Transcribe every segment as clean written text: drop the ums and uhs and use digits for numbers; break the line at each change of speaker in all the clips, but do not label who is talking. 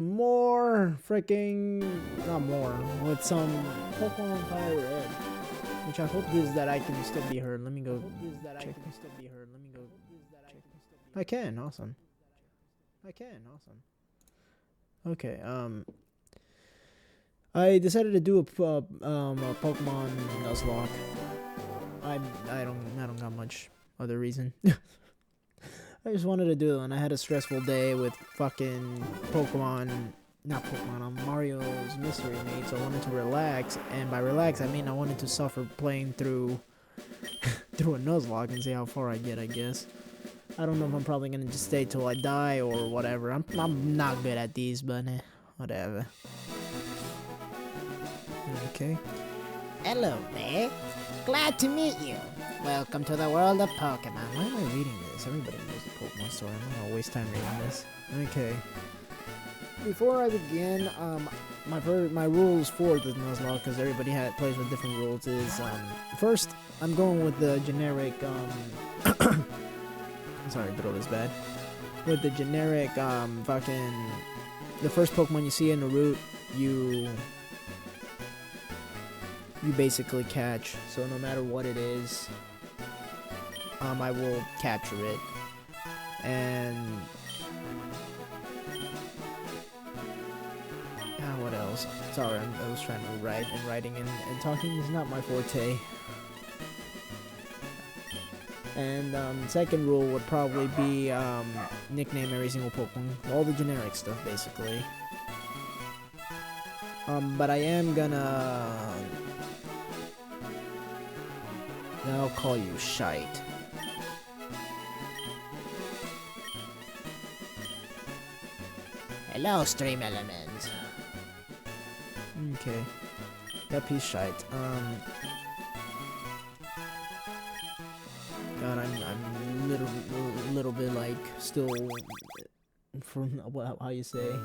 more freaking, not more, with some Pokemon Fire Red, which I hope is that I can still be heard. Let me go check. I can, awesome. Okay, I decided to do a Pokemon Nuzlocke. I don't got much other reason. I just wanted to do it, and I had a stressful day with fucking not Pokemon, Mario's Mystery Meat, so I wanted to relax, and by relax, I mean I wanted to suffer playing through through a Nuzlocke and see how far I get, I guess. I don't know if I'm probably gonna just stay till I die or whatever. I'm not good at these, but whatever. Okay.
Hello there. Glad to meet you. Welcome to the world of Pokemon.
Why am I reading this? Everybody knows the Pokemon story. I'm not gonna waste time reading this. Okay. Before I begin, my rules for the Nuzlocke, because everybody plays with different rules, is first I'm going with the generic sorry, throat is bad. With the generic fucking the first Pokemon you see in the route, you basically catch. So no matter what it is, I will capture it. And what else? Sorry, I was trying to write, and writing and talking is not my forte. And second rule would probably be nickname every single Pokemon, all the generic stuff basically. But I am gonna, I'll call you Shite.
Hello, Stream Elements.
Okay. Yep, he's Shite. God, I'm little bit like still from how you say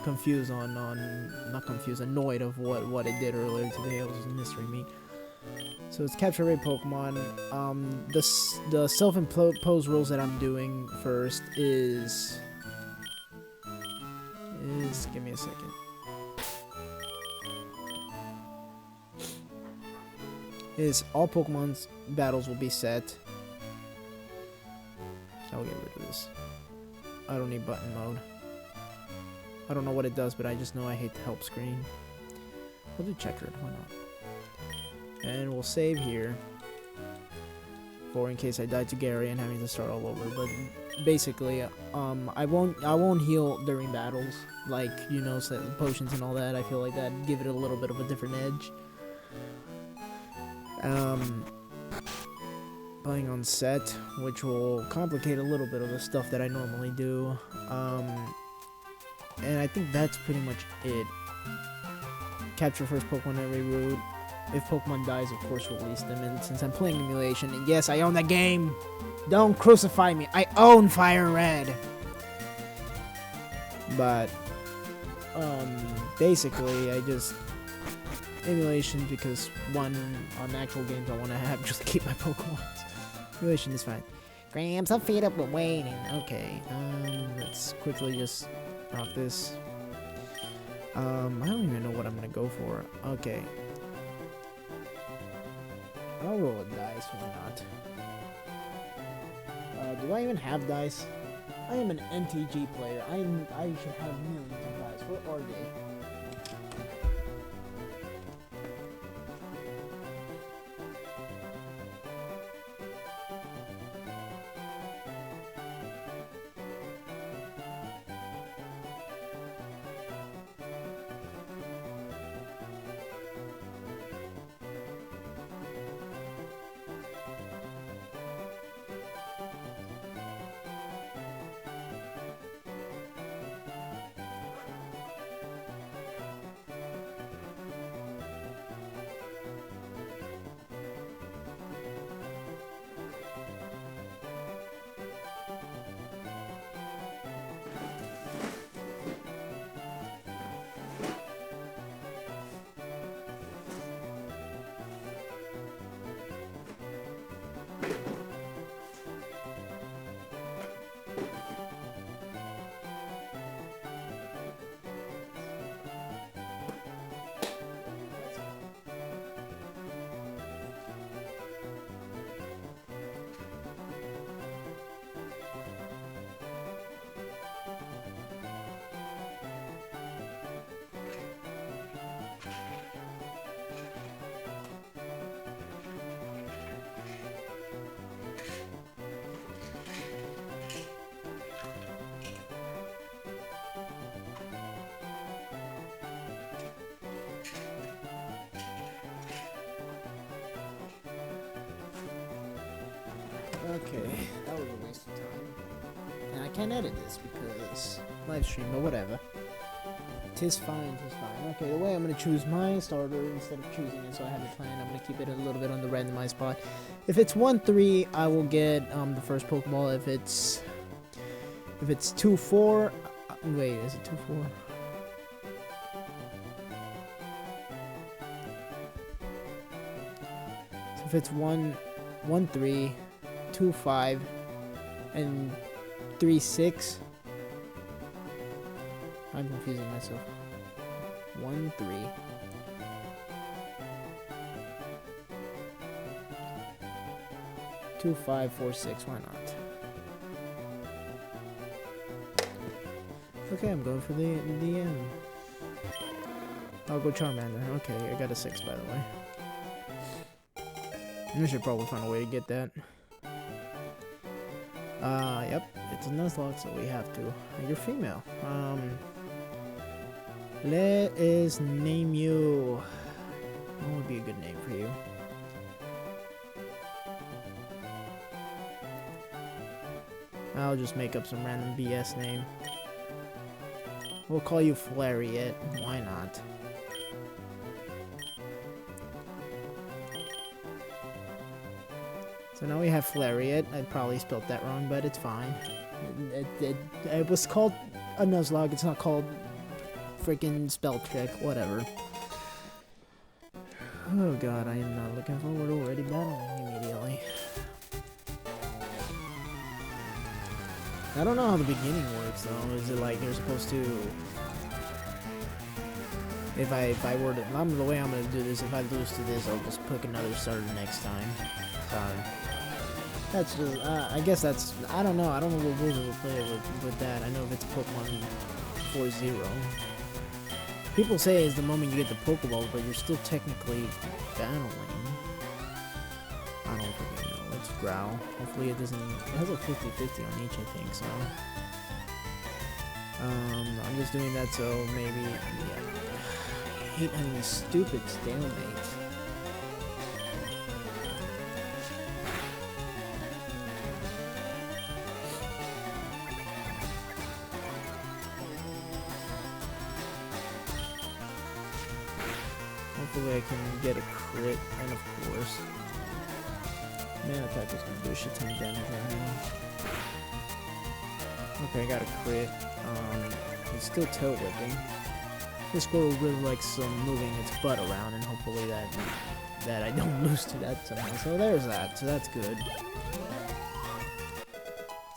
confused not confused, annoyed of what it did earlier today. It was a Mystery Meat. So it's capture rate Pokemon. The self-imposed rules that I'm doing first is give me a second. Is all Pokemon's battles will be set. I'll get rid of this. I don't need button mode. I don't know what it does, but I just know I hate the help screen. We'll do checkered, why not? And we'll save here. For in case I die to Gary and having to start all over. But basically, I won't heal during battles. Like, you know, potions and all that. I feel like that'd give it a little bit of a different edge. Playing on set, which will complicate a little bit of the stuff that I normally do. And I think that's pretty much it. Capture first Pokemon every route. If Pokemon dies, of course, release them. And since I'm playing emulation, and yes, I own the game. Don't crucify me. I own Fire Red. But basically, I just emulation because one on actual games I want to have just keep my Pokemon. Emulation is fine.
Grams, I'm fed up with waiting.
Okay, let's quickly just drop this. I don't even know what I'm gonna go for. Okay. I'll roll a dice, why not? Do I even have dice? I am an NTG player. I should have millions of dice. Where are they? Okay, that was a waste of time. And I can't edit this because live stream, but whatever. Tis fine, tis fine. Okay, the way I'm gonna choose my starter instead of choosing it, so I have it planned, I'm gonna keep it a little bit on the randomized spot. If it's 1-3, I will get the first Pokeball. If it's 2-4, wait, is it 2-4? So if it's 1-3, 2-5, and 3-6. I'm confusing myself. 1-3. 2-5-4-6. Why not? Okay, I'm going for the end. I'll go Charmander. Okay, I got a 6 by the way. I should probably find a way to get that. Yep, it's a Nuzlocke, so we have to. You're female. Let us name you. What would be a good name for you? I'll just make up some random BS name. We'll call you Flariat. Why not? So now we have Flariat. I probably spelled that wrong, but it's fine. It was called a Nuzlocke. It's not called freaking spell check. Whatever. Oh god, I am not looking forward to already battling immediately. I don't know how the beginning works though. Is it like you're supposed to? If I were to, the way I'm gonna do this, if I lose to this, I'll just pick another starter next time. Sorry. That's just, I guess that's, I don't know what rules we'll play with that. I know if it's Pokemon 4-0. People say it's the moment you get the Pokeball, but you're still technically battling. I don't freaking know. Let's growl. Hopefully it doesn't, it has a 50-50 on each, I think, so. I'm just doing that so maybe, yeah. I hate having these stupid stalemates. Hopefully I can get a crit, and of course, Mana Attack is going to do a shit ton of damage right now. Okay, I got a crit. It's still tail whipping. This squirrel really likes moving its butt around, and hopefully that I don't lose to that somehow. So there's that. So that's good.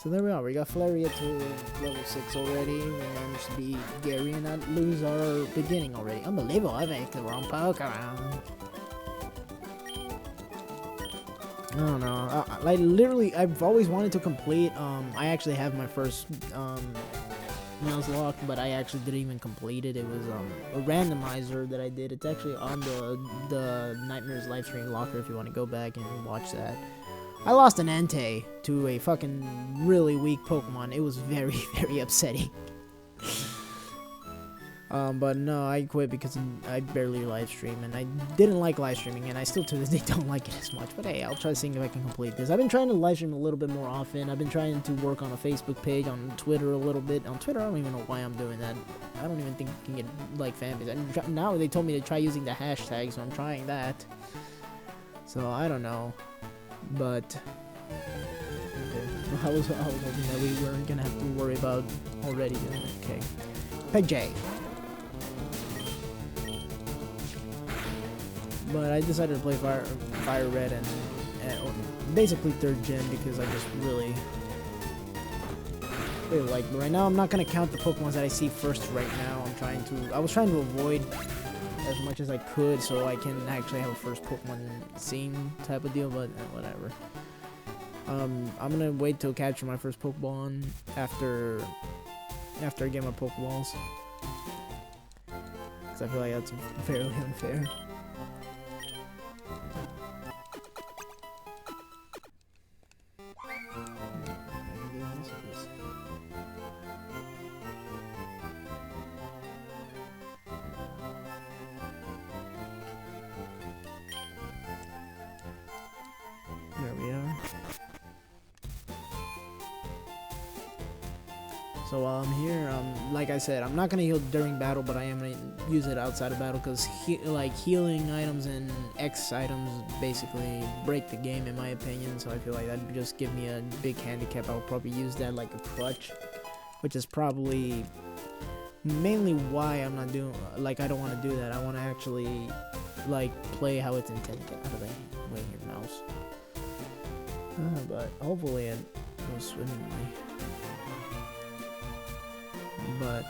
So there we are. We got Flariat to level 6 already. We managed to beat Gary and not lose our beginning already. Unbelievable. I picked the wrong Pokemon. I don't know. Like, literally, I've always wanted to complete. I actually have my first Nuzlocke, but I actually didn't even complete it. It was a randomizer that I did. It's actually on the Nightmares livestream locker if you want to go back and watch that. I lost an Entei to a fucking really weak Pokemon. It was very, very upsetting. But no, I quit because I barely live stream, and I didn't like live streaming, and I still to this day don't like it as much. But hey, I'll try to see if I can complete this. I've been trying to live stream a little bit more often. I've been trying to work on a Facebook page, on Twitter a little bit. On Twitter, I don't even know why I'm doing that. I don't even think you can get like fan base. Now they told me to try using the hashtag, so I'm trying that. So I don't know, but okay. I was hoping that we weren't gonna have to worry about already doing it. Okay, Peg J. But I decided to play Fire Red and basically 3rd gen because I just really like it. Right now, I'm not gonna count the Pokemon that I see first right now. I was trying to avoid as much as I could so I can actually have a first Pokemon scene type of deal, but whatever. I'm gonna wait till capture my first Pokemon after I get my Pokeballs. Because I feel like that's fairly unfair. There we are. So while I'm here, like I said, I'm not gonna heal during battle, but I am gonna use it outside of battle because like healing items and X items basically break the game in my opinion. So I feel like that'd just give me a big handicap. I'll probably use that like a crutch, which is probably mainly why I'm not doing, like, I don't want to do that. I want to actually like play how it's intended. Get out of the way, your mouse. But hopefully it goes swimmingly. But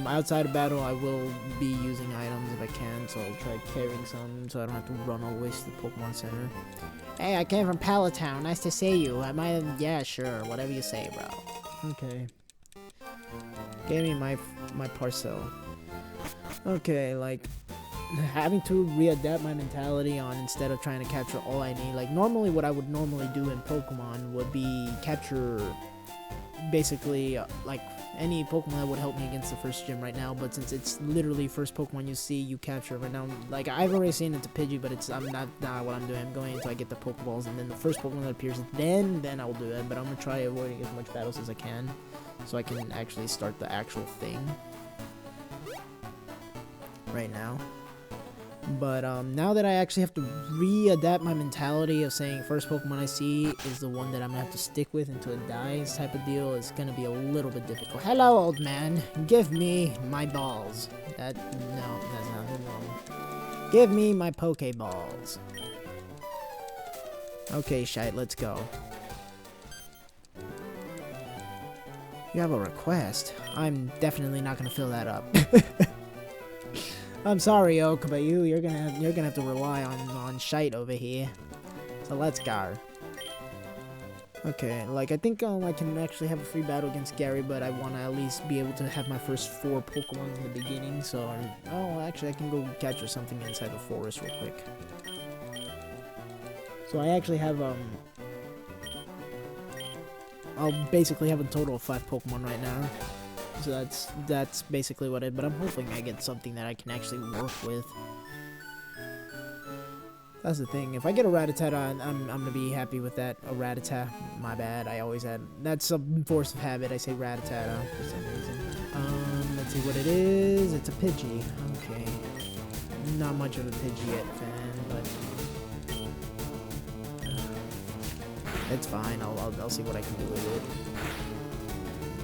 outside of battle, I will be using items if I can, so I'll try carrying some so I don't have to run all the way to the Pokemon Center.
Hey, I came from Palatown. Nice to see you. Yeah, sure. Whatever you say, bro.
Okay. Gave me my parcel. Okay, like having to readapt my mentality on instead of trying to capture all I need. Like normally, what I would normally do in Pokemon would be capture basically like any Pokemon that would help me against the first gym right now, but since it's literally first Pokemon you see, you capture right now. Like I've already seen it to Pidgey, but I'm not what I'm doing. I'm going until I get the Pokeballs, and then the first Pokemon that appears, then I'll do it. But I'm gonna try avoiding as much battles as I can, so I can actually start the actual thing right now. But now that I actually have to readapt my mentality of saying first Pokemon I see is the one that I'm gonna have to stick with until it dies type of deal, is gonna be a little bit difficult. Hello, old man. Give me my balls. No, that's not the one. Give me my Pokeballs. Okay, Shite, let's go. You have a request. I'm definitely not gonna fill that up. I'm sorry, Oak, but you're gonna have to rely on Shite over here. So let's go. Okay, like I think I can actually have a free battle against Gary, but I want to at least be able to have my first 4 Pokemon in the beginning. So actually I can go capture something inside the forest real quick. So I actually have I'll basically have a total of 5 Pokemon right now. So that's basically what but I'm hoping I get something that I can actually work with. That's the thing. If I get a Rattata, I'm gonna be happy with that. A Rattata, my bad. I always had, that's a force of habit. I say Rattata for some reason. Let's see what it is. It's a Pidgey. Okay. Not much of a Pidgeot fan, but it's fine. I'll see what I can do with it.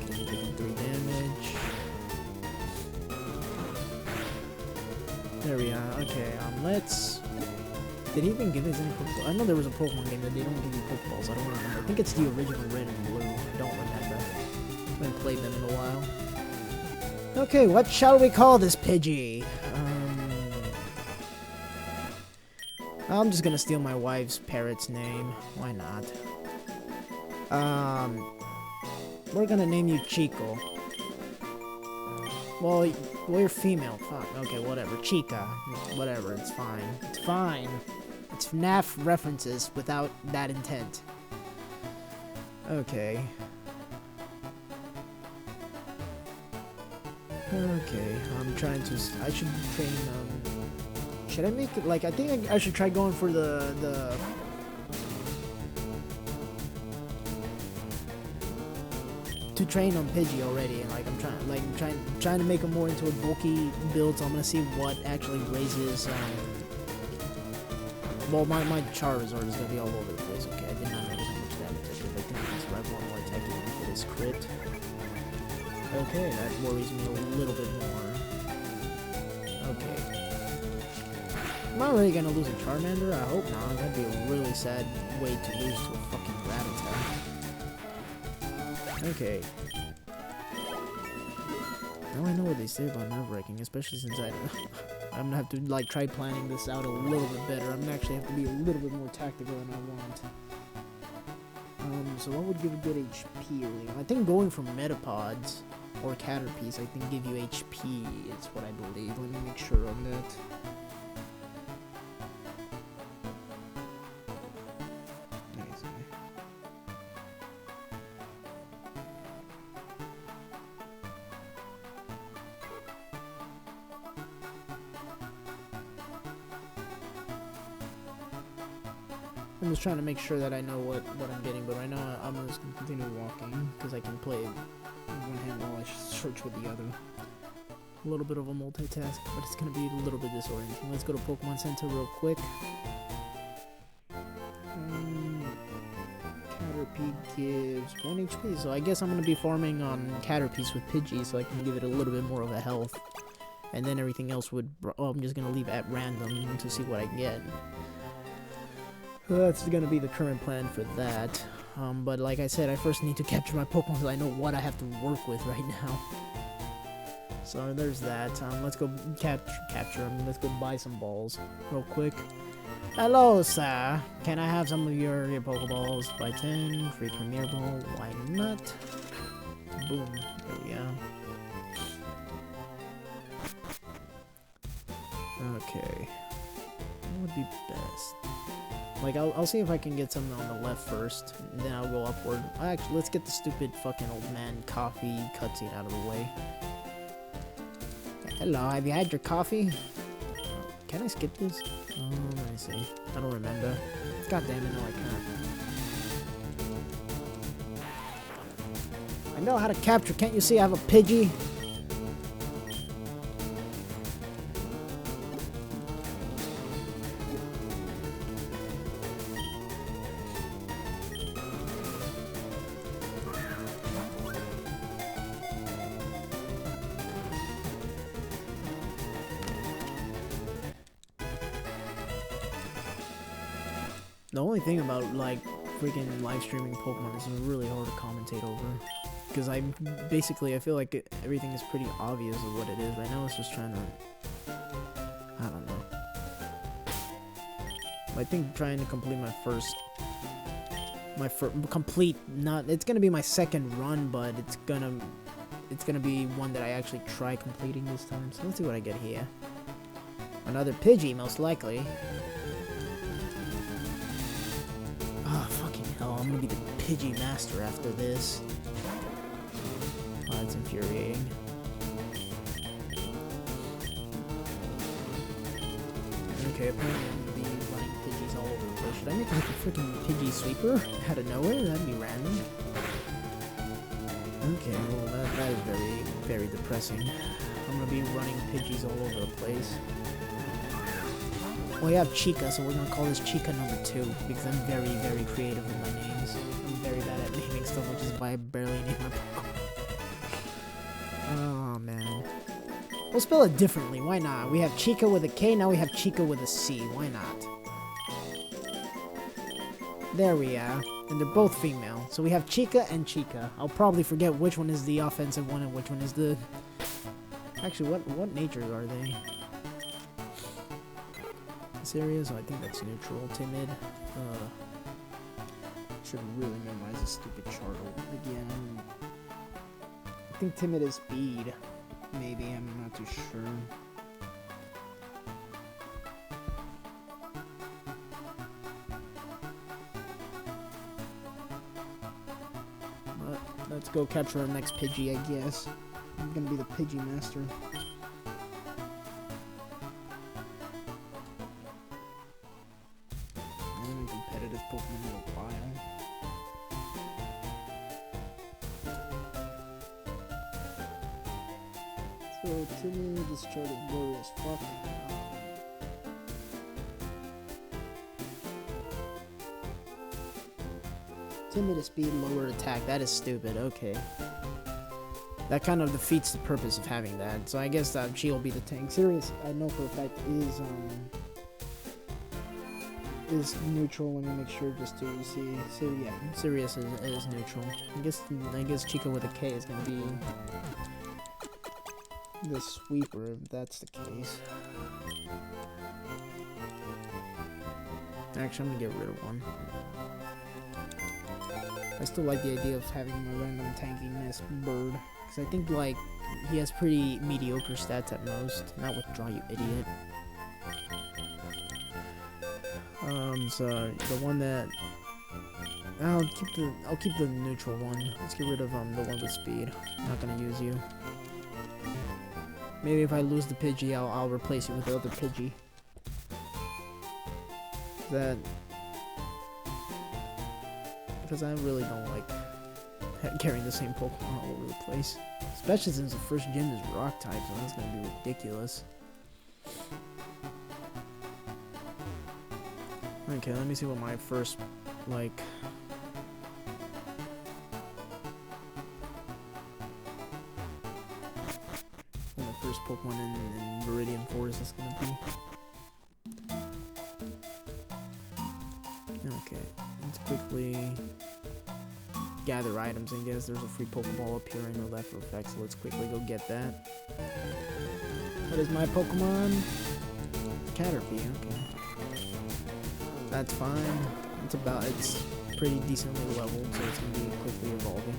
Taking 3 damage. There we are. Okay, let's... Did he even give us any Pokeballs? I know there was a Pokemon game that they don't give you Pokeballs. I don't remember. I think it's the original Red and Blue. I don't remember. I haven't played them in a while. Okay, what shall we call this Pidgey? I'm just gonna steal my wife's parrot's name. Why not? We're gonna name you Chico. Well, you're female. Fuck. Okay, whatever. Chica. Whatever. It's fine. It's fine. It's FNAF references without that intent. Okay. Okay. I'm trying to. I should train. Should I make it like? I think I should try going for the. To train on Pidgey already, and like I'm trying to make him more into a bulky build, so I'm gonna see what actually raises well, my Charizard is gonna be all over the place. Okay, I did not notice how much damage I did. I think I survived one more attack even for this crit. Okay, that worries me a little bit more. Okay. Am I really gonna lose a Charmander? I hope not. That'd be a really sad way to lose to a fucking Rattata. Okay. Now I know what they say about nerve-wracking, especially since I'm gonna have to like try planning this out a little bit better. I'm gonna actually have to be a little bit more tactical than I want. So what would give a good HP? I think going for Metapods or Caterpies, I think give you HP is what I believe. Let me make sure on that. I'm just trying to make sure that I know what I'm getting, but right now I'm just going to continue walking, because I can play one search with the other. A little bit of a multitask, but it's gonna be a little bit disorienting. Let's go to Pokemon Center real quick. Caterpie gives 1 HP, so I guess I'm gonna be farming on Caterpies with Pidgey so I can give it a little bit more of a health. And then everything else would... Oh, I'm just gonna leave at random to see what I get. So that's gonna be the current plan for that. But like I said, I first need to capture my Pokemon so I know what I have to work with right now. So there's that. Let's go capture them. Let's go buy some balls real quick. Hello, sir. Can I have some of your Pokeballs? Buy 10. Free Premier Ball. Why not? Boom. There we go. Okay. What would be best? Like, I'll see if I can get something on the left first, and then I'll go upward. Actually, let's get the stupid fucking old man coffee cutscene out of the way. Hello, have you had your coffee? Can I skip this? Oh, let me see. I don't remember. God damn it, no I can't. I know how to capture, can't you see I have a Pidgey? The only thing about, like, freaking live streaming Pokemon is it's really hard to commentate over. Because I feel like everything is pretty obvious of what it is. Right now it's just trying to... I don't know. I think trying to complete my first... it's gonna be my second run, but it's gonna be one that I actually try completing this time. So let's see what I get here. Another Pidgey, most likely. Oh, fucking hell, I'm gonna be the Pidgey master after this. Oh, that's infuriating. Okay, apparently I'm gonna be running Pidgeys all over the place. Should I make like a freaking Pidgey sweeper out of nowhere? That'd be random. Okay, well that is very, very depressing. I'm gonna be running Pidgeys all over the place. Well, we have Chica, so we're gonna call this Chica number 2, because I'm very, very creative with my names. I'm very bad at naming stuff, which is why I barely name my Pokemon. Oh, man. We'll spell it differently, why not? We have Chica with a K, now we have Chica with a C, why not? There we are. And they're both female, so we have Chica and Chica. I'll probably forget which one is the offensive one and which one is the... Actually, what nature are they? Serious? Oh, I think that's neutral. Timid. Should really memorize this stupid chart again. I think timid is speed. Maybe, I'm not too sure. But let's go capture our next Pidgey, I guess. I'm gonna be the Pidgey master. Competitive Pokemon in a while. So timid, this chart is blurry as fuck. Timid is speed, lower attack. That is stupid. Okay. That kind of defeats the purpose of having that. So I guess she'll be the tank. Sirius, I know for a fact, is neutral. Let me make sure just to see. So yeah, Sirius is neutral. I guess Chica with a K is gonna be the sweeper if that's the case. Actually, I'm gonna get rid of one. I still like the idea of having a random tankiness bird, because I think like he has pretty mediocre stats at most. Not withdraw, you idiot. So the one that I'll keep the neutral one. Let's get rid of the one with speed. Not gonna use you. Maybe if I lose the Pidgey, I'll replace it with the other Pidgey. Because I really don't like carrying the same Pokemon all over the place. Especially since the first gym is rock type, so that's gonna be ridiculous. Okay, let me see what my first, like... what my first Pokemon in Viridian Forest is gonna be. Okay, let's quickly gather items, I guess. There's a free Pokeball up here, I know that for a fact, so let's quickly go get that. What is my Pokemon? Caterpie, okay. That's fine. It's pretty decently leveled, so it's gonna be quickly evolving.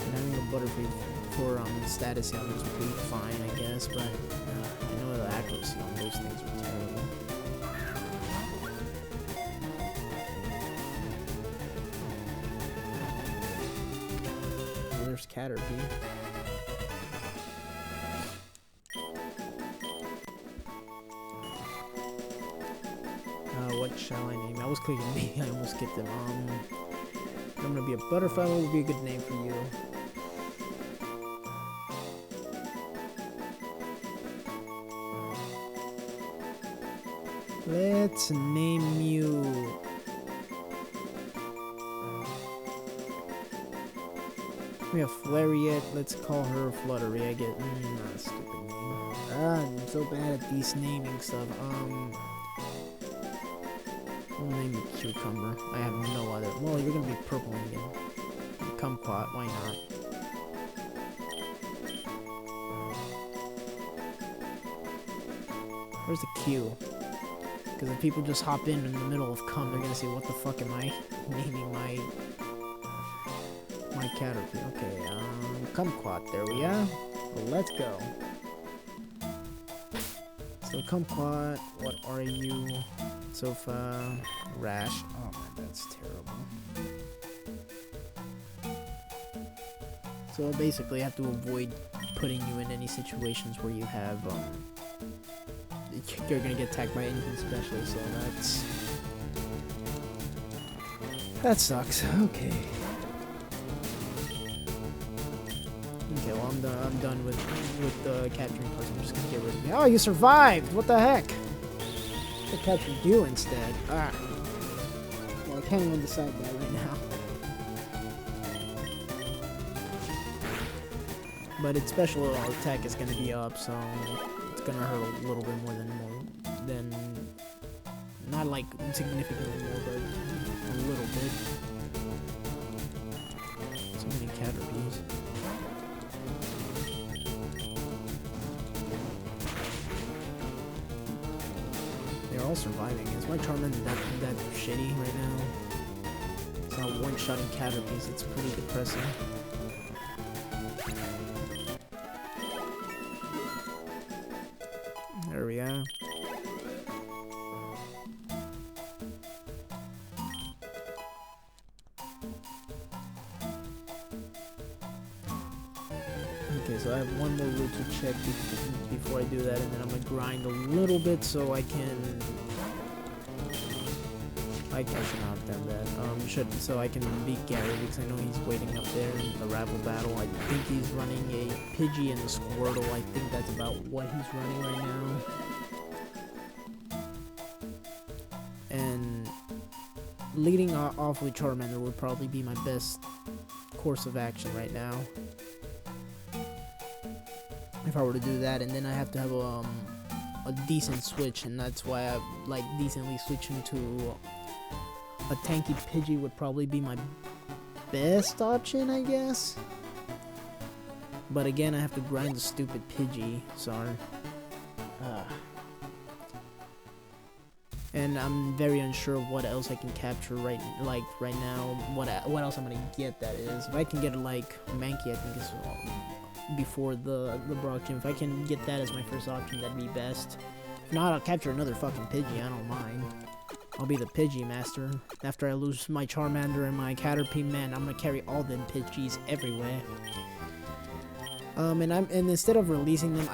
And having a Butterfree for status young is pretty fine, I guess, but I know the accuracy on those things are terrible. Well, there's Caterpie. What shall I name? I was clicking B, I almost skipped it. I'm gonna be a butterfly. What would be a good name for you? Let's name you... we have Flareon. Let's call her Fluttery. I get not a stupid name. I'm so bad at these naming stuff. I'll name you Cucumber. I have no other. Well, you're gonna be purple again. Kumquat, why not? Where's the Q? Because if people just hop in the middle of cum, they're gonna say, "What the fuck am I naming my Caterpie?" Okay, Kumquat. There we are. Well, let's go. So Kumquat, what are you? Sofa, Rash. Oh man, that's terrible. So basically, I have to avoid putting you in any situations where you have, you're gonna get attacked by anything special, so that sucks. Okay. Okay, well I'm done with the capturing parts. I'm just gonna get rid of you. Oh, you survived! What the heck? I captured you instead. Alright. Well, I can't even decide that right now. But its special attack is gonna be up, so it's gonna hurt a little bit more than not like significantly more, but a little bit. So many Caterpies. They're all surviving. Is my Charmander that shitty right now? It's not one-shotting Caterpies. It's pretty depressing. There we are. Okay, so I have one more route to check before I do that, and then I'm gonna grind a little bit so I can. I should not have done that. So I can beat Gary because I know he's waiting up there in the Ravel battle. I think he's running a Pidgey and a Squirtle. I think that's about what he's running right now. And leading off with Charmander would probably be my best course of action right now. If I were to do that, and then I have to have a decent switch, and that's why I like decently switching to a tanky Pidgey would probably be my best option, I guess. But again, I have to grind the stupid Pidgey, sorry. And I'm very unsure of what else I can capture right now. What else I'm gonna get, that is. If I can get like Mankey, I think is before the Brock Gym. If I can get that as my first option, that'd be best. If not, I'll capture another fucking Pidgey, I don't mind. I'll be the Pidgey master. After I lose my Charmander and my Caterpie, man, I'm gonna carry all them Pidgeys everywhere. And instead of releasing them,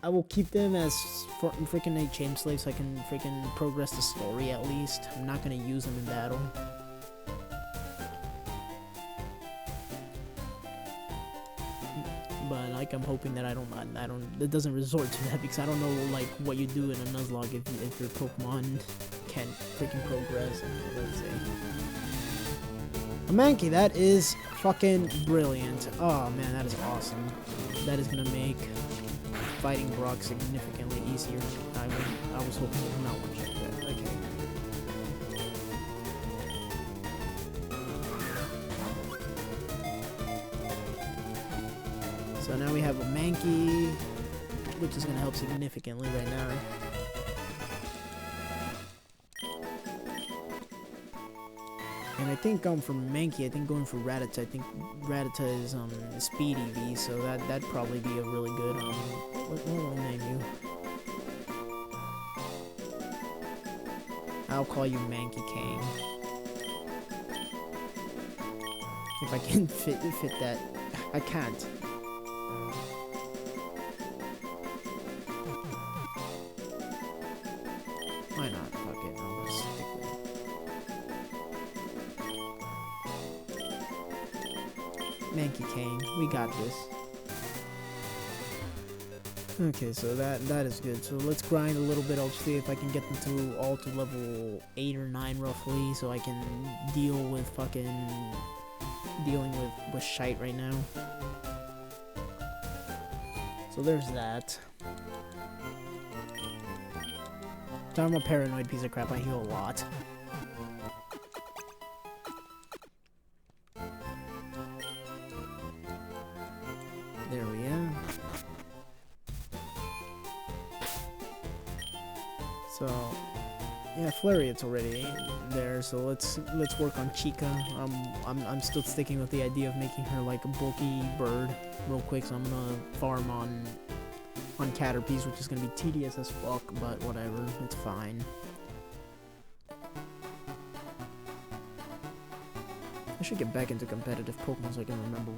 I will keep them as freaking a chain slave so I can freaking progress the story at least. I'm not gonna use them in battle. but like I'm hoping that it doesn't resort to that, because I don't know like what you do in a Nuzlocke if your Pokemon can't freaking progress. Let's say a Mankey, that is fucking brilliant. Oh man, that is awesome. That is gonna make fighting Brock significantly easier. I was hoping it would not one-shot that. Okay. So now we have a Mankey, which is going to help significantly right now. And I think for Mankey, I think going for Rattata, I think Rattata is speedy V, so that'd probably be a really good what will I name you? I'll call you Mankey King. If I can fit that. I can't. Why not? Fuck it, I'll just stick with it. Mankey King, we got this. Okay, so that is good. So let's grind a little bit. I'll see if I can get them to all to level 8 or 9 roughly, so I can deal with dealing with shite right now. So there's that. So I'm a paranoid piece of crap. I heal a lot. There we are. So yeah, Flurry, it's already there. So let's work on Chica. I'm still sticking with the idea of making her like a bulky bird real quick. So I'm gonna farm on Caterpies, which is gonna be tedious as fuck, but whatever, it's fine. I should get back into competitive Pokemon so I can remember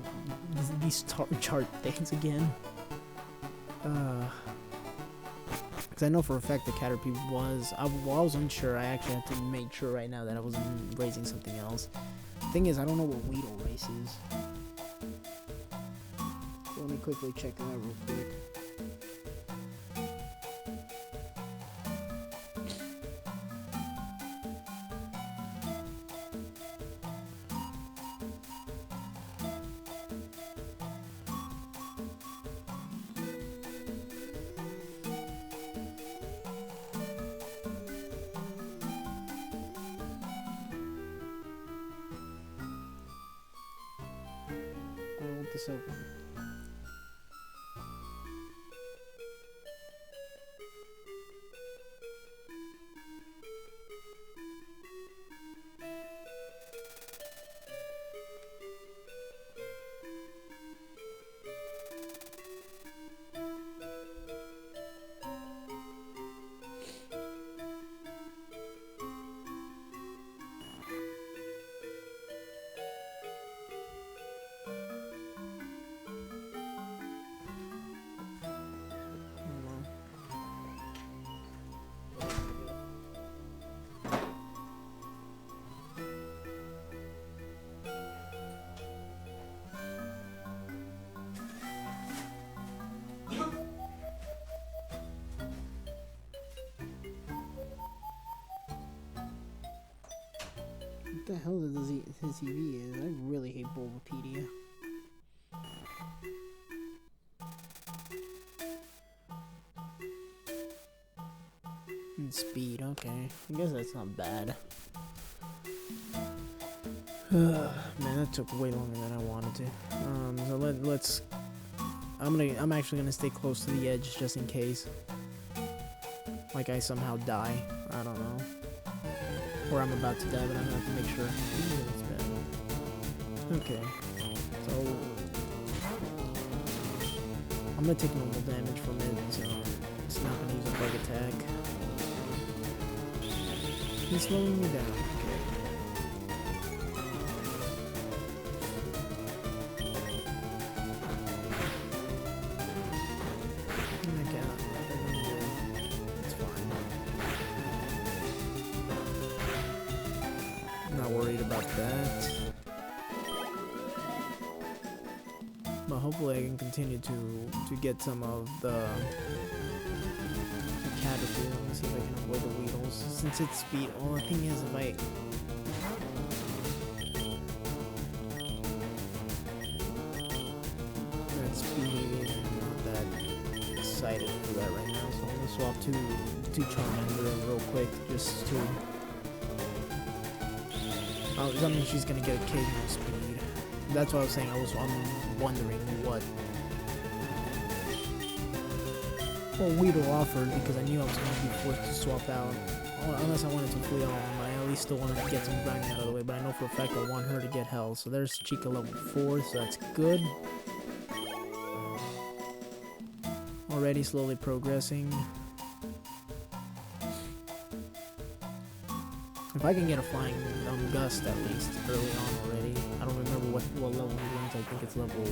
these chart things again. Because I know for a fact that Caterpie was... I was unsure. I actually have to make sure right now that I wasn't raising something else. The thing is, I don't know what Weedle race is. So let me quickly check that out real quick. I want this open. What the hell does his EV is? I really hate Bulbapedia. And speed, okay. I guess that's not bad. Man, that took way longer than I wanted to. So let's. I'm actually gonna stay close to the edge just in case. Like I somehow die. I don't know. Or I'm about to die, but I'm gonna have to make sure. Ooh, that's bad. Okay. So I'm gonna take normal damage from it, so it's not gonna use a bug attack. He's slowing me down. Okay. It's fine. Not worried about that. But hopefully I can continue to get some of the Caterpillar. Let me see if I can avoid the Weedles. Since it's speed, well, the thing is, if I... That speed, I'm not that excited for that right now, so I'm gonna swap to Charmander real quick, just to... Oh, I mean, she's gonna get occasional speed. That's what I was saying. I'm wondering what Weedle offered, because I knew I was gonna be forced to swap out. Unless I wanted to flee on, I at least still wanted to get some grinding out of the way. But I know for a fact I want her to get health. So there's Chica level 4, so that's good. Already slowly progressing. If I can get a flying gust at least early on already. I don't remember what level he went. I think it's level...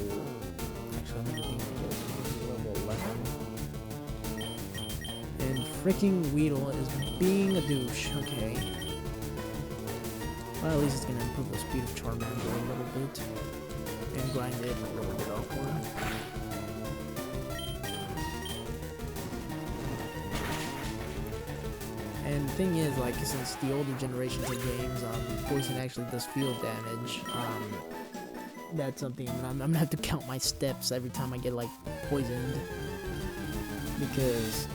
Actually, I think it's level 11. And freaking Weedle is being a douche. Okay. Well, at least it's gonna improve the speed of Charmander a little bit. And grind it a little bit upward. And the thing is, like, since the older generations of games, poison actually does field damage. That's something that I'm gonna have to count my steps every time I get, like, poisoned. Because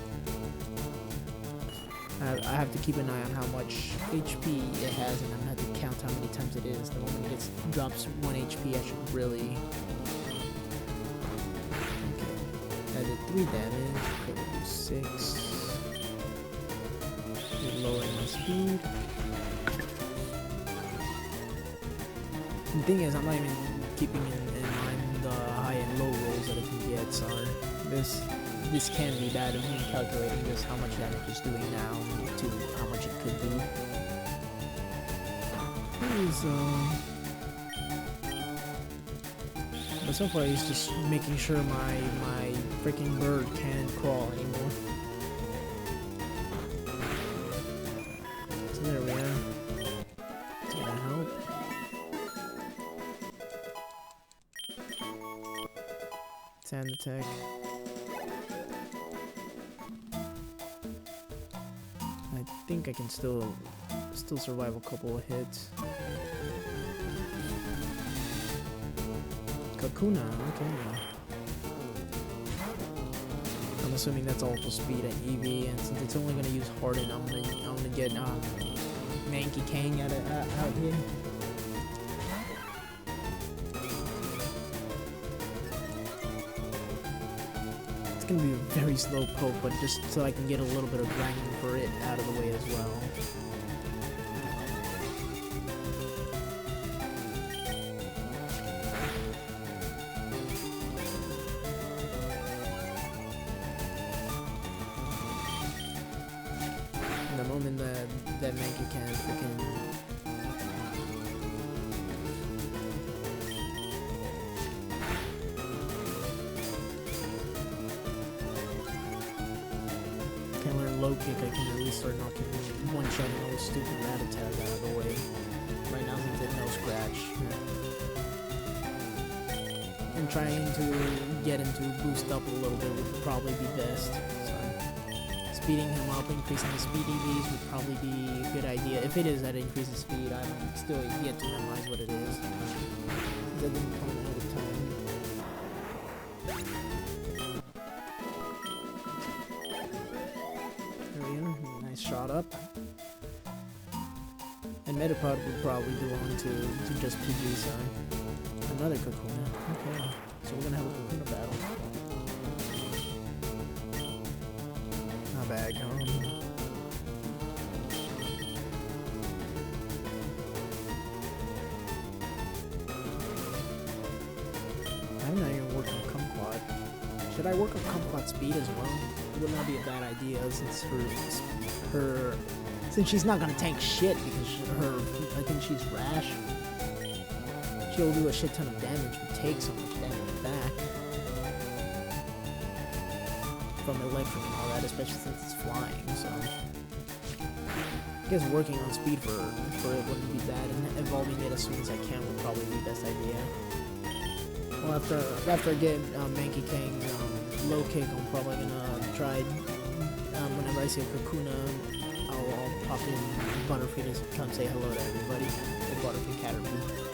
I have to keep an eye on how much HP it has, and I'm gonna have to count how many times it is. The moment it drops 1 HP, I should really... Okay. I did 3 damage, so we'll do 6. Lowering my speed. The thing is, I'm not even keeping in mind the high and low rolls that it can get, so this can be bad of me calculating just how much damage it's doing now to how much it could do. But so far he's just making sure my freaking bird can't crawl anymore. So there we are. It's gonna help. Sand attack. I think I can still survive a couple of hits. Kakuna, okay. I'm assuming that's all for speed at EV, and since it's only gonna use Harden, I'm gonna get Mankey Kang out here. It's gonna be a very slow poke, but just so I can get a little bit of grinding for it out of the way as well. The moment that Mankey can freaking learn low kick, I can at least start knocking one-shotting all the stupid Rattata out of the way. Right now since it's no scratch. And trying to get him to boost up a little bit would probably be best. Speeding him up, increasing his speed EVs would probably be a good idea. If it is that increases speed, I'm still yet to memorize what it is. I didn't find it ahead of time. There we are, nice shot up. And Metapod would probably belong to just PG side. Another Kakuna, okay. So we're gonna have a Kakuna battle. Bag home. I'm not even working on Kumquat. Should I work on Kumquat speed as well? It would not be a bad idea since since she's not gonna tank shit because I think she's rash. She'll do a shit ton of damage but take so much damage back. From electric and all that, especially since it's flying, so I guess working on speed for it wouldn't be bad, and evolving it as soon as I can would probably be the best idea. Well, after I get Mankey Kang's low kick, I'm probably gonna try. Whenever I see a Kakuna, I'll pop in Butterfree to come say hello to everybody. The Butterfree Caterpie.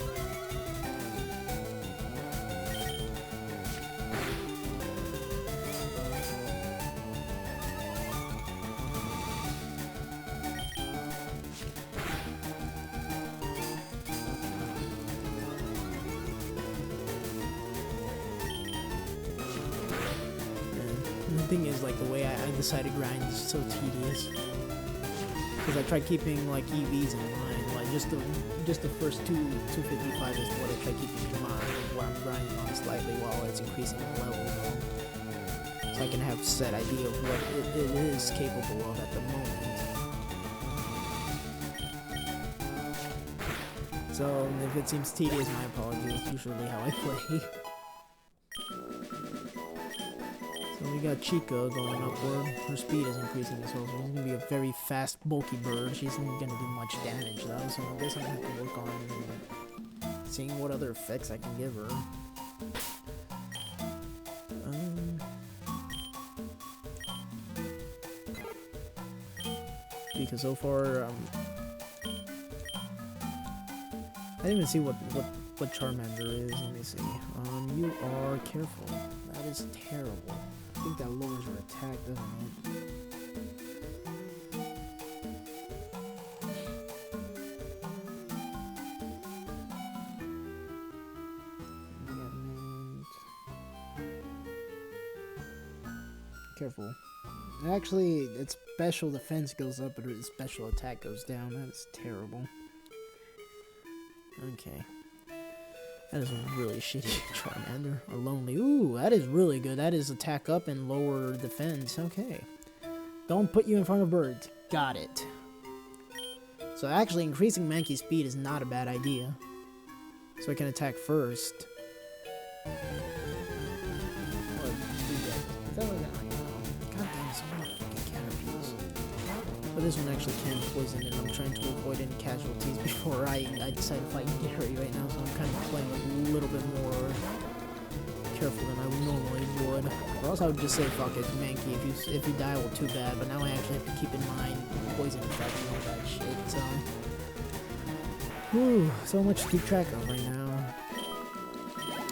The thing is, like, the way I decided to grind is so tedious. Because I tried keeping, like, EVs in mind. Like, just the first 255 is what I try keeping in mind, what I'm grinding on slightly while it's increasing in level. So I can have a set idea of what it is capable of at the moment. So, if it seems tedious, my apologies. It's usually how I play. We got Chica going upward. Her speed is increasing as well, so she's gonna be a very fast, bulky bird. She's not gonna do much damage though, so I guess I'm gonna have to work on seeing what other effects I can give her. Because so far, I didn't even see what Charmander is. Let me see. You are careful. That is terrible. I think that lowers your attack, doesn't it? Careful. Actually, its special defense goes up, but its special attack goes down. That is terrible. Okay. That is a really shitty Charmander. A lonely. Ooh, that is really good. That is attack up and lower defense. Okay. Don't put you in front of birds. Got it. So actually increasing Mankey's speed is not a bad idea. So I can attack first. But this one actually can poison, and I'm trying to avoid any casualties before I decide to fight Gary right now, so I'm kind of playing a little bit more careful than I normally would. Or else I would just say, fuck it, Mankey, if you die, well, too bad, but now I actually have to keep in mind poison effects and all that shit, so... Whew, so much to keep track of right now.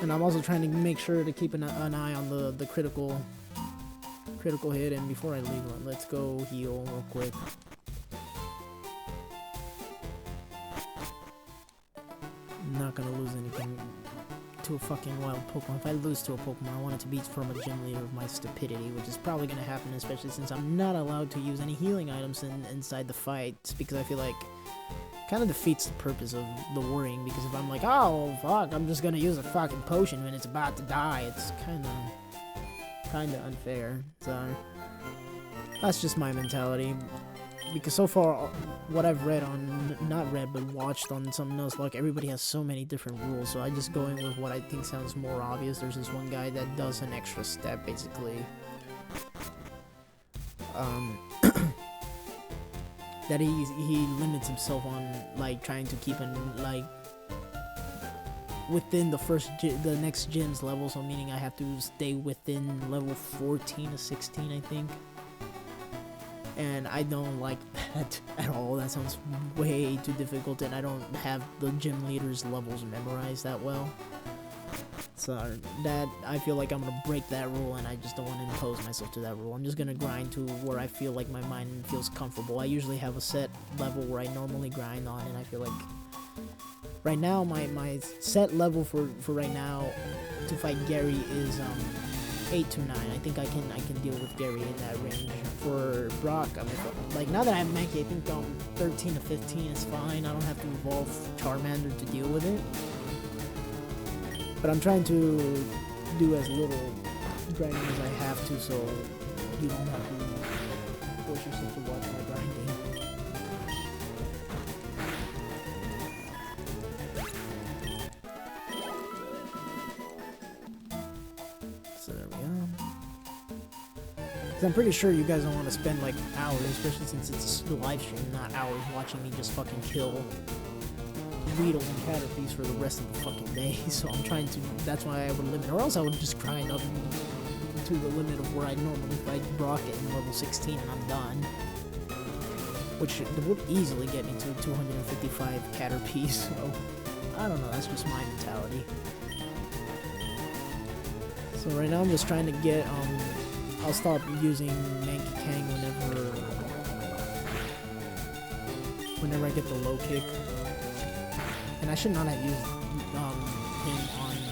And I'm also trying to make sure to keep an eye on the critical hit, and before I leave, let's go heal real quick. I'm not gonna lose anything to a fucking wild Pokemon. If I lose to a Pokemon, I want it to be from a gym leader of my stupidity, which is probably gonna happen, especially since I'm not allowed to use any healing items inside the fight, because I feel like kind of defeats the purpose of the worrying, because if I'm like, oh fuck, I'm just gonna use a fucking potion when it's about to die, it's kinda unfair. So that's just my mentality, because so far what I've read on, not read but watched on some Nuzlocke, everybody has so many different rules, so I just go in with what I think sounds more obvious. There's this one guy that does an extra step, basically that he limits himself on, like, trying to keep an, like, within the next gym's level, so meaning I have to stay within level 14 to 16, I think. And I don't like that at all. That sounds way too difficult, and I don't have the gym leader's levels memorized that well. So that, I feel like I'm gonna break that rule, and I just don't want to impose myself to that rule. I'm just gonna grind to where I feel like my mind feels comfortable. I usually have a set level where I normally grind on, and I feel like right now, my set level for right now to fight Gary is 8 to 9. I think I can deal with Gary in that range. For Brock, I mean, like, now that I have Mankey, I think 13 to 15 is fine. I don't have to evolve Charmander to deal with it. But I'm trying to do as little grinding as I have to, so you don't have to force yourself to watch my grinding. So there we go. I'm pretty sure you guys don't want to spend like hours, especially since it's a live stream, not hours watching me just fucking kill Weedle and Caterpies for the rest of the fucking day, so I'm trying to, that's why I would limit, or else I would just grind up to the limit of where I normally fight Rocket in level 16 and I'm done. Which would easily get me to 255 Caterpies, so I don't know, that's just my mentality. So right now I'm just trying to get, I'll stop using Mankey Kang whenever I get the low kick. And I should not have used him on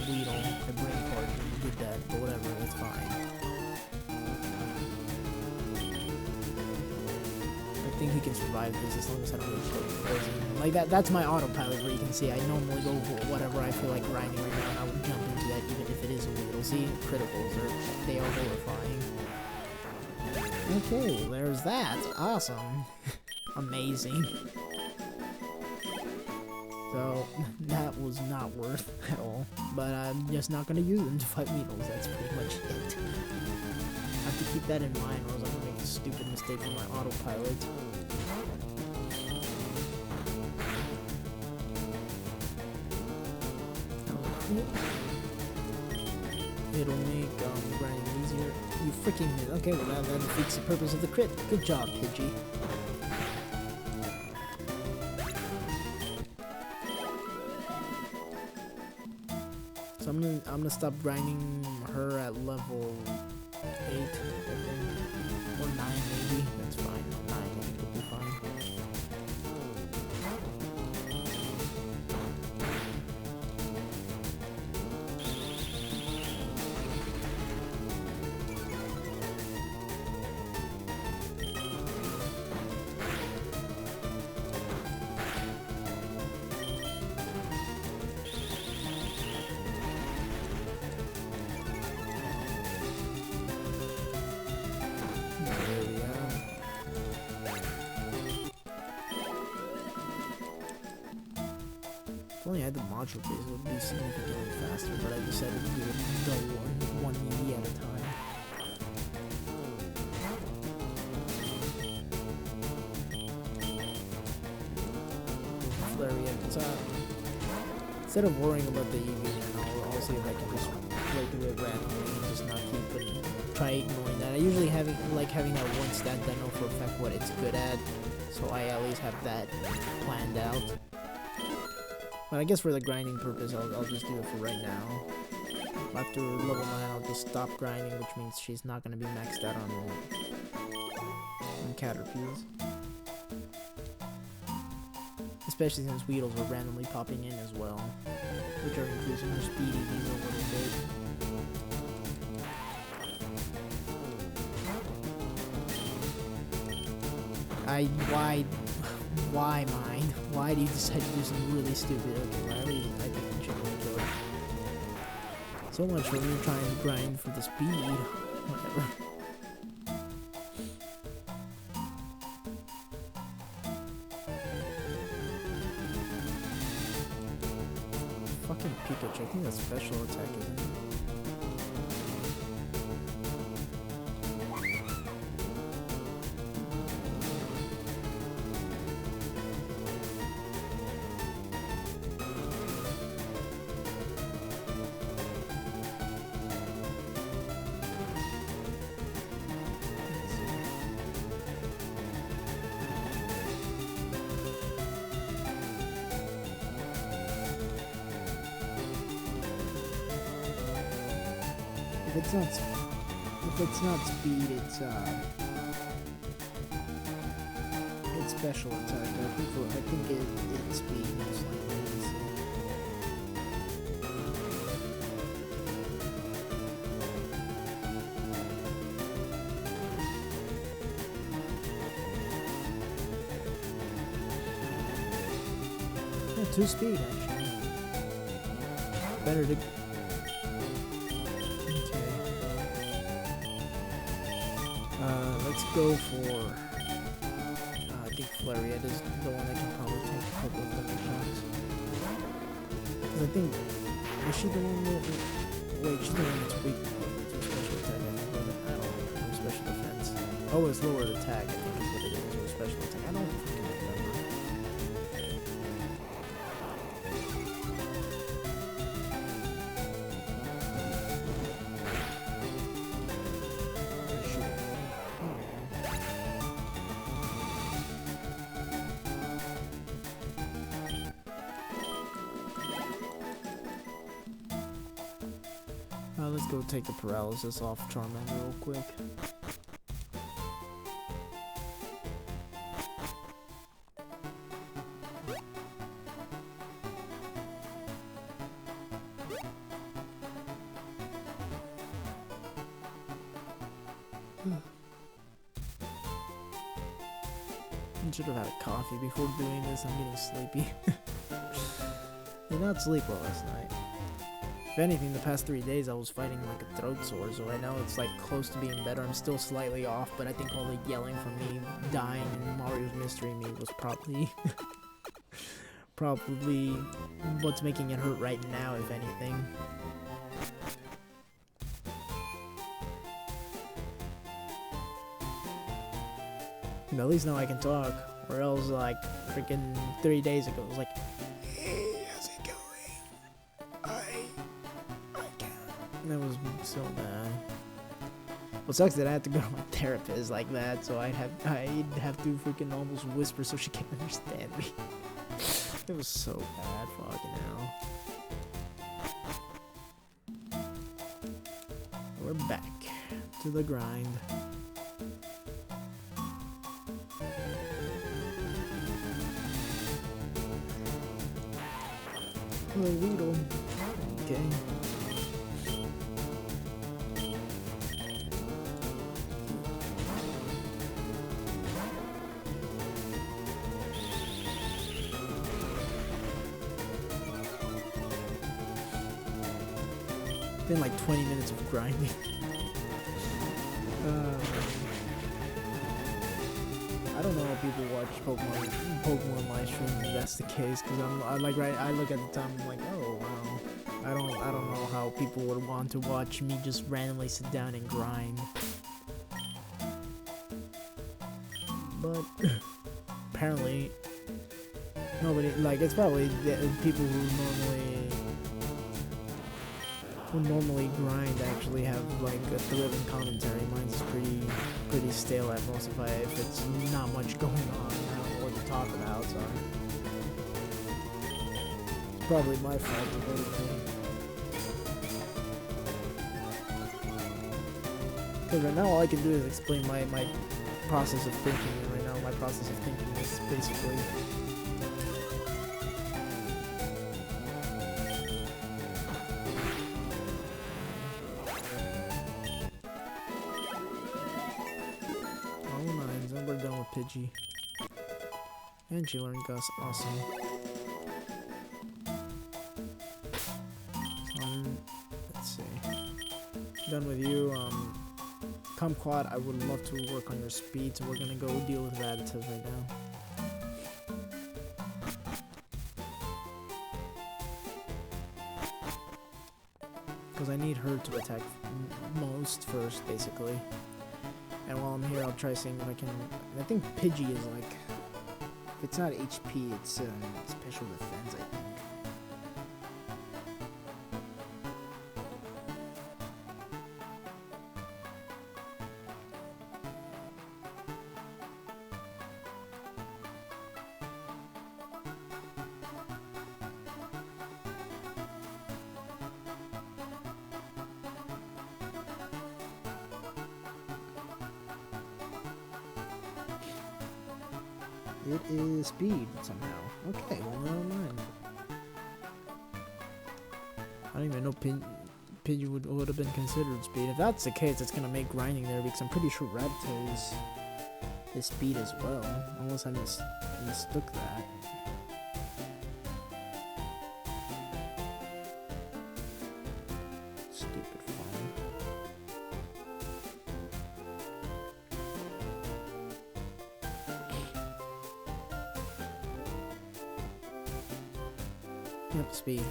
Weedle, the brain card, and did that, but whatever, it's fine. I think he can survive this as long as I don't really kill poison. Like that's my autopilot where you can see I normally go for whatever I feel like grinding right now, and I would jump into that even if it is a Weedle. See, criticals they are horrifying. Okay, well, there's that. Awesome. Amazing. So, that was not worth at all. But I'm just not going to use them to fight Weedles. That's pretty much it. I have to keep that in mind or else I'm going to make a stupid mistake with my autopilot. It'll make grinding easier. You freaking... Okay, well that defeats the purpose of the crit. Good job, Pidgey. So I'm gonna stop grinding her at level 8, I think. Or 9 maybe. That's fine. 9 I think it'll be fine. If only I had the module phase, it would be significantly faster, but I decided to do it one EV at a time. Flurry at the top. Instead of worrying about the EV, I'll see if I can just do it randomly and just not try ignoring that. I usually like having that one stat that I know for a fact what it's good at, so I at least have that planned out. But I guess for the grinding purpose, I'll just do it for right now. After level 9, I'll just stop grinding, which means she's not going to be maxed out on Caterpies. Especially since Weedles are randomly popping in as well, which are increasing her speed EVs a little bit. Why mind? Why do you decide to do something really stupid? Okay, well, I think we should enjoy it. So much for me trying to grind for the speed. Whatever. Fucking Pikachu, I think that's special attack, isn't it? If it's not speed, it's special attack. I think it's speed most likely. Yeah, 2 speed actually. Better to. Let's go for, I think Flariat is the one that can probably take a couple of double shots. Because I think, is she the one that, wait, she's the one that's weak to special attack, I think, but I don't know, or special defense. Oh, it's lowered attack, I think is what it is, or special attack, I don't fucking remember. go take the paralysis off Charmander real quick. I should have had a coffee before doing this. I'm getting sleepy. Did not sleep well last night. If anything, the past 3 days I was fighting like a throat sore, so right now it's like close to being better. I'm still slightly off, but I think all the yelling from me dying in Mario's Mystery Me was probably probably what's making it hurt right now, if anything. At least now I can talk, or else like freaking 3 days ago it was like, hey, how's it going? I can't. That was so bad. What sucks that I had to go to my therapist like that, so I'd have to freaking almost whisper so she can understand me. It was so bad, fucking hell. We're back to the grind. Oh, Weedle. Okay. Been like 20 minutes of grinding. I don't know how people watch Pokemon live streams if that's the case, because I'm like, right, I look at the time, I'm like, oh wow. I don't know how people would want to watch me just randomly sit down and grind. But apparently nobody, like, it's probably the people who normally grind actually have like a thrilling commentary. Mine's is pretty stale at most if it's not much going on. I don't know what to talk about, so it's probably my fault if anything. Because right now all I can do is explain my process of thinking, and right now my process of thinking is basically Pidgey. And she learned Gus. Awesome. Let's see. Done with you. Kumquat, I would love to work on your speed, so we're gonna go deal with Rattata right now. Because I need her to attack most first, basically. And while I'm here, I'll try seeing if I can. I think Pidgey is like, if it's not HP, it's special defense, I think. It is speed somehow. Okay, well, never mind. I don't even know Pidgey would have been considered speed. If that's the case, it's gonna make grinding there, because I'm pretty sure Rattata is speed as well, unless I mistook that. Stupid phone. Yep, speed.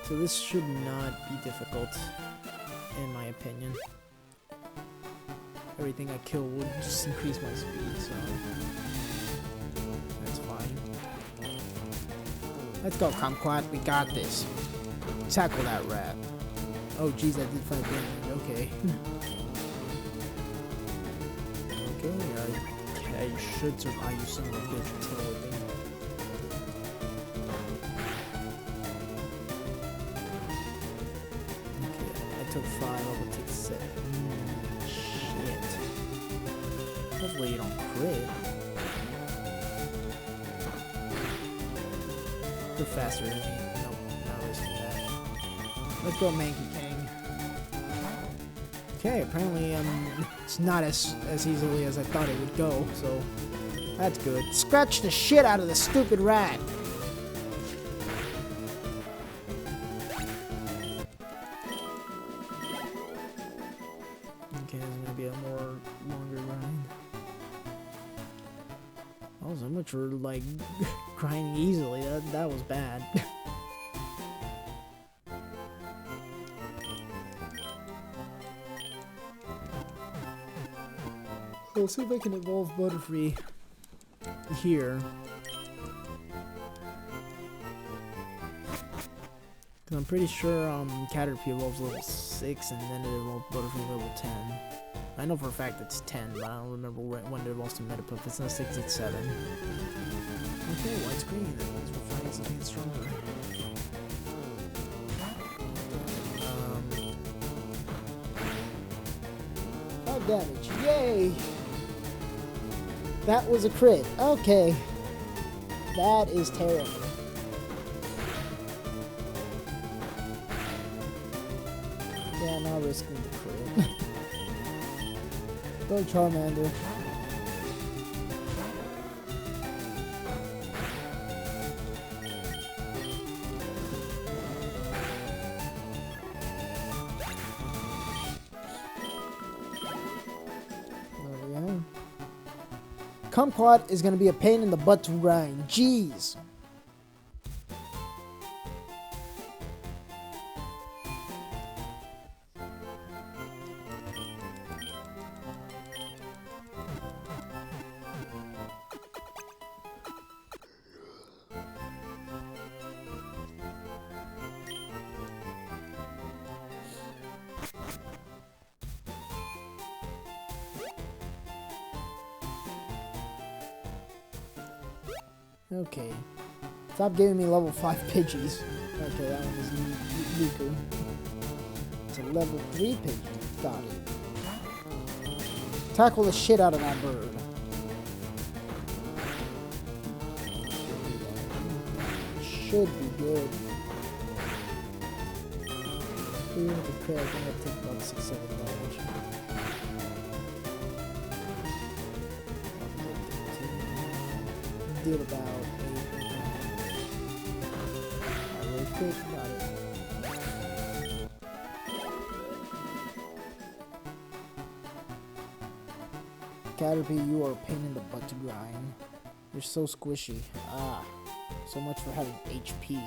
So this should not be difficult, in my opinion. Everything I kill would just increase my speed, so that's fine. Let's go, Kumquat. We got this. Tackle that rat. Oh, jeez, I did 5 damage. Okay. Okay, I should survive, you son of a bitch. took 5, I will take 7. Shit. Hopefully you don't crit. You're faster than me. Nope, not risking that. Let's go Mankey Kang. Okay, apparently it's not as easily as I thought it would go, so that's good.
Scratch the shit out of the stupid rat.
Okay, there's gonna be a more longer grind. Oh, so much for like grinding easily. That was bad. We'll see if I can evolve Butterfree here. Cause I'm pretty sure Caterpie evolves level 6 and then it evolves Butterfree level 10. I know for a fact it's 10, but I don't remember when it evolves to Metaplup. If it's not 6, it's 7. Okay, white screen. That means we're fighting something stronger.
5 damage. Yay! That was a crit. Okay. That is terrible. Yeah, not risking the crit. Go Charmander. There we go. Kumquat is going to be a pain in the butt to grind. Jeez. Okay. Stop giving me level 5 Pidgeys. Okay, that one is weaker. It's a level 3 Pidgey. Got it. Tackle the shit out of that bird. Should be good. Even with the crit, I'm gonna take about 6-7 damage. Did about 8. Really quick, got it. Caterpie, you are a pain in the butt to grind. You're so squishy. Ah, so much for having HP.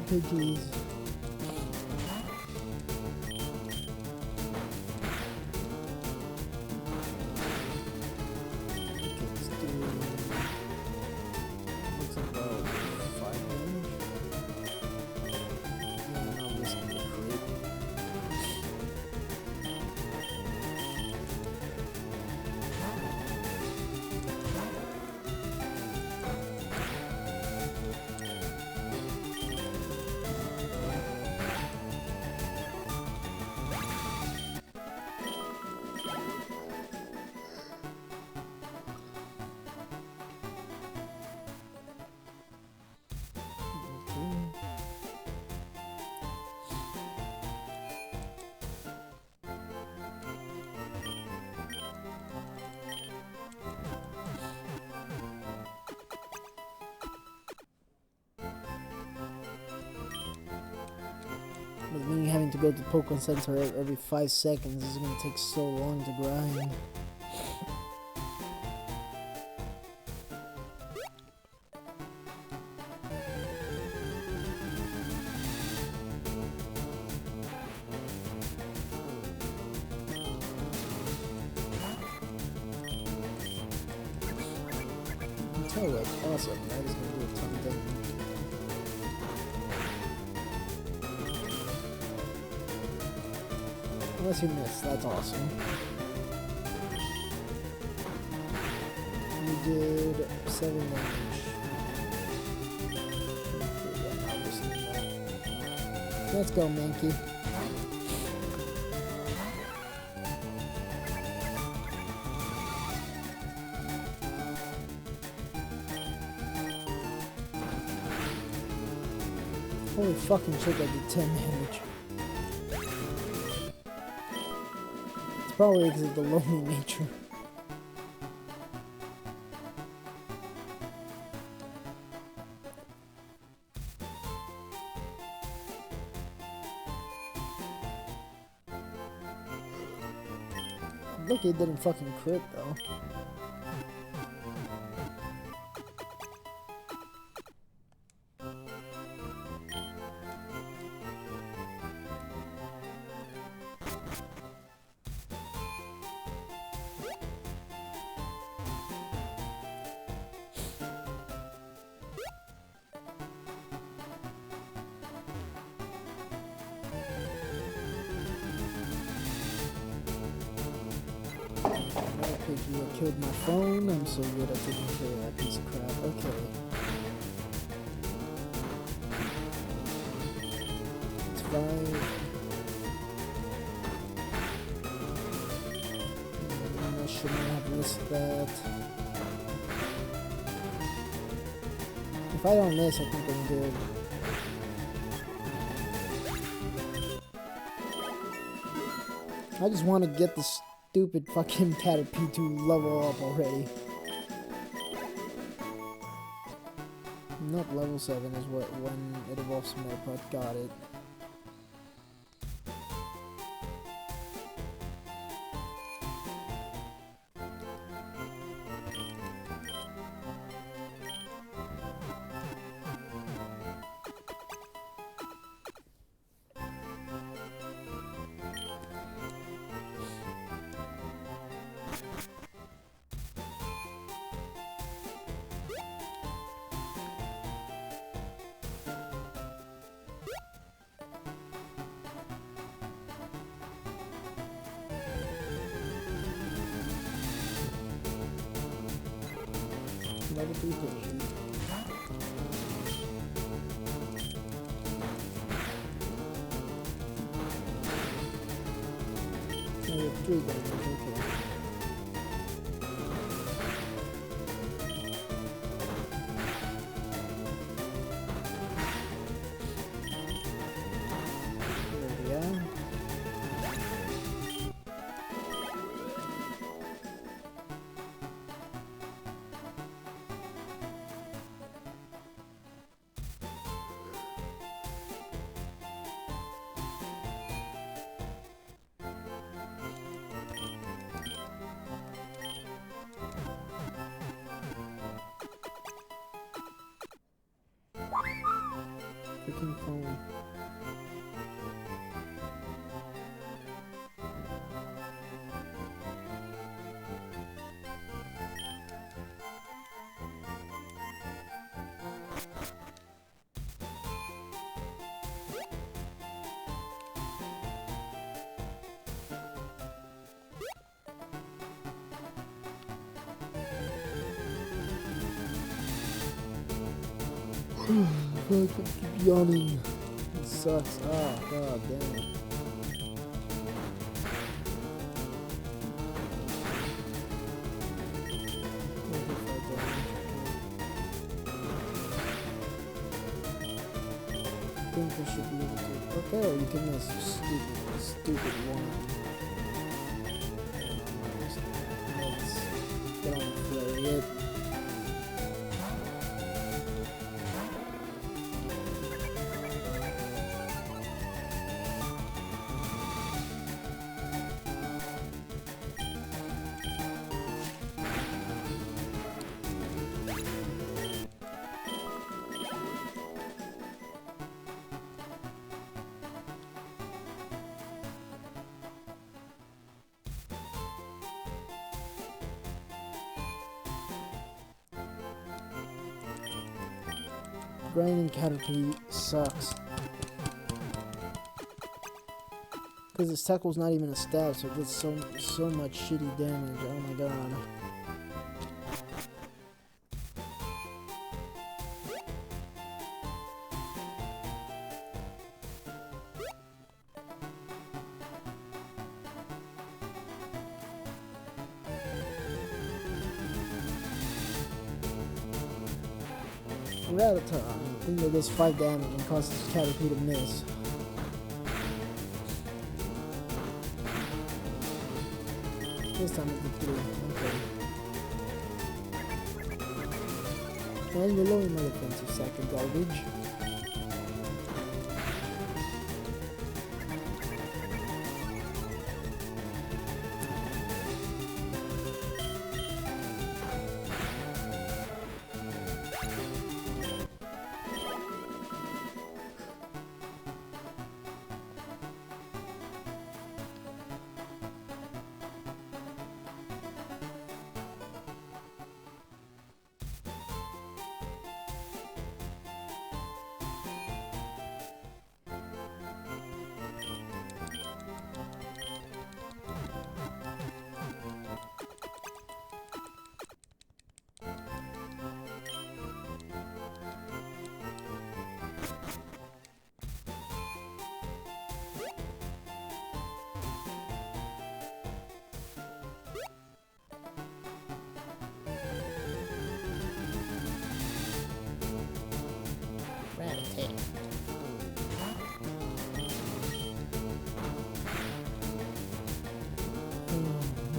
Pidgeys. Okay, let's do. Looks about 5 damage. Yeah, no, this is the crit. But me having to go to the Pokemon Center every 5 seconds is gonna take so long to grind. Oh, that's awesome. That is gonna do a ton of damage. Unless you missed, that's awesome. You did 7 damage. Let's go, Mankey. Holy fucking shit, I did 10 damage. It's probably because of the lonely nature. Look, it didn't fucking crit though. You killed my phone. I'm so good at taking care of that piece of crap. Okay. It's fine. I shouldn't have missed that. If I don't miss, I think I'm good. I just want to get this stupid fucking Caterpie to level up already. Nope, level 7 is when it evolves from Metapod. Got it. Level 3 potion. Level 3 damage, okay. There we are. Freaking phone. I keep yawning. It sucks. Ah, god damn it. I think I should be able to. Okay, you can miss. Stupid one. Let's get on the flare. Grinding Caterpie sucks. Because this tackle's not even a stab, so it gets so much shitty damage. Oh my god. Rattata. I think that does 5 damage and causes Caterpie to miss. This time it did 3. Okay. And you're lowering my defensive sack of garbage.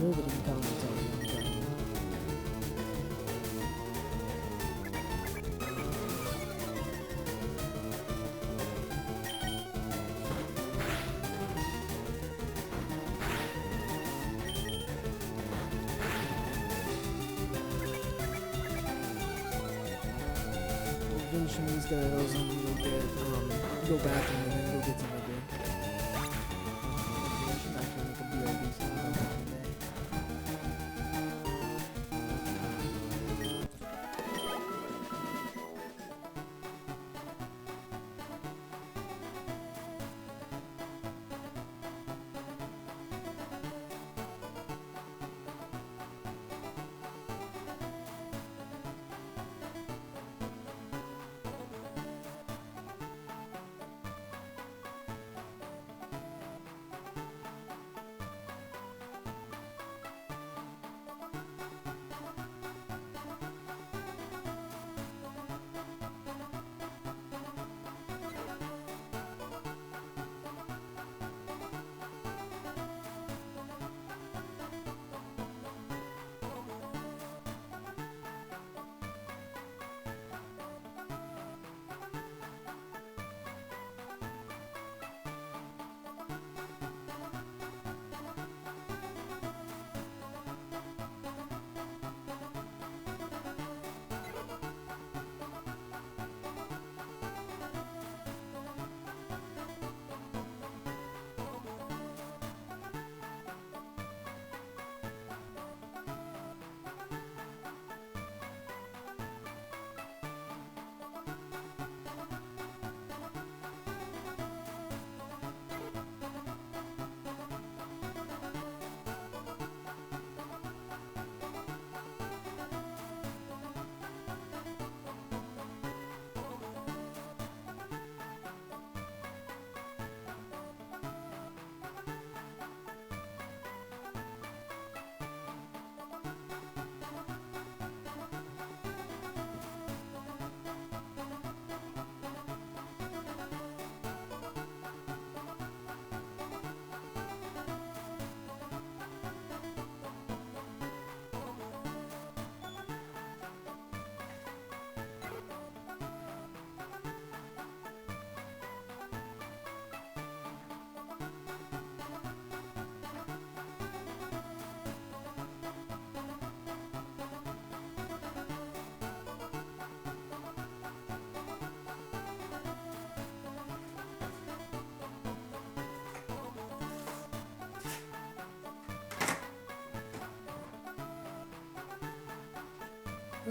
Nobody can comment on it. Finishing these guys and we'll get go back and then go get some other. I should actually make a BRB sometime today.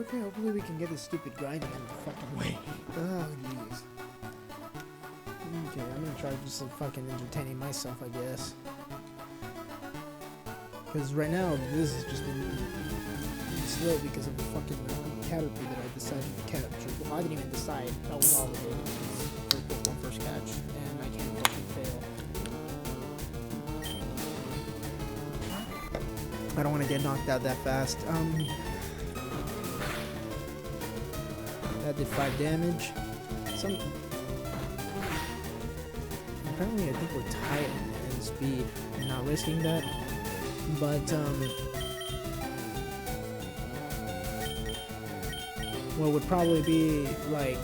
Okay, hopefully we can get this stupid grinding out of the fucking way. Oh, jeez. Okay, I'm gonna try just fucking entertaining myself, I guess. Because right now, this has just been slow because of the fucking caterpie that I decided to capture. Well, I didn't even decide. That was all it did. It was Pokemon first catch, and I can't fucking fail. I don't want to get knocked out that fast. That did 5 damage. Apparently I think we're tight in speed. I'm not risking that. But, what would probably be, like,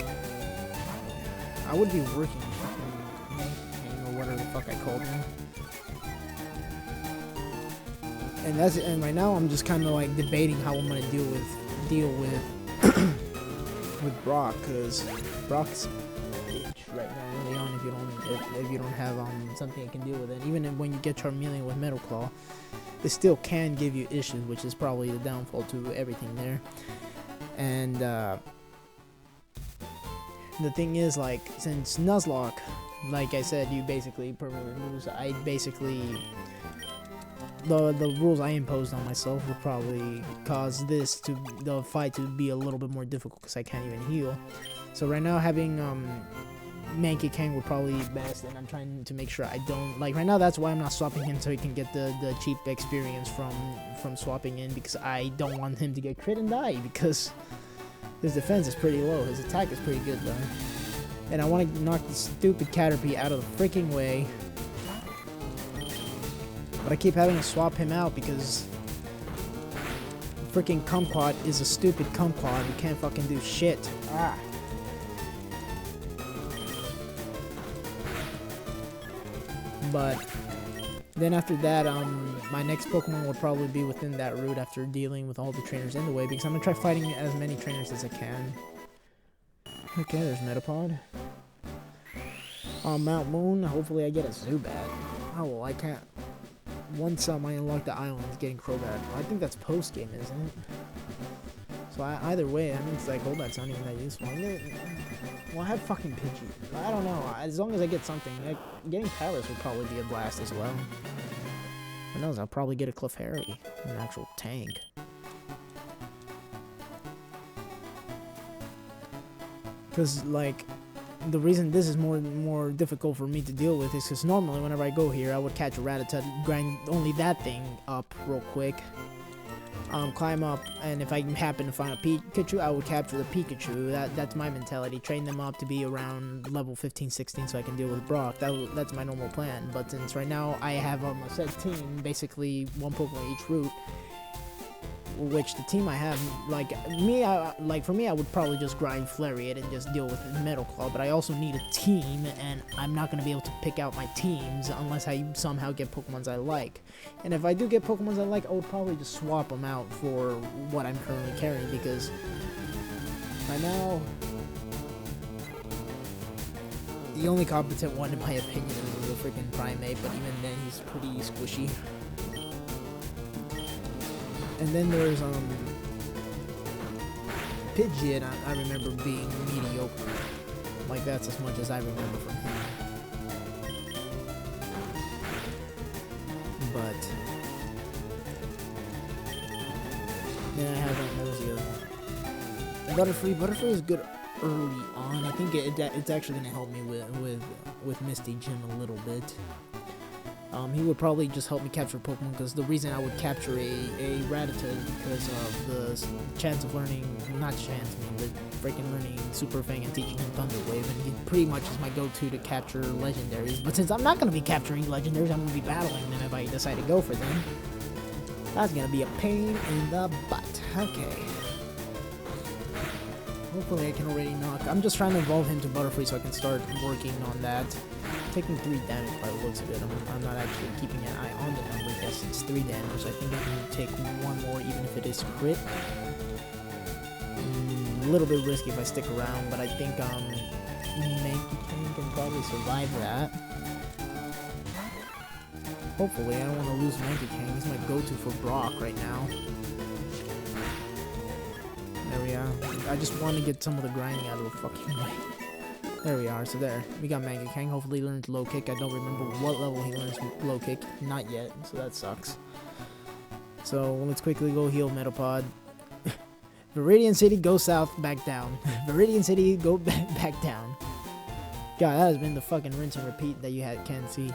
I would be working fucking, or whatever the fuck I called him. And right now I'm just kind of like debating how I'm gonna deal with with Brock, because Brock's right now early on if you don't have something that can deal with it. Even when you get Charmeleon with Metal Claw, it still can give you issues, which is probably the downfall to everything there. And the thing is, like, since Nuzlocke, like I said, you basically permanently lose. I basically the rules I imposed on myself would probably cause the fight to be a little bit more difficult because I can't even heal. So right now having Mankey would probably be best, and I'm trying to make sure I don't, like, right now that's why I'm not swapping him, so he can get the cheap experience from swapping in, because I don't want him to get crit and die, because his defense is pretty low. His attack is pretty good though. And I want to knock the stupid Caterpie out of the freaking way. But I keep having to swap him out because freaking Kumquat is a stupid Kumquat who can't fucking do shit. Ah. But then after that, my next Pokemon would probably be within that route after dealing with all the trainers in the way, because I'm gonna try fighting as many trainers as I can. Okay, there's Metapod. On Mount Moon, hopefully I get a Zubat. Oh well, I can't. Once I unlock the islands, getting Crobat. I think that's post game, isn't it? So either way, I mean, it's like Golbat's not even that useful. Well, I have fucking Pidgey. I don't know. As long as I get something, like, getting Paris would probably be a blast as well. Who knows? I'll probably get a Clefairy, an actual tank. Because, like, the reason this is more difficult for me to deal with is because normally whenever I go here, I would catch a Rattata, grind only that thing up real quick, climb up, and if I happen to find a Pikachu, I would capture the Pikachu. That's my mentality. Train them up to be around level 15, 16 so I can deal with Brock. That's my normal plan. But since right now I have a set team, basically one Pokemon each route, which the team I have, like me, for me, I would probably just grind Flareon and just deal with Metal Claw, but I also need a team, and I'm not going to be able to pick out my teams unless I somehow get Pokemons I like. And if I do get Pokemons I like, I would probably just swap them out for what I'm currently carrying, because right now, the only competent one in my opinion is the freaking Primate, but even then he's pretty squishy. And then there's Pidgeot. I remember being mediocre. Like, that's as much as I remember from him. But then I have Butterfree is good early on. I think it's actually gonna help me with Misty Gym a little bit. He would probably just help me capture Pokemon, because the reason I would capture a Rattata is because of the chance of learning, but freaking learning Super Fang and teaching him Thunder Wave, and he pretty much is my go-to to capture legendaries. But since I'm not going to be capturing legendaries, I'm going to be battling them if I decide to go for them. That's going to be a pain in the butt. Okay. Hopefully I can already knock. I'm just trying to evolve him to Butterfree so I can start working on that. Taking 3 damage by the looks of it. I'm not actually keeping an eye on the numbers. Yes, it's 3 damage. I think I can take 1 more even if it is crit. A little bit risky if I stick around, but I think Mankey can probably survive that. Hopefully, I don't want to lose Mankey. He's my go-to for Brock right now. There we area. I just want to get some of the grinding out of the fucking way. There we are. So there. We got Mega Kang. Hopefully he learns low kick. I don't remember what level he learns low kick. Not yet. So that sucks. So let's quickly go heal Metapod. Viridian City, go south, back down. Viridian City, go back down. God, that has been the fucking rinse and repeat that you can't see.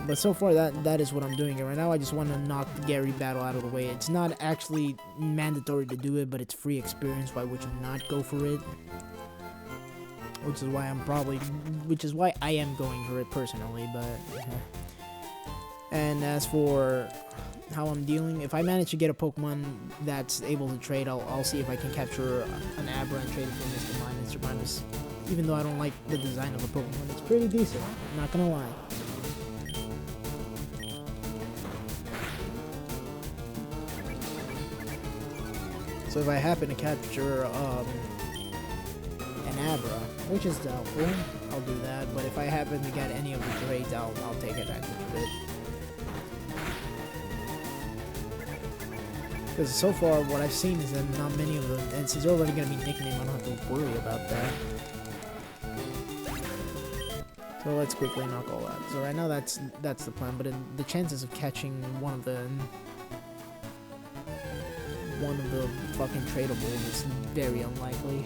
But so far, that is what I'm doing. And right now, I just want to knock the Gary battle out of the way. It's not actually mandatory to do it, but it's free experience. Why would you not go for it? Which is why I am going for it personally. But and as for how I'm dealing, if I manage to get a Pokemon that's able to trade, I'll see if I can capture an Abra and trade it for Mr. Mime. Mr. Mime is, even though I don't like the design of the Pokemon, it's pretty decent. I'm not gonna lie. So if I happen to capture an Abra, which is doubtful, I'll do that. But if I happen to get any of the trades, I'll take advantage of it. Because so far, what I've seen is that not many of them, and since they're already going to be nicknamed, I don't have to worry about that. So let's quickly knock all that. So right now, that's the plan. But the chances of catching one of the fucking tradables is very unlikely.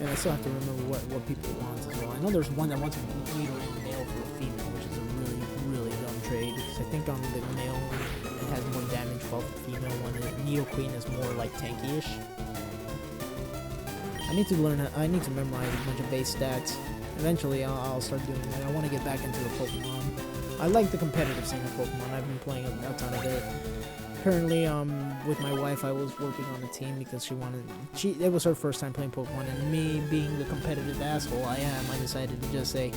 And I still have to remember what people want as well. I know there's one that wants a needle and male for a female, which is a really, really dumb trade. Because I think on the male, it has more damage, while the female one, the Needle Queen is more like tanky-ish. I need to memorize a bunch of base stats. Eventually, I'll start doing that. I want to get back into the Pokemon. I like the competitive scene of Pokemon. I've been playing a ton of it. Currently, with my wife, I was working on a team because it was her first time playing Pokemon, and me being the competitive asshole I am, I decided to just say,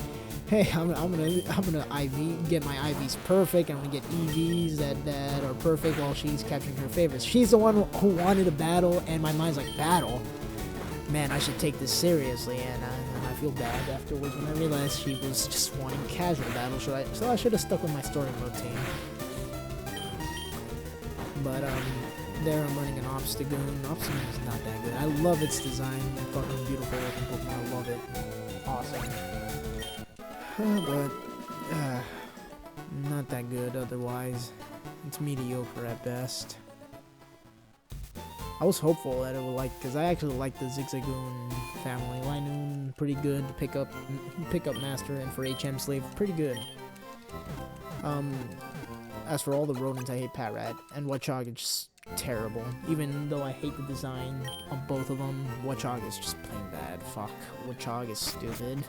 hey, I'm gonna IV, get my IVs perfect. I'm gonna get EVs that are perfect while she's capturing her favorites. She's the one who wanted a battle, and my mind's like, battle? Man, I should take this seriously, and I feel bad afterwards when I realized she was just wanting casual battle, so I should have stuck with my story mode team. But, there I'm running an Obstagoon. Obstagoon is not that good. I love its design. Fucking beautiful looking Pokemon. I love it. Awesome. But, not that good otherwise. It's mediocre at best. I was hopeful that it would because I actually like the Zigzagoon family. Linoon, pretty good. Pick up master, and for HM slave, pretty good. As for all the rodents, I hate Patrat, and Watchog is just terrible. Even though I hate the design of both of them, Watchog is just plain bad. Fuck, Watchog is stupid.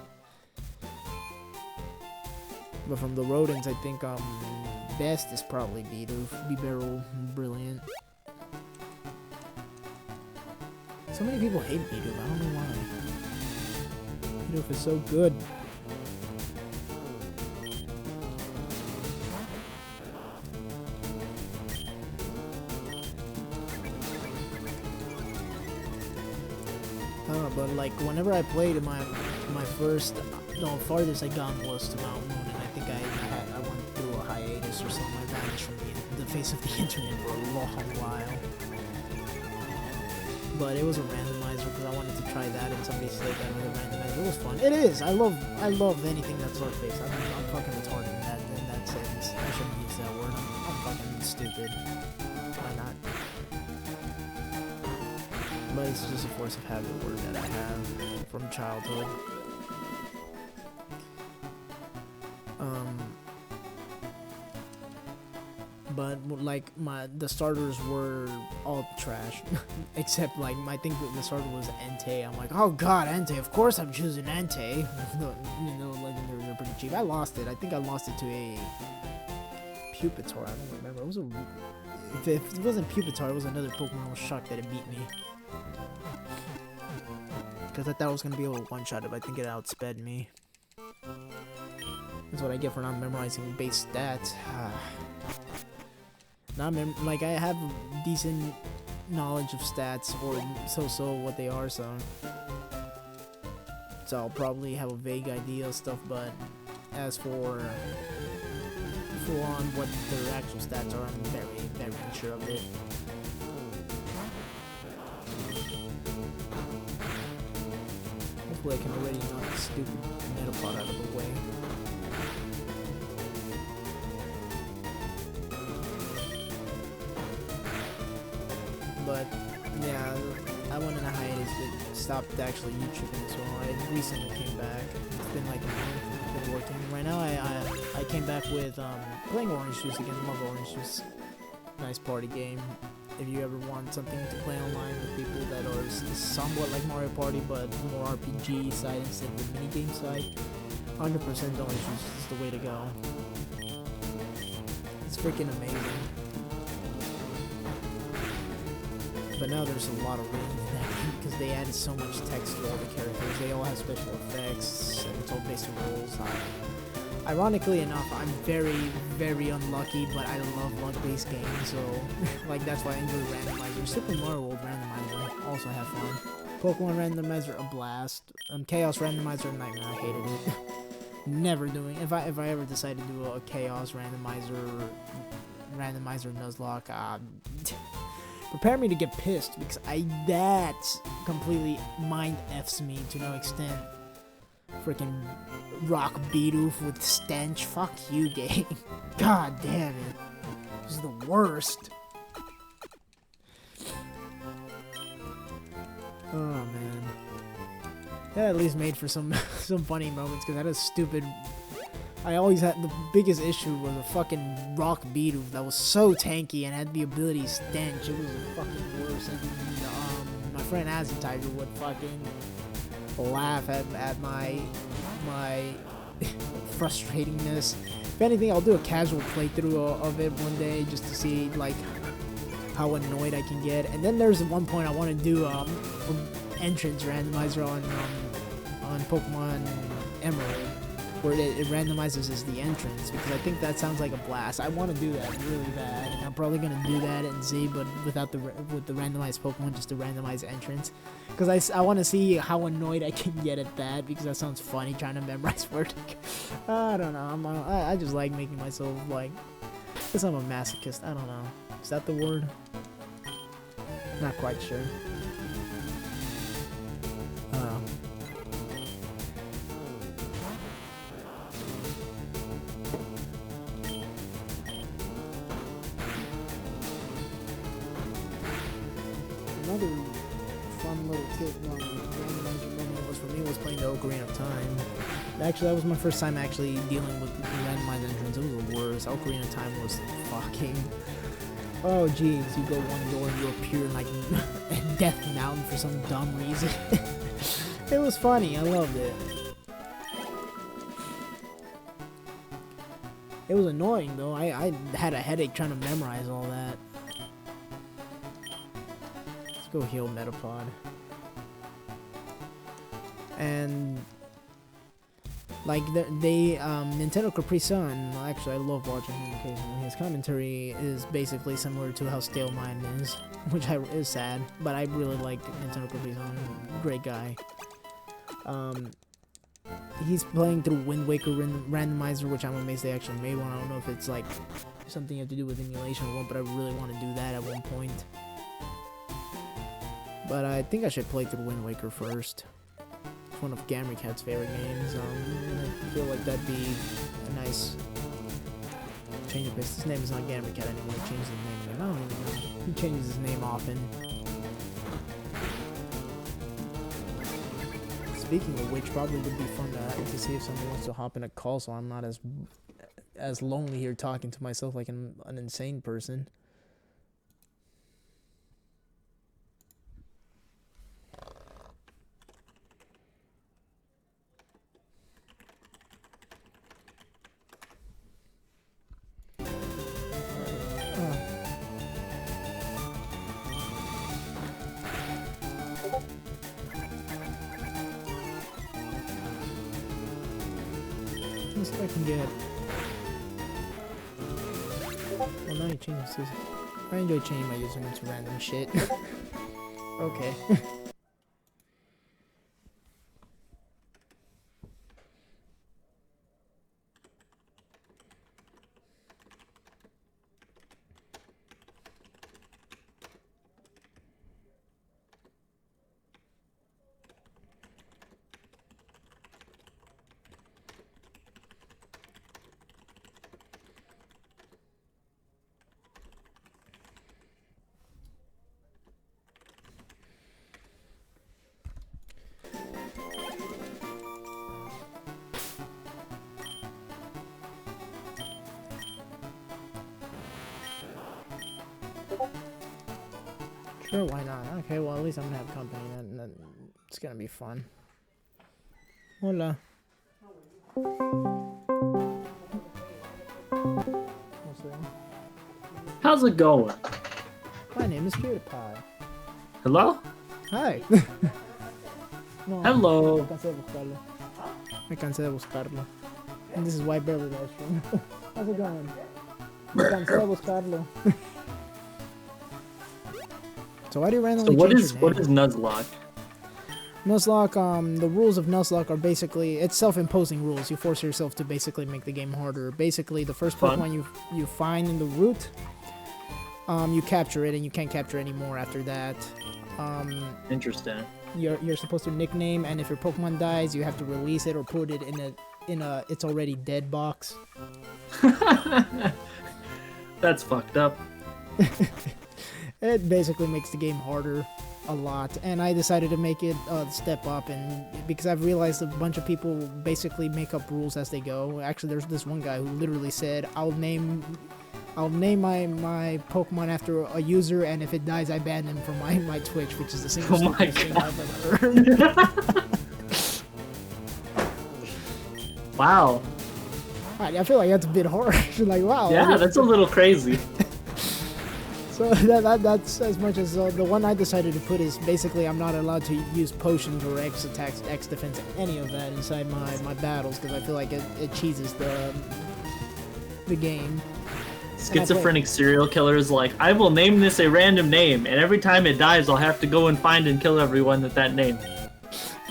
But from the rodents, I think best is probably Bidoof. Brilliant. So many people hate Bidoof, I don't know why. Bidoof is so good. But like whenever I played my farthest I got was to Mount Moon, and I think I went through a hiatus or something. I vanished from the face of the internet for a long while. But it was a randomizer because I wanted to try that, and somebody said that was a randomizer. It was fun. It is. I love anything that's sword based. I'm fucking retarded in that sense. I shouldn't use that word. I'm fucking stupid. Why not? But it's just a force of habit word that I have from childhood. But like the starters were all trash, except like I think the starter was Entei. I'm like, oh god, Entei! Of course I'm choosing Entei. You know, legendaries are pretty cheap. I lost it. I think I lost it to a Pupitar. I don't remember. It was if it wasn't Pupitar, it was another Pokemon. I was shocked that it beat me. Because I thought I was going to be able to one-shot it, but I think it outsped me. That's what I get for not memorizing base stats. Like, I have decent knowledge of stats, or so what they are, so I'll probably have a vague idea of stuff, but as for truthful on what their actual stats are. I'm very, very unsure of it. Hopefully I can already knock the stupid Metapod out of the way. But yeah, I went on a hiatus that stopped actually YouTubing as well. I recently came back. It's been like a month. I've been working. Right now I came back with playing Orange Juice again. Love Orange Juice. Nice party game. If you ever want something to play online with people that are somewhat like Mario Party but more RPG side instead of the minigame side, 100% Orange Juice is the way to go. It's freaking amazing. But now there's a lot of room in that game because they added so much text to all the characters. They all have special effects, and it's all based on rules. Ironically enough, I'm very, very unlucky, but I love luck-based games, so like that's why I enjoy randomizer. Super Mario World randomizer, also have fun. Pokemon randomizer, a blast. Chaos randomizer, nightmare. I hated it. Never doing. If I ever decide to do a Chaos randomizer Nuzlocke, prepare me to get pissed because that completely mind f's me to no extent. Freaking rock Bidoof with stench. Fuck you, game. God damn it. This is the worst. Oh man. That at least made for some funny moments because that is stupid. I always had the biggest issue was a fucking rock Bidoof that was so tanky and had the ability stench. It was the fucking worst. And my friend Azzy Tiger would fucking laugh at my frustratingness. If anything, I'll do a casual playthrough of it one day just to see like how annoyed I can get. And then there's one point I want to do entrance randomizer on Pokemon Emerald, where it randomizes as the entrance, because I think that sounds like a blast. I want to do that really bad, and I'm probably gonna do that in Z, but without with the randomized Pokemon, just to randomize entrance, because I want to see how annoyed I can get at that, because that sounds funny trying to memorize words. I don't know. I just like making myself like, because I'm a masochist. I don't know. Is that the word? Not quite sure. Another fun little tip on randomizer moment was for me was playing the Ocarina of Time. Actually, that was my first time actually dealing with randomized entrance. It was the worst. Ocarina of Time was fucking... Oh jeez, you go one door and you appear in like Death Mountain for some dumb reason. It was funny, I loved it. It was annoying though. I had a headache trying to memorize all that. Let's go heal Metapod. And like Nintendo Capri Sun, actually I love watching him occasionally. His commentary is basically similar to how Stale Mine is, which is sad, but I really like Nintendo Capri Sun. Great guy. He's playing through Wind Waker randomizer, which I'm amazed they actually made one. I don't know if it's like something you have to do with emulation or what, but I really want to do that at one point. But I think I should play through Wind Waker first. It's one of GamReCat's favorite games, and I feel like that'd be a nice change of pace. His name is not GamReCat anymore. He changed his name. I don't even know. He changes his name often. Speaking of which, probably would be fun to see if someone wants to hop in a call, so I'm not as lonely here talking to myself like an insane person. Let's see if I can get... Well, now you change this. I enjoy changing my username to random shit. Okay. Sure, why not? Okay, well, at least I'm gonna have company. Then it's gonna be fun. Hola.
How's it going?
My name is PewDiePie.
Hello?
Hi. No,
Hello.
Me cansé de buscarlo. And this is why barely live stream. How's it going? Me cansé de buscarlo. So why do you randomly
So
change your name?
what is Nuzlocke?
Nuzlocke, the rules of Nuzlocke are basically, it's self-imposing rules. You force yourself to basically make the game harder. Basically, the first
Fun.
Pokemon you find in the route, you capture it, and you can't capture any more after that.
Interesting.
You're supposed to nickname, and if your Pokemon dies, you have to release it or put it in a it's already dead box.
That's fucked up.
It basically makes the game harder a lot, and I decided to make it step up, and because I've realized a bunch of people basically make up rules as they go. Actually, there's this one guy who literally said, I'll name my Pokemon after a user, and if it dies, I ban them from my Twitch, which is the single stupidest thing I've ever heard.
Wow.
I feel like that's a bit harsh. Like, wow.
Yeah, that's a little crazy.
So that's as much as the one I decided to put is basically I'm not allowed to use potions or X attacks, X defense, any of that inside my battles, because I feel like it cheeses the game.
Schizophrenic serial killer is like, I will name this a random name, and every time it dies, I'll have to go and find and kill everyone that name.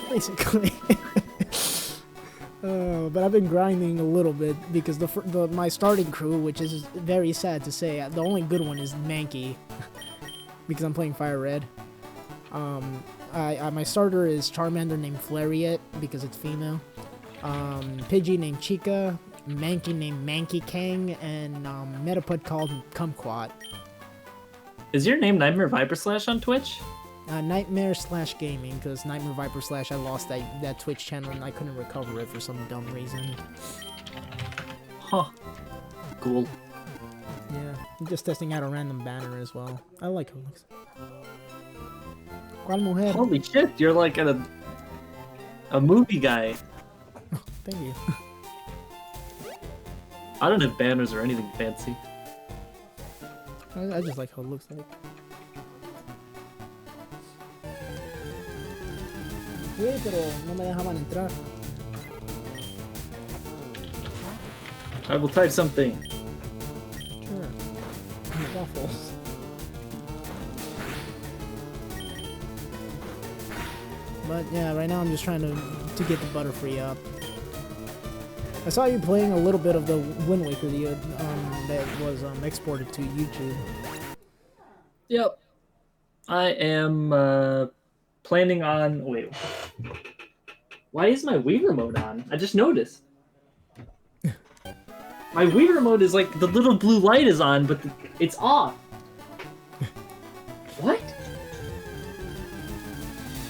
Basically. But I've been grinding a little bit because my starting crew, which is very sad to say, the only good one is Mankey, because I'm playing Fire Red. My starter is Charmander named Flariat because it's female. Pidgey named Chica, Mankey named Mankey Kang, and Metapod called Kumquat.
Is your name Nightmare Viper Slash on Twitch?
Nightmare/gaming, because Nightmare Viper / I lost that Twitch channel and I couldn't recover it for some dumb reason.
Huh. Cool.
Yeah, I'm just testing out a random banner as well. I like how it looks. ¿Cuál mujer?
Holy shit, you're like a movie guy.
Thank you.
I don't have banners or anything fancy.
I just like how it looks like. Sí, pero no me dejaban entrar.
I will type something.
Sure. Waffles. But yeah, right now I'm just trying to get the Butterfree up. I saw you playing a little bit of the Wind Waker that was exported to YouTube.
Yep. I am planning on... Wait. Why is my Wii remote on? I just noticed. My Wii remote is like, the little blue light is on, but it's off. What?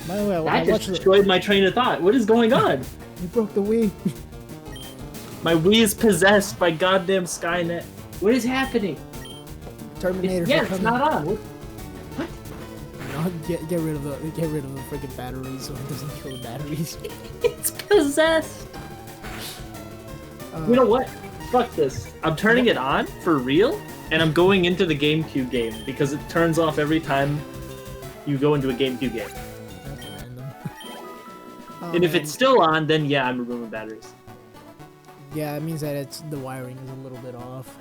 By the way,
That just destroyed my train of thought. What is going on?
You broke the Wii.
My Wii is possessed by goddamn Skynet. What is happening?
Terminator.
It's not on. What?
No, get rid of the freaking batteries so it doesn't kill the batteries.
It's possessed. You know what? Fuck this. I'm turning it on for real, and I'm going into the GameCube game because it turns off every time you go into a GameCube game.
That's random.
And if it's still on, then yeah, I'm removing batteries.
Yeah, it means that the wiring is a little bit off.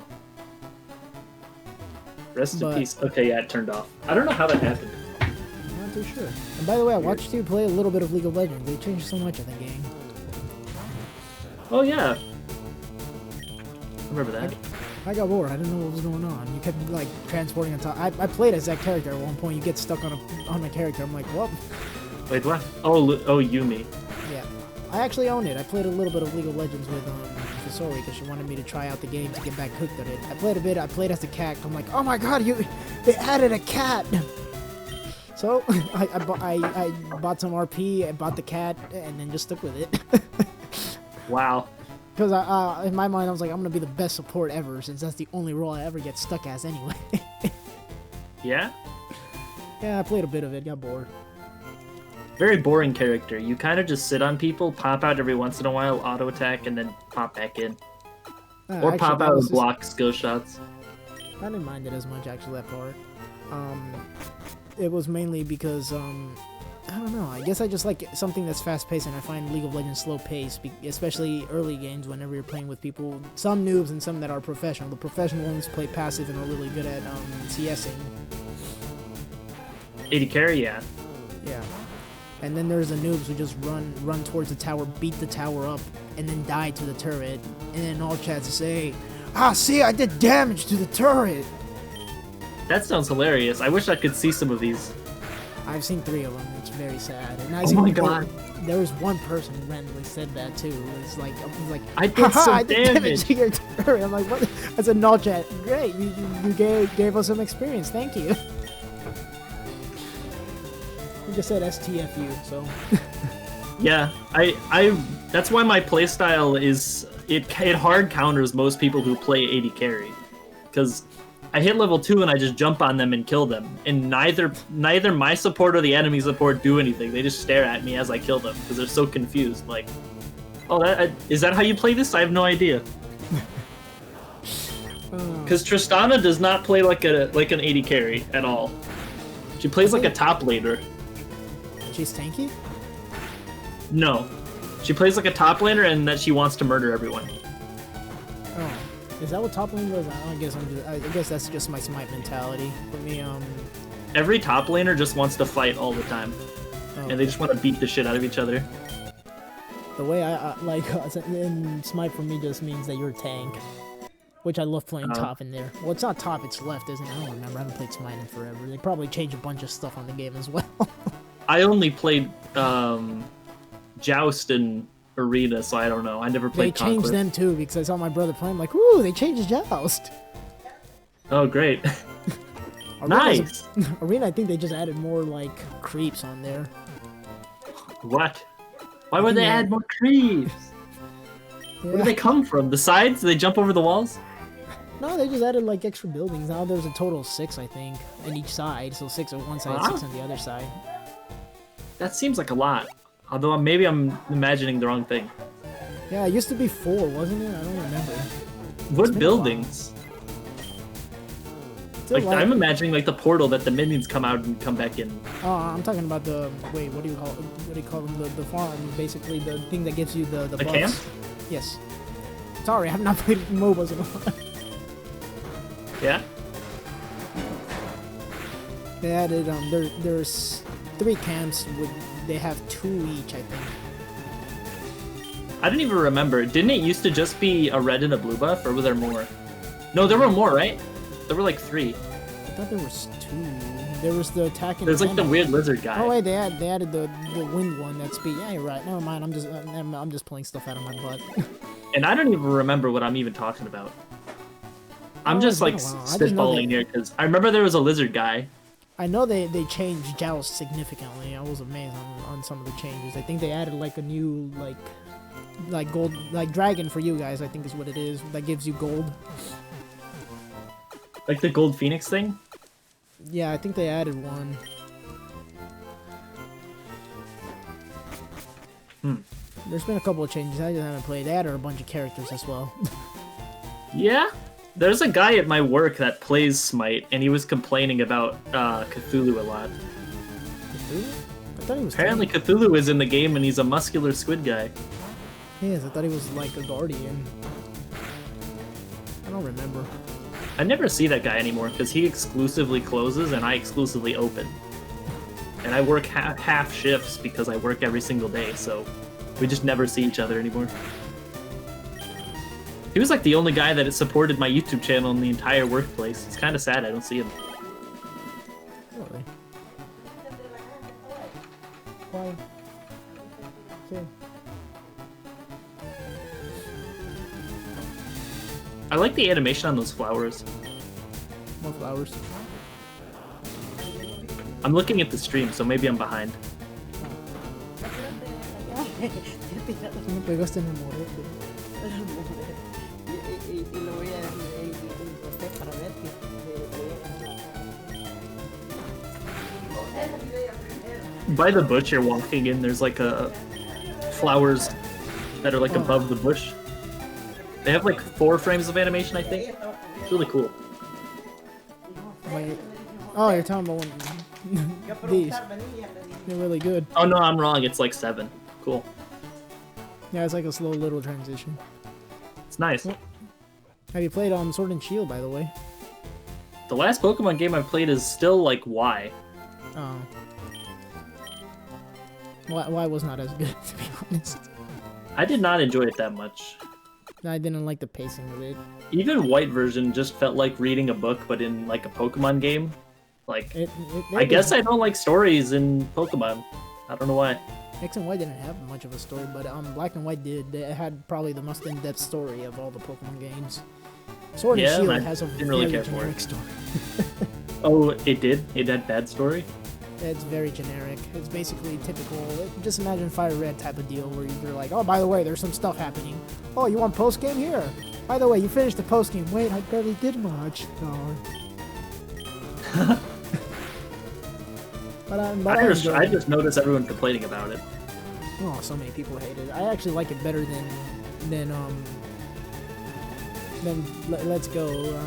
Rest in peace. Okay, yeah, it turned off. I don't know how that happened.
I'm not too sure. And by the way, I watched you play a little bit of League of Legends. They changed so much in the game.
Oh yeah. Remember that.
I got bored. I didn't know what was going on. You kept like transporting on top. I played as that character at one point. You get stuck on a character. I'm like, well.
Wait, what? Oh, Yumi.
Yeah. I actually own it. I played a little bit of League of Legends with Fisori because she wanted me to try out the game to get back hooked at it. I played a bit. I played as the cat. I'm like, oh my god, they added a cat. So I bought some RP. I bought the cat and then just stuck with it.
Wow.
Because in my mind, I was like, I'm gonna be the best support ever since that's the only role I ever get stuck as anyway.
Yeah.
Yeah, Yeah, I played a bit of it. Got bored.
Very boring character. You kind of just sit on people, pop out every once in a while, auto attack, and then pop back in. Or
Actually,
pop
that
out
was
and block skill shots.
I didn't mind it as much, actually, that part. It was mainly because, I don't know, I guess I just like something that's fast-paced, and I find League of Legends slow-paced, especially early games whenever you're playing with people, some noobs and some that are professional. The professional ones play passive and are really good at CSing.
AD carry, yeah.
Yeah. And then there's the noobs who just run towards the tower, beat the tower up, and then die to the turret, and then all chats say, "Ah, see, I did damage to the turret!"
That sounds hilarious. I wish I could see some of these.
I've seen 3 of them. It's very sad. And I
Oh
seen
my
people-
god.
There was one person who randomly said that too. It's like,
I did
"Haha,
some
I did
damage."
to your turret." I'm like, what? I said, "No, chat. Great, you gave us some experience. Thank you." You just said STFU, so.
Yeah, I that's why my playstyle is it hard counters most people who play AD carry, because I hit level 2 and I just jump on them and kill them, and neither my support or the enemy support do anything. They just stare at me as I kill them because they're so confused. Like, oh, is that how you play this? I have no idea. Because Tristana does not play like an AD carry at all. She plays like a top laner.
She's tanky?
No, she plays like a top laner, and that she wants to murder everyone.
Oh, is that what top lane does? I guess that's just my smite mentality. For me,
Every top laner just wants to fight all the time,
oh,
and they just want to beat the shit out of each other.
the way I like in smite for me just means that you're a tank, which I love playing top in there. Well, it's not top, it's left, isn't it? I don't remember. I haven't played smite in forever. They probably changed a bunch of stuff on the game as well.
I only played Joust and Arena, so I don't know. I never
They
played
changed
Conquest.
them too because I saw my brother playing. I'm like, ooh, they changed Joust.
Oh, great.
Arena's-
Nice!
Arena, I think they just added more like creeps on there.
What? Why would they
Yeah.
add more creeps? Where do
Yeah.
they come from? The sides? Do they jump over the walls?
No, they just added like extra buildings. Now there's a total of 6, I think, on each side. So 6 on one side,
Wow.
6 on the other side.
That seems like a lot. Although maybe I'm imagining the wrong thing.
Yeah, it used to be 4, wasn't it? I don't remember.
What
been a
buildings?
Still
Like, I'm imagining like the portal that the minions come out and come back in.
Oh, I'm talking about the wait. What do you call them? The farm, basically the thing that gives you the
The
buffs.
camp?
Yes. Sorry, I have not played MOBAs in a while.
Yeah?
They added there's 3 camps with they have 2 each, I think.
I don't even remember. Didn't it used to just be a red and a blue buff, or were there more? No, there were more, right? There were like 3.
I thought there was 2. There was the attack and
There's like the weird lizard guy.
Oh wait, they added the wind one. That speed. Yeah, you're right. Never mind. I'm just pulling stuff out of my butt.
And I don't even remember what I'm even talking about. I'm
Oh,
just
it's been
like
a while. I didn't know
spitballing here because I remember there was a lizard guy.
I know they changed Joust significantly. I was amazed on some of the changes. I think they added like a new like gold dragon for you guys. I think is what it is. That gives you gold.
Like the gold phoenix thing?
Yeah, I think they added one. There's been a couple of changes. I just haven't played. They added a bunch of characters as well.
Yeah? There's a guy at my work that plays Smite, and he was complaining about Cthulhu a lot.
I thought he was.
Apparently Cthulhu is in the game, and he's a muscular squid guy.
Yes, I thought he was like a guardian. I don't remember.
I never see that guy anymore, because he exclusively closes, and I exclusively open. And I work half shifts because I work every single day, so we just never see each other anymore. He was like the only guy that supported my YouTube channel in the entire workplace. It's kind of sad I don't see him.
Really? Why? Okay.
I like the animation on those flowers.
More flowers.
I'm looking at the stream, so maybe I'm behind.
Me pegaste en el morete.
Y lo voy a importar para ver que le voy a ganar
By the bush you're walking in, there's like a flowers that are like above the bush. They have like 4 frames of animation, I think. It's really cool.
Wait. Oh, you're talking about one. These. They're really good.
Oh no, I'm wrong. It's like 7. Cool.
Yeah, it's like a slow little transition.
It's nice.
Have you played on Sword and Shield, by the way?
The last Pokemon game I've played is still like Y.
Oh. Y was not as good, to be honest.
I did not enjoy it that much.
I didn't like the pacing of it.
Even White version just felt like reading a book, but in like a Pokemon game. Like, I guess I don't like stories in Pokemon. I don't know why.
X and Y didn't have much of a story, but Black and White did. It had probably the most in-depth story of all the Pokemon games. Sword and Shield has a very generic story.
Oh, it did? It had bad story?
It's very generic. It's basically typical. Just imagine Fire Red type of deal where you're like, oh, by the way, there's some stuff happening. Oh, you want post-game? Here. By the way, you finished the post-game. Wait, I barely did much. Oh.
I just noticed everyone complaining about it.
Oh, so many people hate it. I actually like it better than Let's Go.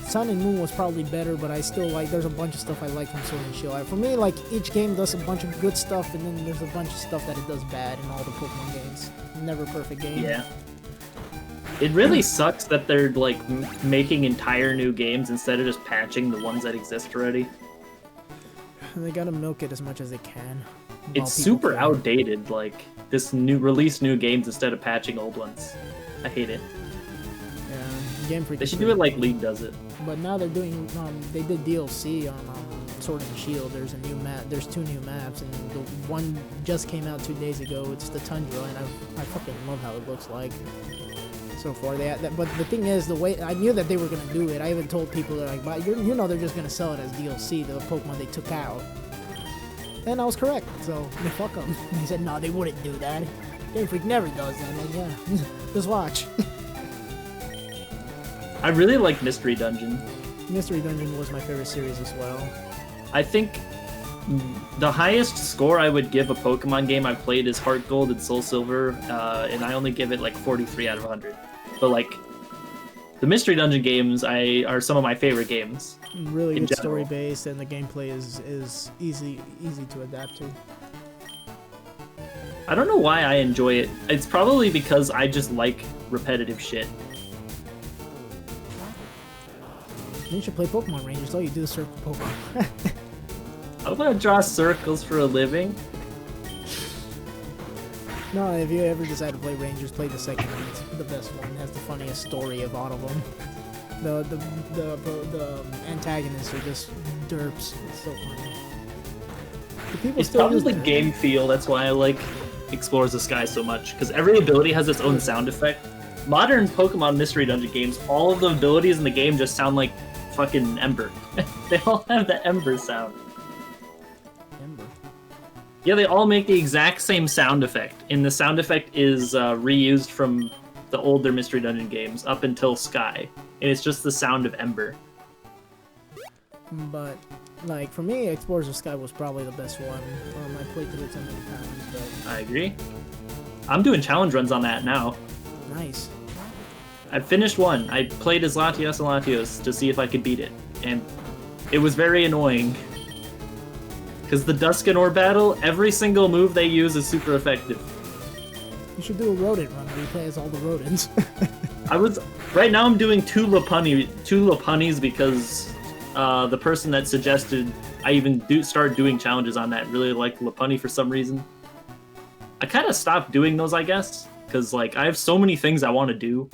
Sun and Moon was probably better, but I still like. There's a bunch of stuff I like from Sword and Shield. For me, like each game does a bunch of good stuff, and then there's a bunch of stuff that it does bad in all the Pokemon games. Never a perfect game.
Yeah. It really sucks that they're like making entire new games instead of just patching the ones that exist already.
They gotta milk it as much as they can.
It's super outdated. Like this release new games instead of patching old ones. I hate it.
Yeah, Game Freak.
They should do it like League does it.
But now they're doing. They did DLC on Sword and Shield. There's a new map. There's 2 new maps, and the one just came out 2 days ago. It's the Tundra, and I fucking love how it looks like. So far, but the thing is, the way I knew that they were gonna do it. I even told people they're like, but you know, they're just gonna sell it as DLC to the Pokemon they took out. And I was correct. So fuck them. They said no, they wouldn't do that. Game Freak never does that. I'm like, yeah, just watch.
I really like Mystery Dungeon.
Mystery Dungeon was my favorite series as well.
I think the highest score I would give a Pokemon game I've played is Heart Gold and Soul Silver, and I only give it like 43 out of 100. But like, the Mystery Dungeon games are some of my favorite games.
Really good story based, and the gameplay is easy to adapt to.
I don't know why I enjoy it. It's probably because I just like repetitive shit.
You should play Pokemon Rangers. All you do is circle Pokemon.
I want to draw circles for a living.
No, if you ever decide to play Rangers, play the second one. It's the best one. It has the funniest story of all of them. The antagonists are just derps. It's so funny.
It's probably game feel. That's why I like Explores the Sky so much, because every ability has its own sound effect. Modern Pokemon Mystery Dungeon games, all of the abilities in the game just sound like fucking Ember. They all have the Ember sound.
Ember?
Yeah, they all make the exact same sound effect, and the sound effect is reused from the older Mystery Dungeon games up until Sky, and it's just the sound of Ember.
But, like, for me, Explorers of Sky was probably the best one. I played through it so many times, but...
I agree. I'm doing challenge runs on that now.
Nice.
I finished one. I played as Latios and Latios to see if I could beat it, and it was very annoying. Because the Dusknoir battle, every single move they use is super effective.
You should do a rodent run where you play as all the rodents.
Right now I'm doing two Lopunnies because the person that suggested I even start doing challenges on that really liked Lopunny for some reason. I kind of stopped doing those, I guess, because like I have so many things I want to do.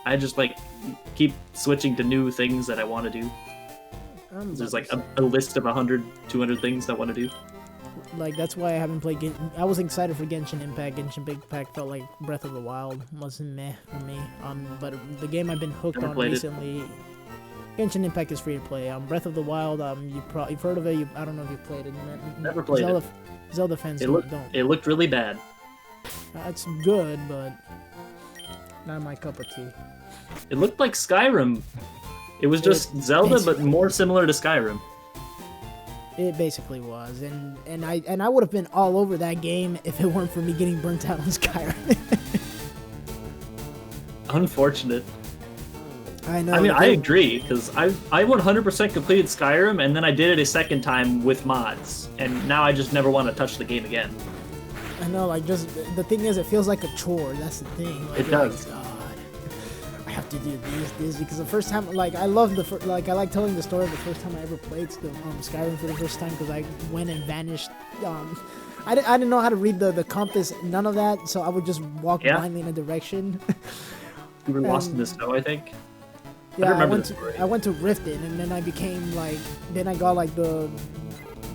I just like keep switching to new things that I want to do. There's like a list of 100, 200 things I want to do.
Like, that's why I haven't played I was excited for Genshin Impact. Genshin Impact felt like Breath of the Wild. Wasn't meh for me. But the game I've been hooked on recently... Genshin Impact is free to play. Breath of the Wild, you've heard of it. I don't know if you've played it.
Never played it.
Zelda fans
don't. It looked really bad.
It's good, but not my cup of tea.
It looked like Skyrim. It was just Zelda, but more similar to Skyrim.
It basically was, and I would have been all over that game if it weren't for me getting burnt out on Skyrim.
Unfortunate.
I know.
I mean, I agree, because I 100% completed Skyrim, and then I did it a second time with mods, and now I just never want to touch the game again.
I know, like, just the thing is, it feels like a chore. That's the thing. Like,
It does.
Like, God, I have to do this because the first time, like, I love I like telling the story of the first time I ever played Skyrim for the first time because I went and vanished. I didn't know how to read the compass, none of that, so I would just walk blindly in a direction.
You were lost in the snow, I think.
Yeah,
I
went to Riften, and then I became like, then I got like the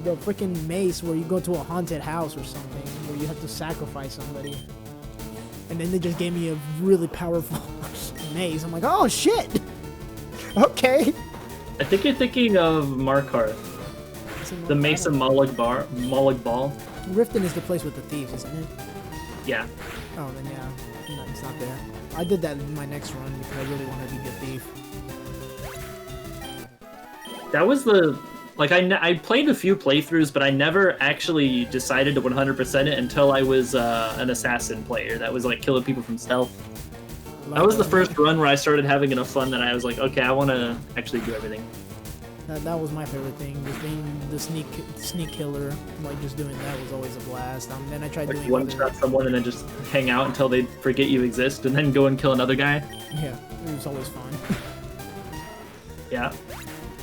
freaking mace where you go to a haunted house or something where you have to sacrifice somebody, and then they just gave me a really powerful mace. I'm like, oh shit, okay.
I think you're thinking of Markarth, the Mace of Molag Bal.
Riften is the place with the thieves, isn't it?
Yeah.
Oh, then yeah, no, it's not there. I did that in my next run because I really wanted to be a thief.
That was the... Like, I played a few playthroughs, but I never actually decided to 100% it until I was an assassin player. That was, like, killing people from stealth. That was the first run where I started having enough fun that I was like, okay, I want to actually do everything.
That was my favorite thing, just being the sneak killer. Like, just doing that was always a blast. Then I tried doing
one-shot someone and then just hang out until they forget you exist, and then go and kill another guy.
Yeah, it was always fun.
Yeah.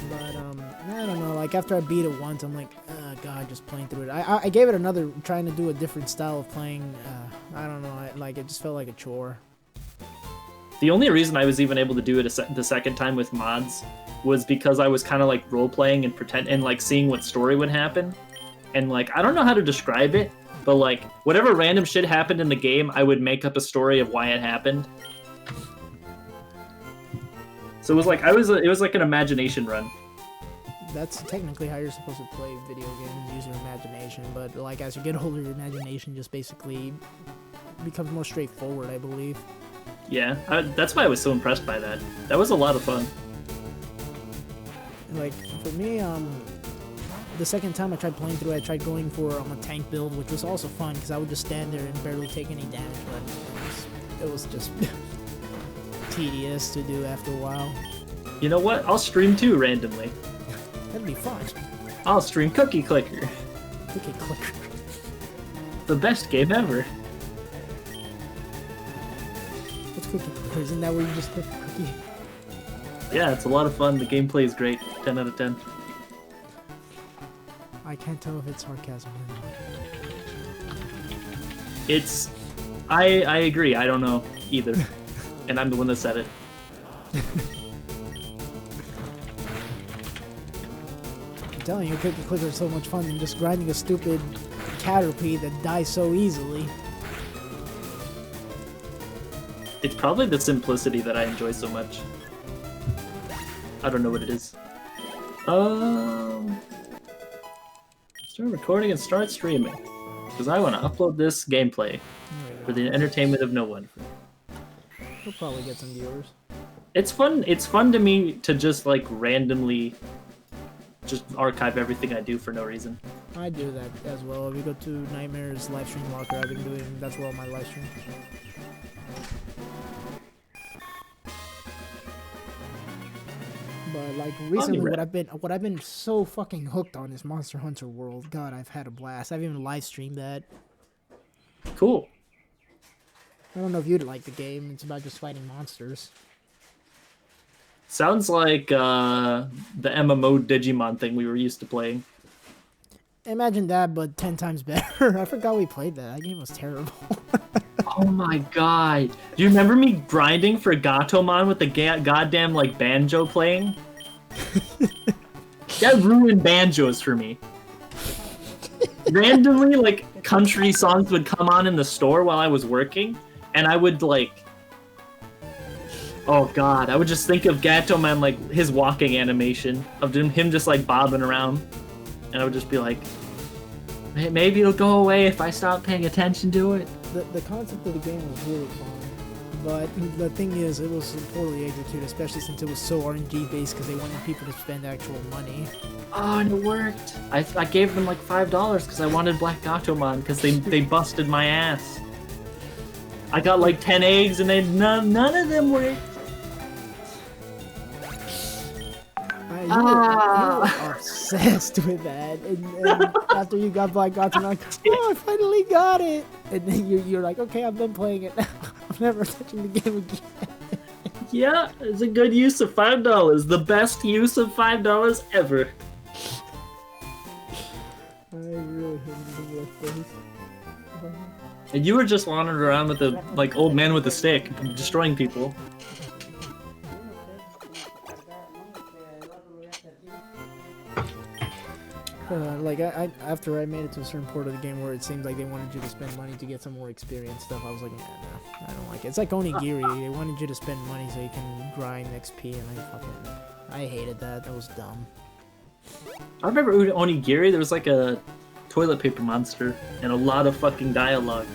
But I don't know. Like, after I beat it once, I'm like, God, just playing through it. I gave it another, trying to do a different style of playing. I don't know. It just felt like a chore.
The only reason I was even able to do it the second time with mods was because I was kind of like role-playing and like seeing what story would happen. And like, I don't know how to describe it, but like, whatever random shit happened in the game, I would make up a story of why it happened. So it was like, it was like an imagination run.
That's technically how you're supposed to play video games, use your imagination, but like, as you get older, your imagination just basically becomes more straightforward, I believe.
Yeah, that's why I was so impressed by that. That was a lot of fun.
Like, for me, the second time I tried playing through it, I tried going for a tank build, which was also fun, because I would just stand there and barely take any damage, but it was just tedious to do after a while.
You know what? I'll stream too, randomly.
That'd be fun.
I'll stream Cookie Clicker.
Cookie Clicker.
The best game ever.
What's Cookie Clicker? Isn't that where you just click a cookie?
Yeah, it's a lot of fun. The gameplay is great. 10 out of 10.
I can't tell if it's sarcasm or not.
It's... I agree. I don't know either. And I'm the one that said it.
I'm telling you, Cookie Clicker is so much fun than just grinding a stupid Caterpie that dies so easily.
It's probably the simplicity that I enjoy so much. I don't know what it is. Start recording and start streaming. Because I want to upload this gameplay for the entertainment of no one.
We'll probably get some viewers.
It's fun to me to just like randomly just archive everything I do for no reason.
I do that as well. If you go to Nightmare's livestream locker, I've been doing, that's where all my live streams. But like recently, what I've been so fucking hooked on is Monster Hunter World. God, I've had a blast. I've even live streamed that.
Cool.
I don't know if you'd like the game. It's about just fighting monsters.
Sounds like the MMO Digimon thing we were used to playing.
Imagine that, but 10 times better. I forgot we played that. That game was terrible.
Oh my god. Do you remember me grinding for Gatomon with the goddamn, like, banjo playing? That ruined banjos for me. Randomly, like, country songs would come on in the store while I was working, and I would, like... Oh god, I would just think of Gatomon, like, his walking animation, of him just, like, bobbing around. And I would just be like, maybe it'll go away if I stop paying attention to it.
The concept of the game was really fun,
But the thing is, it was poorly executed, especially since it was so RNG based because they wanted people to spend actual money.
Oh, and it worked. I gave them like $5 because I wanted Black Gatomon because they busted my ass. I got like 10 eggs and none of them worked.
You were obsessed with that, and after you got Black Gatomon, like, oh, I finally got it, and then you're like, okay, I'm done playing it now. I'm never touching the game again.
Yeah, it's a good use of $5. The best use of $5 ever.
I really hated the face.
And you were just wandering around with a like old man with a stick, destroying people.
Like after I made it to a certain part of the game where it seemed like they wanted you to spend money to get some more experience stuff, I was like, nah, I don't like it. It's like Onigiri. They wanted you to spend money so you can grind XP, and I hated that. That was dumb.
I remember Onigiri. There was like a toilet paper monster and a lot of fucking dialogue.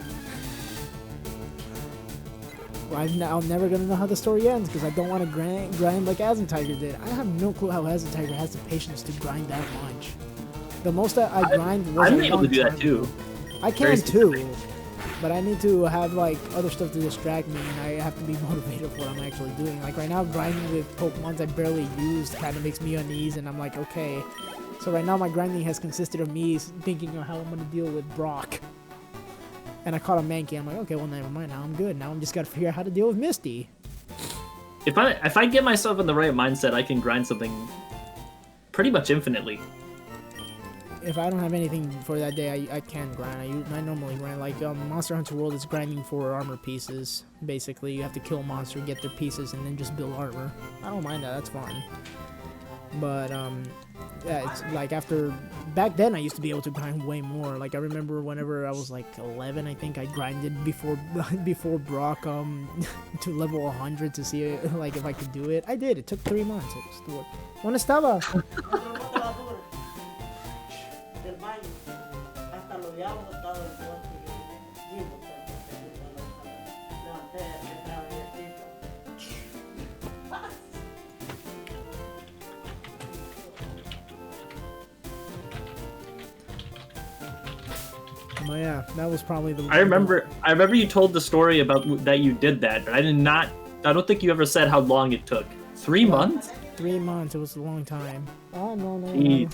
Well, I'm never gonna know how the story ends because I don't want to grind like Azentiger did. I have no clue how Azentiger has the patience to grind that much. The most that I grind was
I'm able to do that too.
I can too, but I need to have like other stuff to distract me, and I have to be motivated for what I'm actually doing. Like right now, grinding with Pokemons I barely used kind of makes me uneasy, and I'm like, okay. So right now my grinding has consisted of me thinking of how I'm gonna deal with Brock. And I caught a Mankey. I'm like, okay, well never mind. Now I'm good. Now I'm just gotta figure out how to deal with Misty.
If I get myself in the right mindset, I can grind something pretty much infinitely.
If I don't have anything for that day, I can grind. I normally grind. Like Monster Hunter World is grinding for armor pieces. Basically, you have to kill a monster, get their pieces, and then just build armor. I don't mind that. That's fun. But yeah, it's like back then I used to be able to grind way more. Like I remember whenever I was like 11, I think I grinded before Brock to level 100 to see like if I could do it. I did. It took 3 months. It was the work. ¿Dónde estaba? Oh yeah, that was probably the.
I remember you told the story about that you did that, but I don't think you ever said how long it took. 3 months?
3 months. It was a long time. Oh no.
Jeez.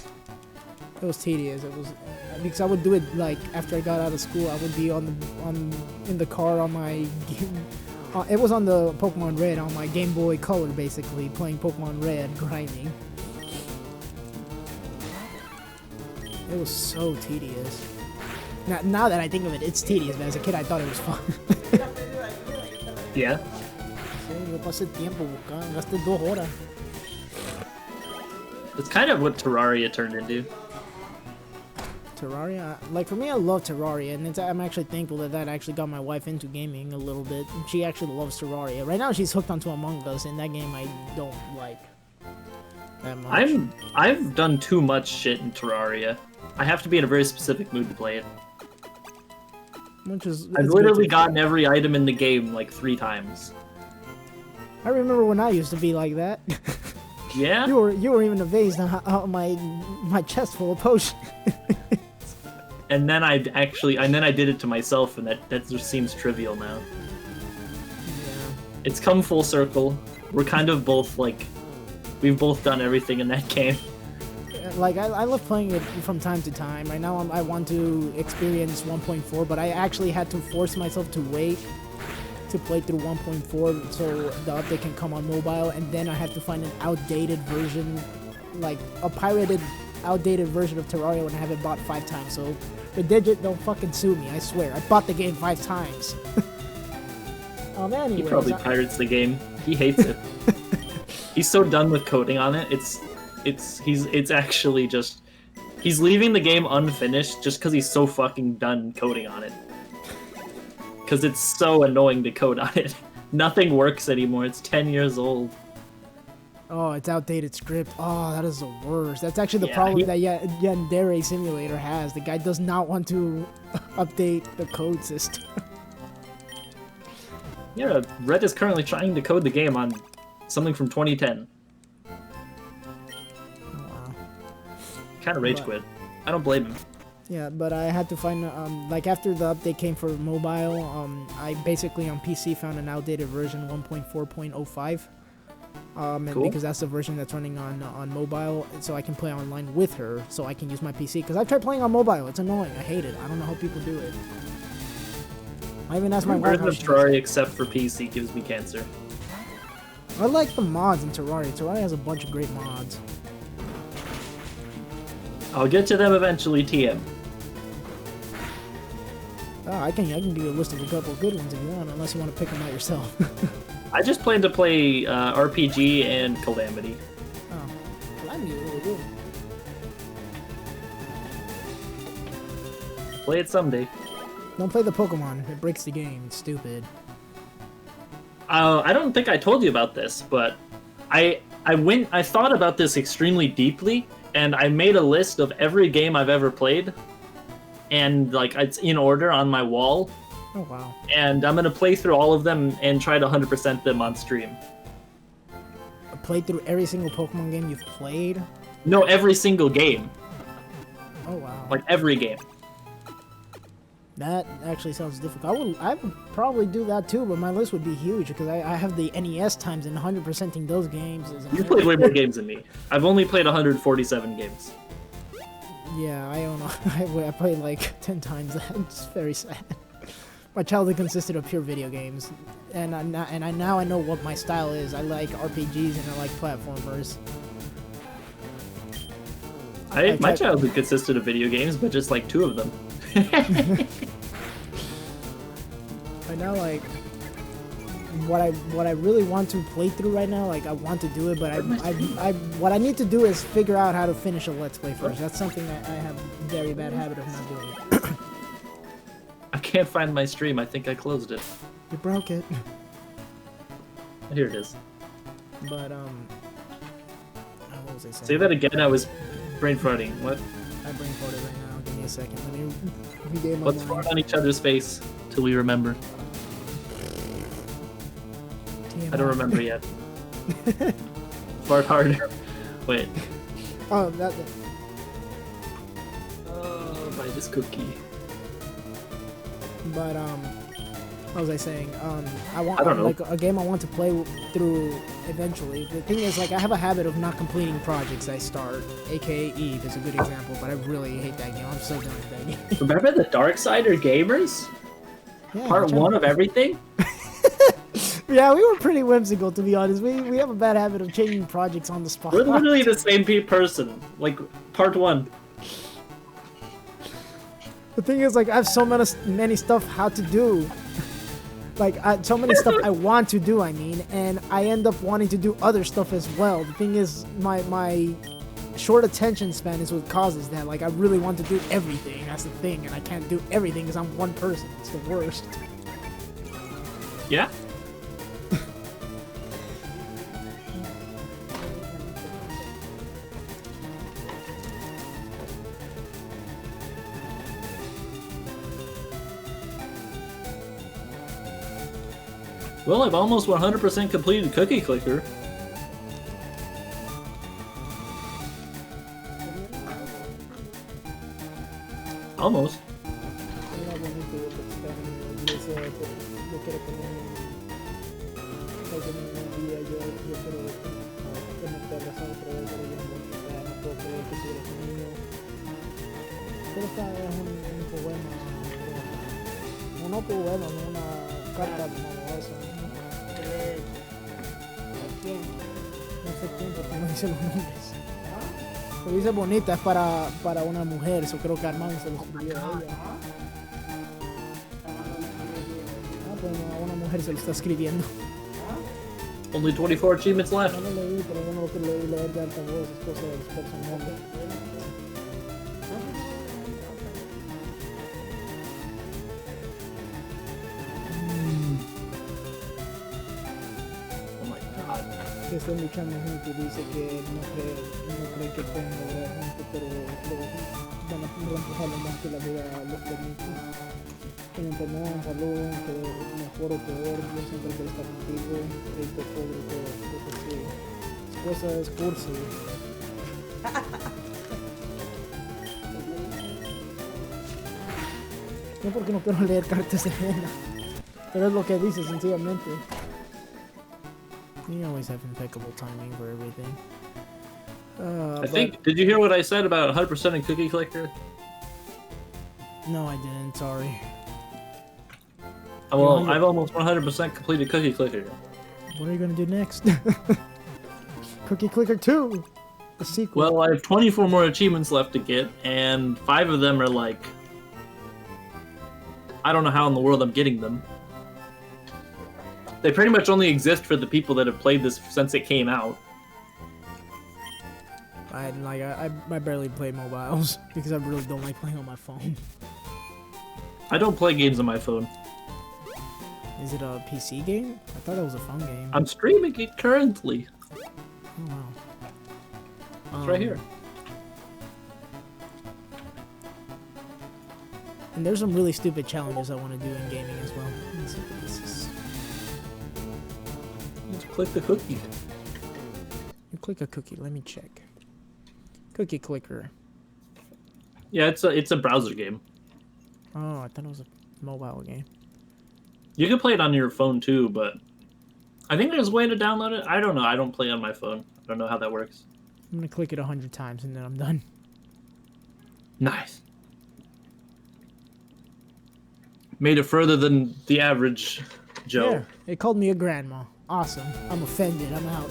It was tedious. It was because I would do it like after I got out of school. I would be in the car on my game. It was on the Pokemon Red on my Game Boy Color, basically playing Pokemon Red, grinding. It was so tedious. Now that I think of it, it's tedious, but as a kid I thought it was fun.
Yeah.
Yo pasé tiempo buscando, gasté 2 horas.
It's kind of what Terraria turned into.
Terraria? Like for me, I love Terraria, and I'm actually thankful that actually got my wife into gaming a little bit. She actually loves Terraria. Right now she's hooked onto Among Us, and that game I don't like that much.
I've done too much shit in Terraria. I have to be in a very specific mood to play it. I've literally gotten every item in the game like 3 times.
I remember when I used to be like that.
Yeah?
You were even amazed on my chest full of potions.
And then I did it to myself, and that just seems trivial now.
Yeah.
It's come full circle. We're kind of both like, we've both done everything in that game.
Like I love playing it from time to time. Right now I want to experience 1.4, but I actually had to force myself to wait to play through 1.4 so the update can come on mobile, and then I have to find an outdated version, like a pirated outdated version of Terraria when I have it bought 5 times. So the Digit, don't fucking sue me, I swear. I bought the game 5 times. Anyways,
He probably pirates the game. He hates it. He's so done with coding on it. It's actually just, he's leaving the game unfinished just because he's so fucking done coding on it. Because it's so annoying to code on it. Nothing works anymore. It's 10 years old.
Oh, it's outdated script. Oh, that is the worst. That's actually the problem that Yandere Simulator has. The guy does not want to update the code system.
Yeah, Red is currently trying to code the game on something from 2010.
Oh, wow.
Kind of rage
But-
quit. I don't blame him.
Yeah, but I had to find like after the update came for mobile, I basically on PC found an outdated version 1.4.05. And
Cool.
because that's the version that's running on mobile, so I can play online with her, so I can use my PC. Because I've tried playing on mobile, it's annoying. I hate it. I don't know how people do it. I even asked my wife.
Version of Terraria except for PC gives me cancer.
I like the mods in Terraria. Terraria has a bunch of great mods.
I'll get to them eventually, TM.
I can give you a list of a couple of good ones if you want, unless you want to pick them out yourself.
I just plan to play RPG and Calamity.
Oh, well, I'm really good.
Play it someday.
Don't play the Pokemon. It breaks the game. It's stupid.
I don't think I told you about this, but I thought about this extremely deeply, and I made a list of every game I've ever played, and like it's in order on my wall,
Oh, wow.
and I'm gonna play through all of them and try to 100% them on stream.
I played through every single Pokemon game you've played?
No, every single game,
Oh, wow.
like every game.
That actually sounds difficult. I would probably do that too, but my list would be huge because I have the NES times and 100%ing those games.
You played way more games than me. I've only played 147 games.
Yeah, I don't know. I played like 10 times that. It's very sad. My childhood consisted of pure video games, and now I know what my style is. I like RPGs and I like platformers.
My childhood consisted of video games, but just like 2 of them.
Right now, like what I really want to play through right now, like I want to do it, but what I need to do is figure out how to finish a Let's Play first. That's something that I have a very bad habit of not doing.
I can't find my stream. I think I closed it.
You broke it.
Here it is.
But what was I saying?
Say that again. I was brain farting. What?
I brain farted right now. Give me a second. Let me regain my
Let's
mind.
fart on each other's face till we remember. I don't remember yet. Fart harder. Wait.
Oh, that.
Oh, buy this cookie.
But what was I saying? I
don't know.
like a game I want to play through eventually. The thing is, like, I have a habit of not completing projects I start. AKA Eve is a good example, but I really hate that game. I'm so done with that game.
Remember the Dark Sider Gamers?
Yeah,
Part 1 of everything?
Yeah, we were pretty whimsical, to be honest. We have a bad habit of changing projects on the spot.
We're literally the same person. Like, Part 1.
The thing is, like, I have so many stuff how to do. Like, so many stuff I want to do, I mean, and I end up wanting to do other stuff as well. The thing is, my short attention span is what causes that. Like, I really want to do everything. That's the thing, and I can't do everything because I'm one person. It's the worst.
Yeah? Well, I've almost 100% completed Cookie Clicker. Almost.
No poema, no una carta amorosa. No sé quién, porque no dice los nombres. Pero dice bonita, es para una mujer, eso creo que Armando se lo escribió a ella. Ah, pues a una mujer se lo está escribiendo.
Only 24 achievements left.
No lo leí, pero yo no lo leí leer de altavoz, es cosa de los personajes.
Oh my god.
Que estén luchando juntos, dice que no cree que pueden lograr juntos, pero van a empujarlo más que la vida los permite. Que me enfermedad, salud, que mejor o peor, yo siempre quiero estar contigo, rico, pobre, todo sí. Esposa es cursi. No porque no quiero leer cartas de Vena, pero es lo que dice sencillamente.
You always have impeccable timing for everything.
I think. Did you hear what I said about 100% Cookie Clicker?
No, I didn't. Sorry.
Well, I've almost 100% completed Cookie Clicker.
What are you gonna do next?
Cookie Clicker 2! The sequel.
Well, I have 24 more achievements left to get, and 5 of them are like... I don't know how in the world I'm getting them. They pretty much only exist for the people that have played this since it came out.
I barely play mobiles because I really don't like playing on my phone.
I don't play games on my phone.
Is it a PC game? I thought that was a phone game.
I'm streaming it currently.
Oh wow.
It's right here.
And there's some really stupid challenges I want to do in gaming as well. Let's see what this is.
Just click the cookie.
You click a cookie. Let me check. Cookie Clicker.
Yeah, it's a browser game.
Oh, I thought it was a mobile game.
You can play it on your phone too, but I think there's a way to download it. I don't know. I don't play on my phone. I don't know how that works.
I'm gonna click it 100 times and then I'm done.
Nice. Made it further than the average Joe.
Yeah, it called me a grandma. Awesome. I'm offended. I'm out.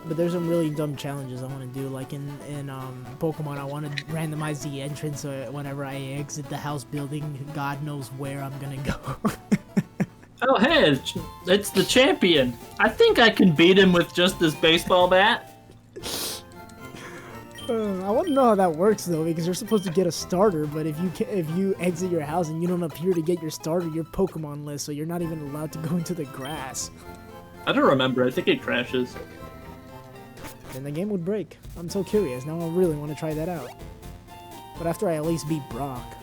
But there's some really dumb challenges I want to do, like in Pokemon. I want to randomize the entrance so whenever I exit the house building, God knows where I'm gonna go.
Oh hey, it's the champion. I think I can beat him with just this baseball bat.
I want to know how that works though, because you're supposed to get a starter, but if you exit your house and you don't appear to get your starter, you're Pokemon list, so you're not even allowed to go into the grass.
I don't remember. I think it crashes.
Then the game would break. I'm so curious. Now I really want to try that out. But after I at least beat Brock.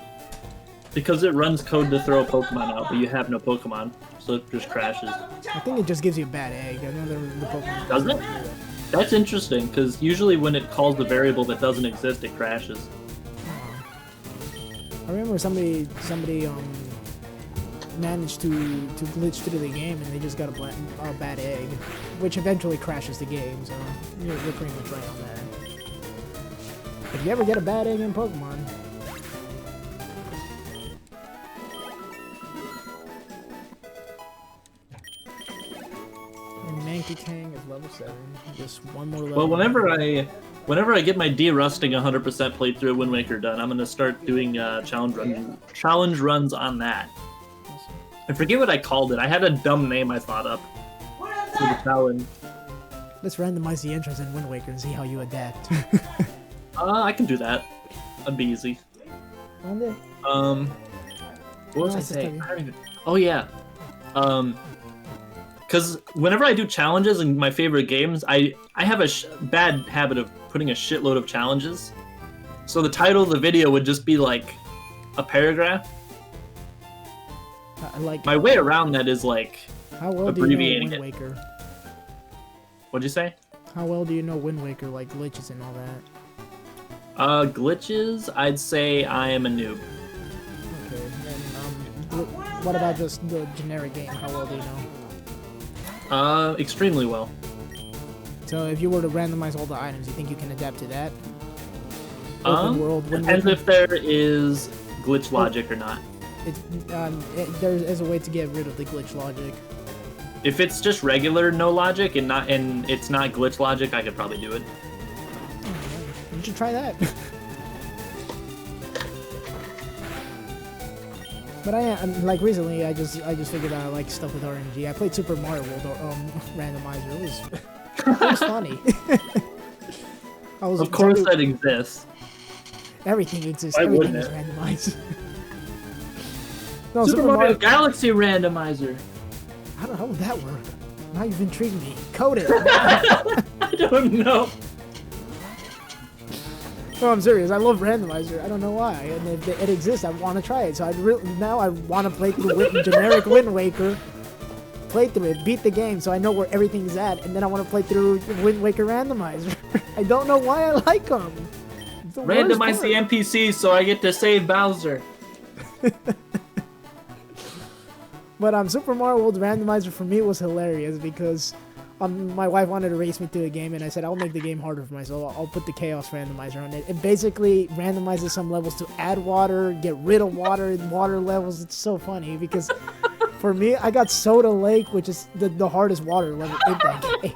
Because it runs code to throw a Pokemon out, but you have no Pokemon, so it just crashes.
I think it just gives you a bad egg. I know the Pokemon.
Does it? That's interesting, because usually when it calls the variable that doesn't exist, it crashes.
I remember somebody managed to glitch through the game and they just got a bad egg, which eventually crashes the game, so you're pretty much right on that. If you ever get a bad egg in Pokemon, and Mankey Kang is level 7, just one more level.
Well, whenever I get my de-rusting 100% playthrough Wind Waker done, I'm gonna start doing challenge runs on that. I forget what I called it. I had a dumb name I thought up for the challenge.
Let's randomize the entrance in Wind Waker and see how you adapt.
I can do that. That'd be easy. What was I saying? Oh yeah. Because whenever I do challenges in my favorite games, I have a bad habit of putting a shitload of challenges. So the title of the video would just be like a paragraph. My way around that is like
how well
abbreviating
do you know Wind Waker?
What'd you say?
How well do you know Wind Waker, like glitches and all that?
Glitches, I'd say I am a noob.
Okay, and what about just the generic game? How well do you know?
Extremely well.
So if you were to randomize all the items, you think you can adapt to that? Open world Wind
depends
Waker?
if there is glitch logic or not.
There's a way to get rid of the glitch logic.
If it's just regular no logic and it's not glitch logic, I could probably do it.
You should try that. But like recently, I just figured out I like stuff with RNG. I played Super Mario World randomizer. It was
It was funny.
Of course that exists.
Everything exists.
Why
Everything
wouldn't
is
it?
randomized. No,
Super Mario Galaxy randomizer.
How would that work? Now you've intrigued me. Code it.
I don't know.
No, I'm serious. I love randomizer. I don't know why. And if it exists, I want to try it. So now I want to play through generic Wind Waker. Play through it, beat the game, so I know where everything's at, and then I want to play through Wind Waker randomizer. I don't know why I like them.
Randomize the NPCs so I get to save Bowser.
But Super Mario World randomizer for me was hilarious because my wife wanted to race me through the game, and I said I'll make the game harder for myself. I'll put the Chaos randomizer on it. It basically randomizes some levels to add water, get rid of water levels. It's so funny because for me, I got Soda Lake, which is the hardest water level in that game,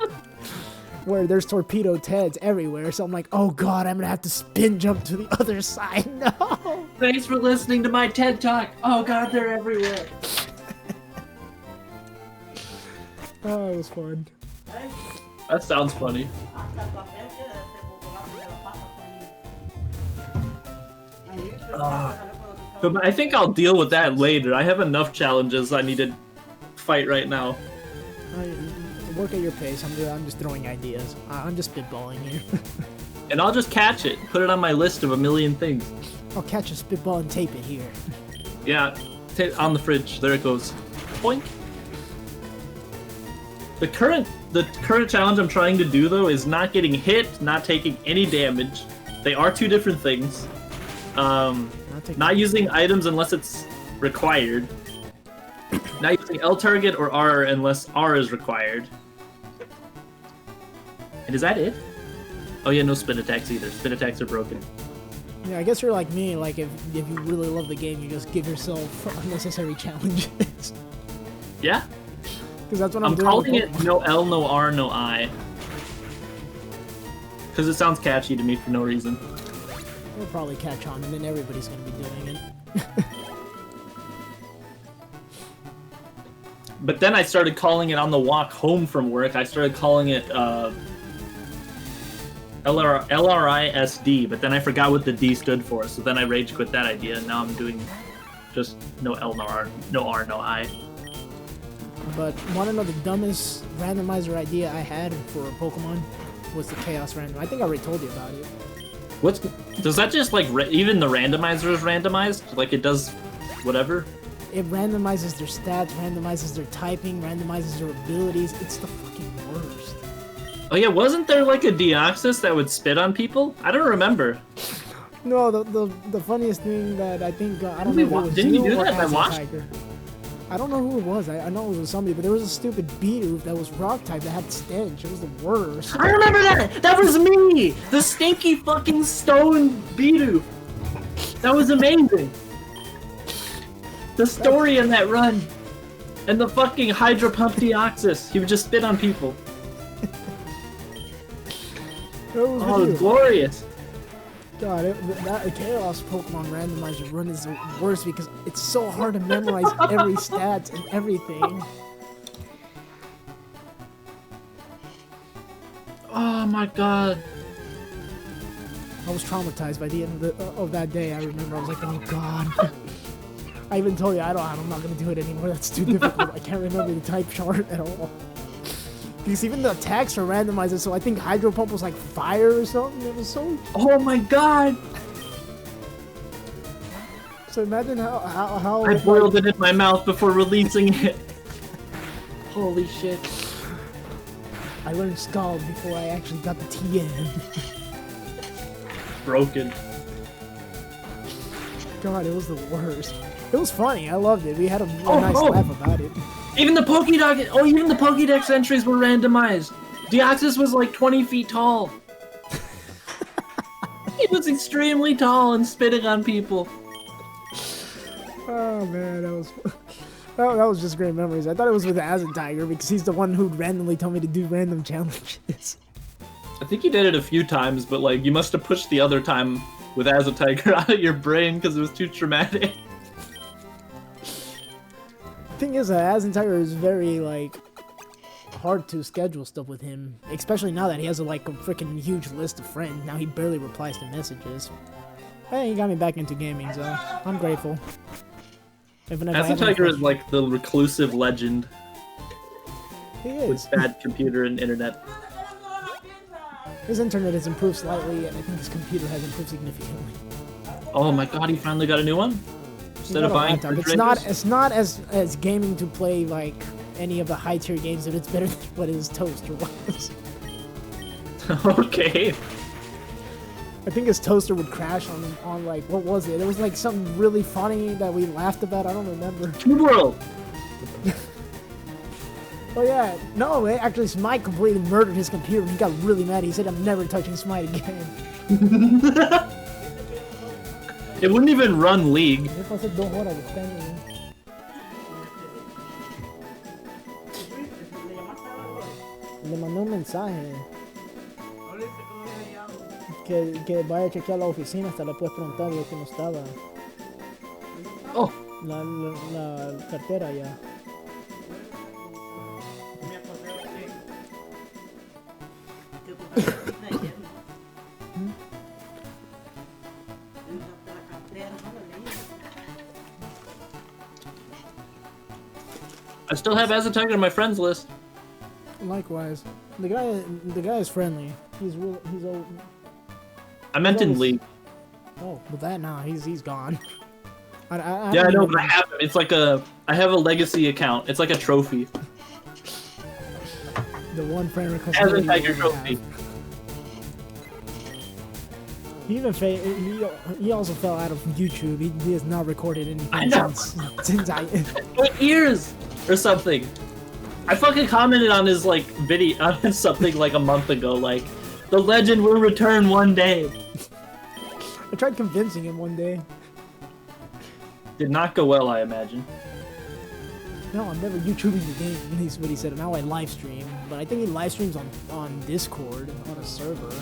where there's torpedo Teds everywhere. So I'm like, oh god, I'm gonna have to spin jump to the other side. No.
Thanks for listening to my TED Talk. Oh god, they're everywhere.
Oh, it was fun.
That sounds funny. But I think I'll deal with that later. I have enough challenges I need to fight right now.
Work at your pace. I'm just throwing ideas. I'm just spitballing here.
And I'll just catch it. Put it on my list of a million things.
I'll catch a spitball and tape it here.
Yeah, on the fridge. There it goes. Boink. The current challenge I'm trying to do though is not getting hit, not taking any damage. They are two different things. Not using items unless it's required. Not using L target or R unless R is required. And is that it? Oh yeah, no spin attacks either. Spin attacks are broken.
Yeah, I guess you're like me. Like if you really love the game, you just give yourself unnecessary challenges.
Yeah.
Because that's what I'm doing.
I'm calling it no L, no R, no I. Because it sounds catchy to me for no reason.
It'll probably catch on, and then everybody's gonna be doing it.
But then I started calling it on the walk home from work. I started calling it LRISD, but then I forgot what the D stood for. So then I rage quit that idea, and now I'm doing just no L, no R, no I.
But want to know the dumbest randomizer idea I had for Pokemon was the Chaos Random. I think I already told you about it.
Does that just like even the randomizer is randomized? Like it does whatever?
It randomizes their stats, randomizes their typing, randomizes their abilities. It's the fucking worst.
Oh yeah, wasn't there like a Deoxys that would spit on people? I don't remember.
No, the funniest thing that I think I don't know if it was
Didn't you do
or
that? I watched.
Tiger. I don't know who it was. I know it was somebody, but there was a stupid Bidoof that was rock type that had stench. It was the worst.
I remember that! That was me! The stinky fucking stone Bidoof! That was amazing! The story in that run! And the fucking Hydro Pump Deoxys. He would just spit on people. Oh, it was glorious!
God, that Chaos Pokemon randomizer run is the worst because it's so hard to memorize every stats and everything.
Oh my god.
I was traumatized by the end of that day. I remember I was like, oh god. I even told you I'm not gonna do it anymore. That's too difficult. I can't remember the type chart at all. Because even the attacks are randomized, so I think Hydro Pump was like fire or something. It was so...
Oh my god!
So imagine how
I boiled it in my mouth before releasing it. Holy shit.
I learned Scald before I actually got the TN.
Broken.
God, it was the worst. It was funny. I loved it. We had a nice laugh about it.
Even the Pokédex entries were randomized. Deoxys was like 20 feet tall. He was extremely tall and spitting on people.
Oh man, that was just great memories. I thought it was with Azan Tiger because he's the one who'd randomly tell me to do random challenges.
I think you did it a few times, but like you must have pushed the other time with Azan Tiger out of your brain because it was too traumatic.
The thing is, Azan Tiger is very like hard to schedule stuff with him, especially now that he has like a freaking huge list of friends. Now he barely replies to messages. Hey, he got me back into gaming, so I'm grateful. Even if I
As a
haven't
Tiger is
played-
like the reclusive legend
He
with
is.
bad computer and internet.
His internet has improved slightly, and I think his computer has improved significantly.
Oh my god, he finally got a new one? Instead of
Got a
buying
laptop.
refrigerators?
It's not as gaming to play like any of the high tier games, but it's better than what his toaster was.
Okay.
I think his toaster would crash on like, what was it? It was like something really funny that we laughed about. I don't remember.
Cube World!
Oh yeah, no, actually Smite completely murdered his computer. He got really mad. He said, "I'm never touching Smite again."
It wouldn't even run League.
Después hace 2 horas de estar, Le mandé un mensaje que vaya a chequear la oficina, hasta le puedes preguntar de que no estaba
Oh,
la cartera ya.
I still have As a Tiger on my friends list.
Likewise, the guy is friendly. He's old.
I meant in
Those-
League.
Oh, with that now, he's gone. I
Yeah, I
don't
know,
even-
but I have him. It's like I have a legacy account. It's like a trophy.
the one friend request.
As a
you
Tiger
ever
trophy.
have. He even he also fell out of YouTube. He has not recorded
I
anything
know.
since I.
8 years or something. I fucking commented on his like video on something like a month ago, like the legend will return one day.
I tried convincing him one day.
Did not go well, I imagine.
No, I'm never YouTubing the game. He's what he said. Now I live stream, but I think he live streams on Discord on a server.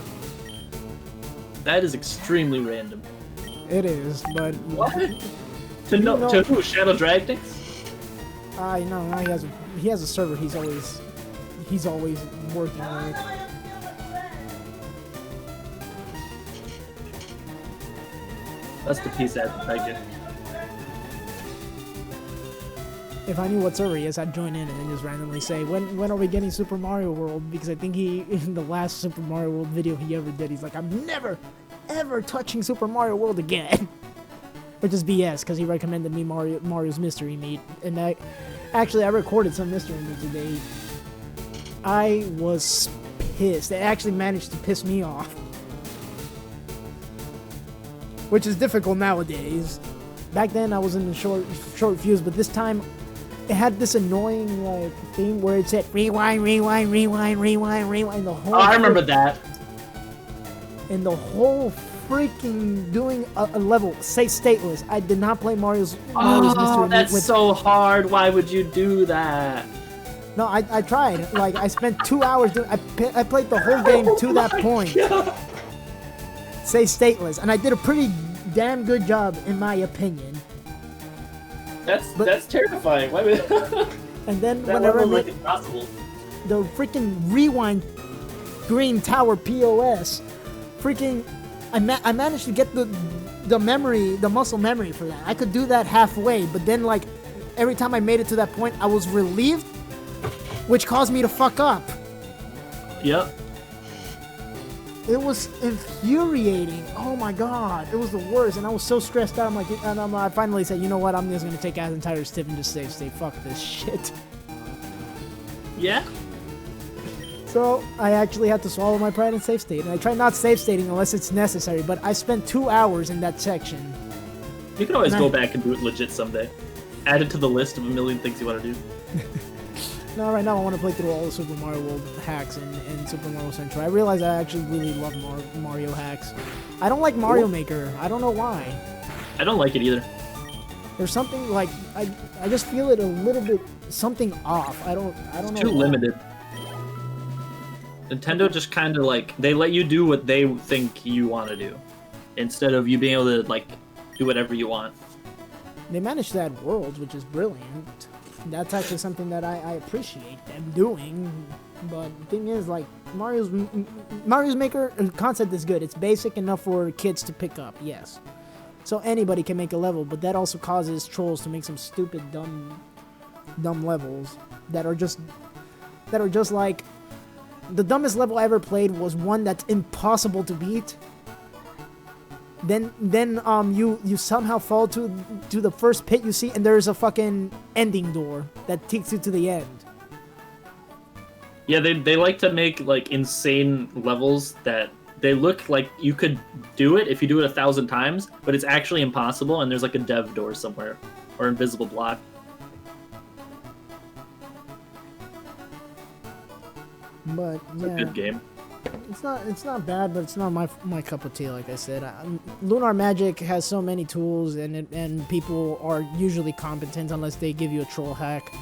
That is extremely random.
It is, but
What? To
You
know
know-
to who? Shadow Dragnics?
you know, now he has a server. He's always working with.
That's the piece As a Tiger.
If I knew what server he is, I'd join in and then just randomly say, when are we getting Super Mario World? Because I think in the last Super Mario World video he ever did, he's like, I'm never, ever touching Super Mario World again. Which is BS, because he recommended me Mario's Mystery Meat. And I recorded some Mystery Meat today. I was pissed. It actually managed to piss me off. Which is difficult nowadays. Back then I was in the short fuse, but this time it had this annoying like thing where it said rewind the whole.
Oh, I remember that.
And the whole freaking doing a level say stateless. I did not play Mario's
Oh,
Mystery Meat
that's
with.
so hard. Why would you do that?
No, I tried. Like I spent 2 hours doing. I played the whole game to that point. Say stateless, and I did a pretty damn good job in my opinion.
That's terrifying. Why would
And then
that
whenever I
level
made
like impossible?
the freaking rewind green tower POS, freaking I managed to get the memory, the muscle memory for that. I could do that halfway, but then like every time I made it to that point, I was relieved, which caused me to fuck up.
Yep.
It was infuriating. Oh my god, it was the worst, and I was so stressed out. I finally said, you know what? I'm just gonna take As entire tip and just save state. Fuck this shit.
Yeah.
So I actually had to swallow my pride and save state, and I try not save stating unless it's necessary. But I spent 2 hours in that section.
You can always
And
go
I-
back and do it legit someday. Add it to the list of a million things you want to do.
No, right now I want to play through all the Super Mario World hacks in Super Mario Central. I realize I actually really love Mario hacks. I don't like Mario Maker. I don't know why.
I don't like it either.
There's something like I just feel it a little bit something off. I don't know.
Too
why.
limited. Nintendo just kind of like they let you do what they think you want to do, instead of you being able to like do whatever you want.
They managed to add worlds, which is brilliant. That's actually something that I appreciate them doing. But the thing is, like, Mario's Maker concept is good. It's basic enough for kids to pick up, yes. So anybody can make a level, but that also causes trolls to make some stupid, dumb levels that are just like, the dumbest level I ever played was one that's impossible to beat. Then you somehow fall to the first pit you see, and there's a fucking ending door that takes you to the end.
Yeah, they like to make like insane levels that they look like you could do it if you do it 1,000 times, but it's actually impossible, and there's like a dev door somewhere or invisible block.
But
It's
yeah,
a good game.
it's not bad, but it's not my cup of tea. Like I said, Lunar Magic has so many tools, and people are usually competent unless they give you a troll hack,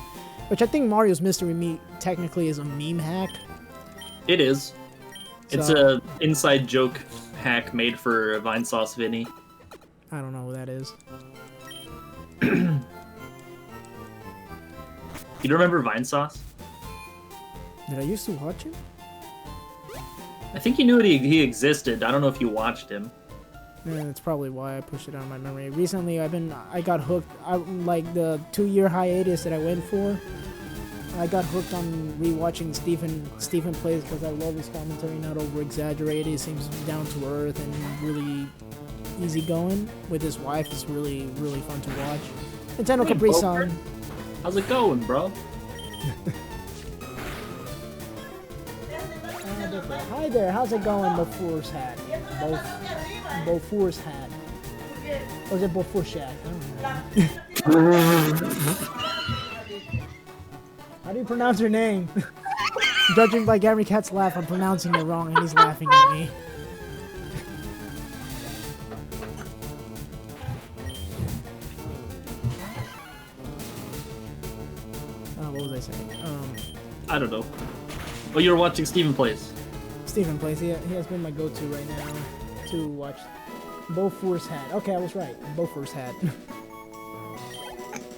which I think Mario's Mystery Meat technically is a meme hack.
It is. It's
So-
a inside joke hack made for Vinesauce Vinny.
I don't know who that is.
You don't remember Vinesauce?
Did I used to watch him?
I think you knew he existed. I don't know if you watched him.
Yeah, that's probably why I pushed it out of my memory. Recently, I got hooked. Like the 2-year hiatus that I went for. I got hooked on rewatching Stephen Plays because I love his commentary, not over exaggerated. He seems down to earth and really easygoing. With his wife, it's really fun to watch. Nintendo
Hey,
Capri
Boker.
Sun.
How's it going, bro?
Hi there, how's it going, Bofour's hat? Bofour's hat. Or is it Bofour's hat? I don't know. How do you pronounce your name? Judging by GamReCat's laugh, I'm pronouncing it wrong and he's laughing at me. What was I saying?
I don't know. Oh, you were watching Stephen Plays.
Stephen Plays. He has been my go-to right now to watch. Bofour's hat. Okay, I was right. Bofour's hat.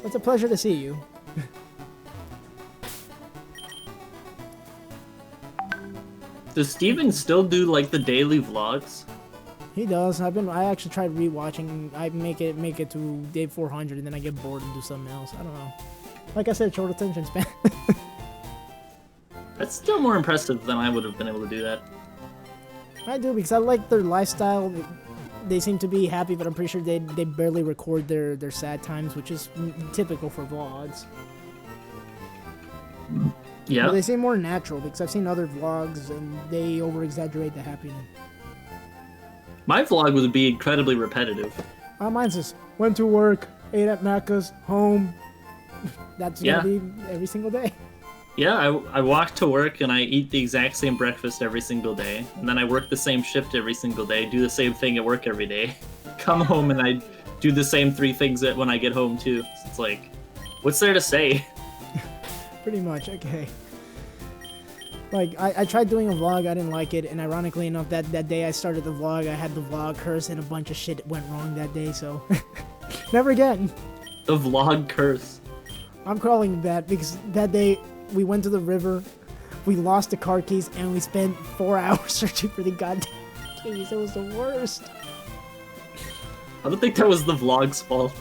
It's a pleasure to see you.
Does Steven still do like the daily vlogs?
He does. I actually tried rewatching. I make it to day 400 and then I get bored and do something else. I don't know. Like I said, short attention span.
That's still more impressive than I would have been able to do that.
I do because I like their lifestyle. They seem to be happy, but I'm pretty sure they barely record their sad times, which is typical for vlogs.
Yeah.
But they seem more natural because I've seen other vlogs and they over-exaggerate the happiness.
My vlog would be incredibly repetitive.
Mine's just went to work, ate at Macca's, home. That's gonna be every single day.
Yeah, I walk to work and I eat the exact same breakfast every single day. And then I work the same shift every single day, do the same thing at work every day. Come home and I do the same 3 things when I get home too. So it's like, what's there to say?
Pretty much, okay. Like, I tried doing a vlog, I didn't like it, and ironically enough, that day I started the vlog, I had the vlog curse, and a bunch of shit went wrong that day, so... Never again.
The vlog curse.
I'm calling that because that day we went to the river, we lost the car keys, and we spent 4 hours searching for the goddamn keys. It was the worst.
I don't think that was the vlog's fault.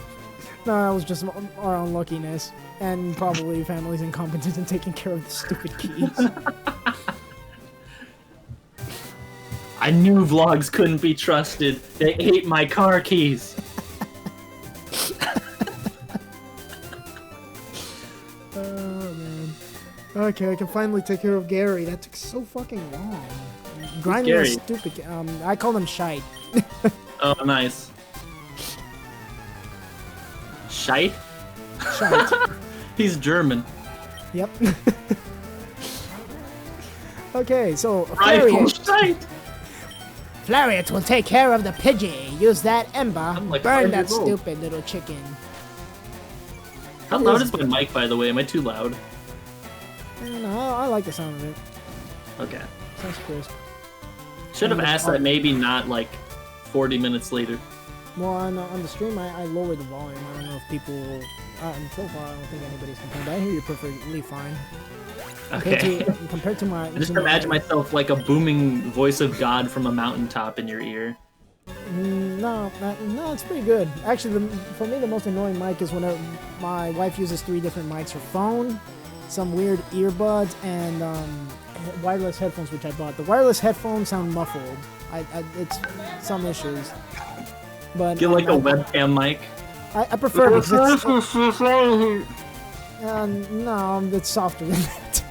No, that was just our unluckiness, and probably family's incompetence in taking care of the stupid keys.
I knew vlogs couldn't be trusted. They ate my car keys.
Oh, man. Okay, I can finally take care of Gary. That took so fucking long. Grinding
Gary?
is stupid. I call him Shite.
Oh, nice. Shite?
Shite.
He's German.
Yep. Okay, so
Rifle
Flariat.
shite!
Flariat will take care of the Pidgey. Use that ember.
I'm like
Burn
5
that
years old.
stupid little chicken.
How loud is my mic, by the way? Am I too loud?
No, I like the sound of it.
Okay.
Sounds crisp.
Should have asked that maybe not like 40 minutes later.
Well, on the stream, I lowered the volume. I don't know if people... so far, I don't think anybody's complained. I hear you perfectly fine.
Okay.
Compared to my...
I just imagine myself like a booming voice of God from a mountaintop in your ear.
No, it's pretty good. Actually, for me, the most annoying mic is whenever my wife uses 3 different mics: her phone, some weird earbuds, and wireless headphones, which I bought. The wireless headphones sound muffled. It's some issues. But
get like a webcam mic.
I prefer it because it's... no, it's softer than that.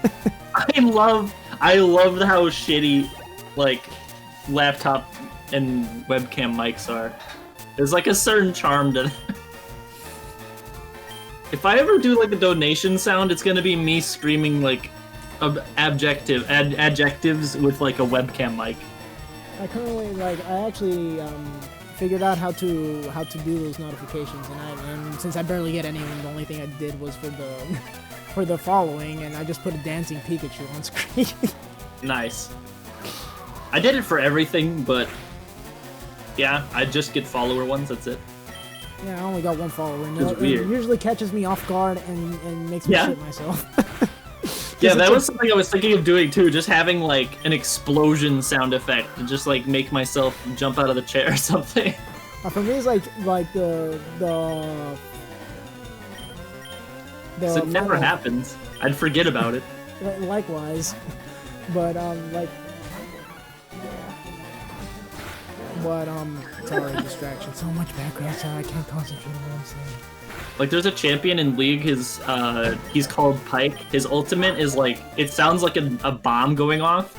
I love how shitty like laptop and webcam mics are. There's like a certain charm to If I ever do like a donation sound, it's gonna be me screaming like adjectives with like a webcam mic.
I actually figured out how to do those notifications, and since I barely get any of them, the only thing I did was for the following, and I just put a dancing Pikachu on screen. Nice.
I did it for everything, but yeah, I just get follower ones. That's it.
Yeah, I only got 1 follower. And
it's weird.
It usually catches me off guard and makes me shit myself.
Yeah, that was something I was thinking of doing too. Just having like an explosion sound effect and just like make myself jump out of the chair or something.
For me, it's like the
it never happens. I'd forget about it.
Likewise, but sorry, distraction. So much background sound, I can't concentrate on what I'm saying.
Like, there's a champion in League, he's called Pike. His ultimate is like, it sounds like a bomb going off.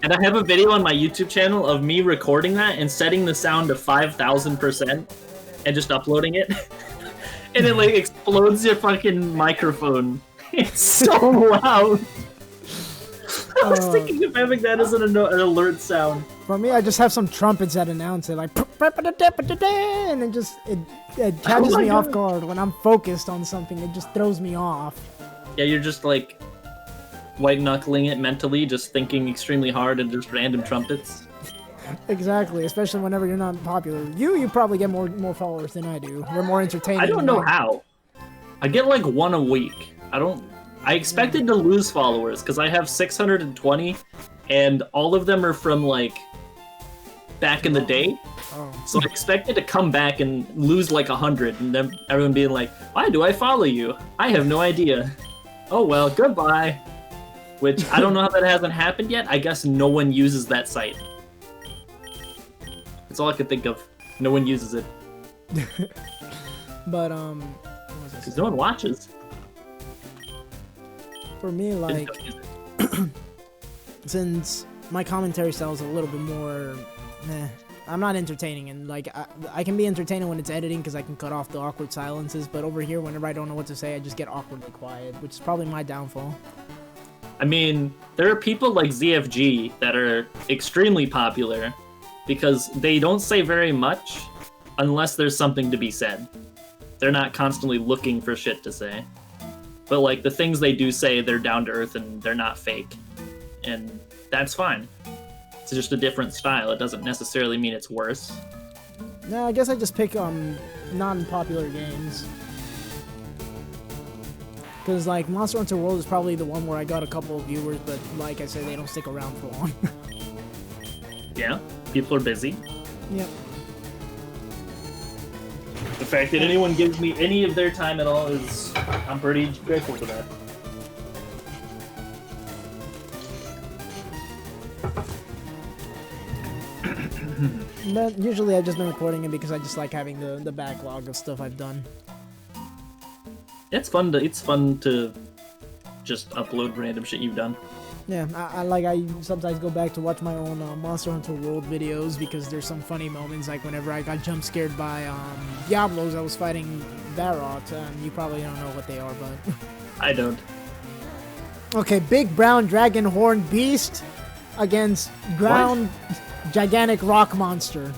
And I have a video on my YouTube channel of me recording that and setting the sound to 5,000% and just uploading it. And it like explodes your fucking microphone. It's so loud. I was thinking of having that as an alert sound.
For me, I just have some trumpets that announce it, like, and it catches me off guard when I'm focused on something. It just throws me off.
Yeah, you're just like white knuckling it mentally, just thinking extremely hard and just random trumpets. Exactly,
especially whenever you're not popular. You probably get more followers than I do. You're more entertaining.
I don't know how. I get like 1 a week. I expected to lose followers because I have 620, and all of them are from like back in the day. So I expected to come back and lose like 100, and then everyone being like, "Why do I follow you? I have no idea." Oh well, goodbye. Which I don't know how that hasn't happened yet. I guess no one uses that site. That's all I could think of. No one uses it.
But
because no one watches.
For me, like, since my commentary style is a little bit more, I'm not entertaining, and like I can be entertaining when it's editing because I can cut off the awkward silences. But over here, whenever I don't know what to say, I just get awkwardly quiet, which is probably my downfall.
I mean, there are people like ZFG that are extremely popular because they don't say very much unless there's something to be said. They're not constantly looking for shit to say. But like the things they do say, they're down to earth and they're not fake. And that's fine. It's just a different style. It doesn't necessarily mean it's worse.
No, I guess I just pick non-popular games. Because like Monster Hunter World is probably the one where I got a couple of viewers, but like I said, they don't stick around for long.
Yeah, people are busy.
Yep.
The fact that anyone gives me any of their time at all is, I'm pretty grateful for that.
But usually I've just been recording it because I just like having the backlog of stuff I've done.
It's fun to just upload random shit you've done.
Yeah, I sometimes go back to watch my own Monster Hunter World videos because there's some funny moments, like whenever I got jump scared by Diablos. I was fighting Barot, and you probably don't know what they are, but
I don't.
Okay, big brown dragon horned beast against ground gigantic rock monster.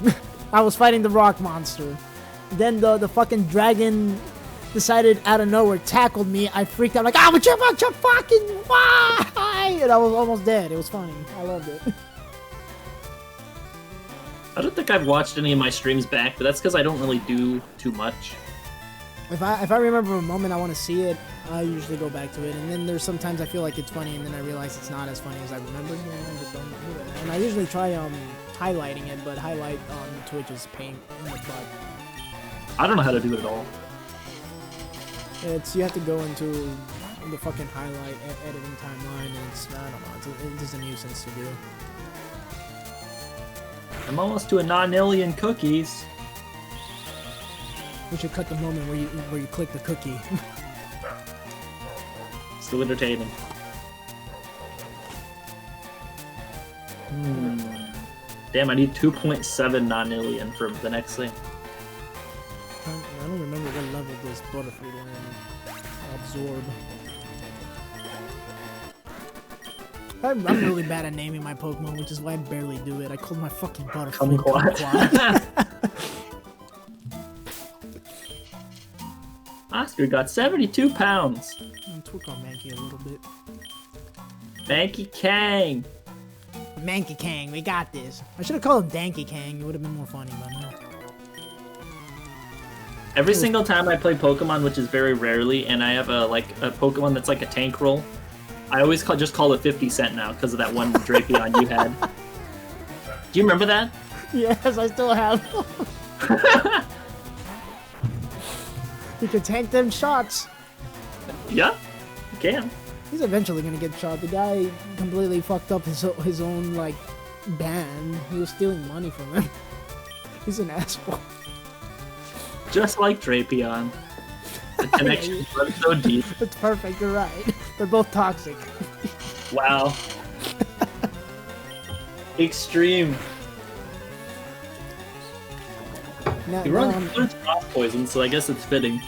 I was fighting the rock monster. Then the fucking dragon decided out of nowhere, tackled me. I freaked out like, ah, but you fucking why? And I was almost dead. It was funny. I loved it.
I don't think I've watched any of my streams back, but that's because I don't really do too much.
If I remember a moment I want to see it, I usually go back to it. And then there's sometimes I feel like it's funny, and then I realize it's not as funny as I remembered. And I just don't do it. And I usually try highlighting it, but highlight on Twitch is pain in the butt. I
don't know how to do it at all.
You have to go into the fucking highlight editing timeline, and I don't know, it's just a nuisance to do.
I'm almost to a non-alien cookies.
We should cut the moment where you click the cookie.
Still entertaining. Damn, I need 2.7 non-alien for the next thing.
I don't remember what level this Butterfree land absorb. I'm really bad at naming my Pokemon, which is why I barely do it. I called my fucking Butterfree Kumquat.
Oscar got 72 pounds.
I'll tweak on Mankey a little bit.
Mankey Kang.
Mankey Kang, we got this. I should have called him Danky Kang. It would have been more funny, but no.
Every single time I play Pokemon, which is very rarely, and I have a Pokemon that's like a tank roll, I always just call it 50 Cent now because of that one Drapion you had. Do you remember that?
Yes, I still have. You can tank them shots.
Yeah, you can.
He's eventually gonna get shot. The guy completely fucked up his own like band. He was stealing money from him. He's an asshole.
Just like Drapion. The connection runs so deep.
It's perfect, you're right. They're both toxic.
Wow. Extreme.
Now,
he runs cross poison, so I guess it's fitting.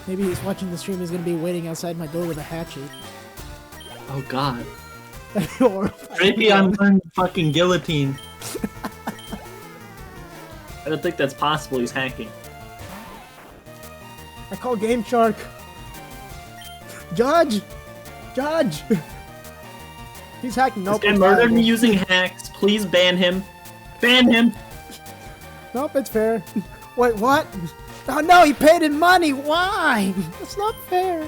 Maybe he's watching the stream. He's gonna be waiting outside my door with a hatchet.
Oh god. Drapion learned fucking guillotine. I don't think that's possible. He's hacking.
I call Game Shark. Judge! Judge! He's hacking. Nope.
This guy murdered me using hacks. Please ban him. Ban him!
Nope, it's fair. Wait, what? Oh no, he paid in money! Why? That's not fair.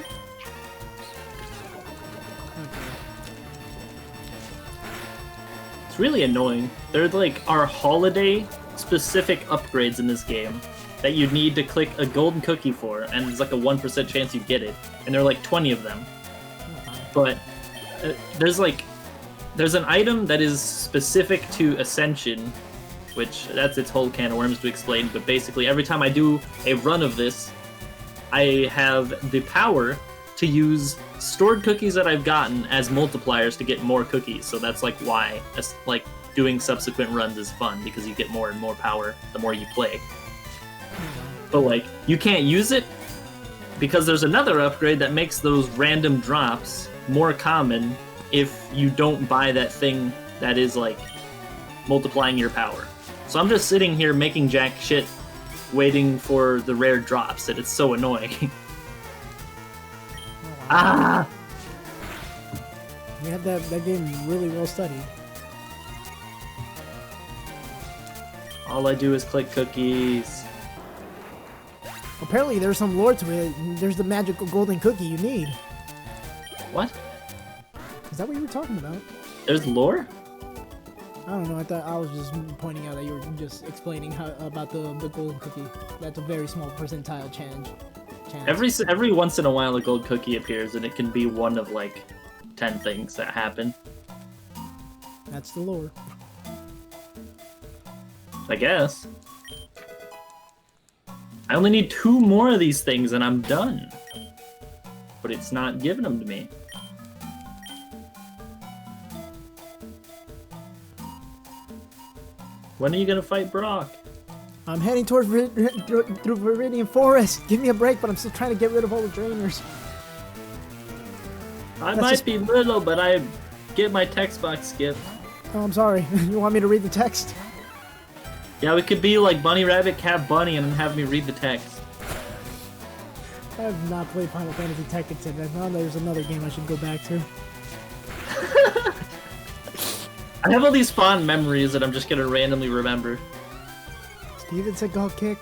It's really annoying. There are holiday specific upgrades in this game that you need to click a golden cookie for, and there's like a 1% chance you get it, and there are like 20 of them. But there's an item that is specific to Ascension, which that's its whole can of worms to explain, but basically every time I do a run of this, I have the power to use stored cookies that I've gotten as multipliers to get more cookies. So that's like why doing subsequent runs is fun, because you get more and more power the more you play. But you can't use it because there's another upgrade that makes those random drops more common if you don't buy that thing that is multiplying your power. So I'm just sitting here making jack shit, waiting for the rare drops, and it's so annoying. Ah!
You had that game really well studied.
All I do is click cookies.
Apparently there's some lore to it. There's the magical golden cookie you need.
What?
Is that what you were talking about?
There's lore?
I don't know. I thought I was just pointing out that you were just explaining about the golden cookie. That's a very small percentile chance.
Every once in a while a gold cookie appears, and it can be one of 10 things that happen.
That's the lore.
I guess. I only need 2 more of these things and I'm done. But it's not giving them to me. When are you gonna fight Brock?
I'm heading towards through Viridian Forest. Give me a break, but I'm still trying to get rid of all the drainers.
I might be little, but I get my text box skipped.
Oh, I'm sorry. You want me to read the text?
Yeah, we could be like Bunny Rabbit Cat Bunny and have me read the text.
I have not played Final Fantasy Tactics yet. Now there's another game I should go back to.
I have all these fond memories that I'm just gonna randomly remember.
Steven Seagal kick.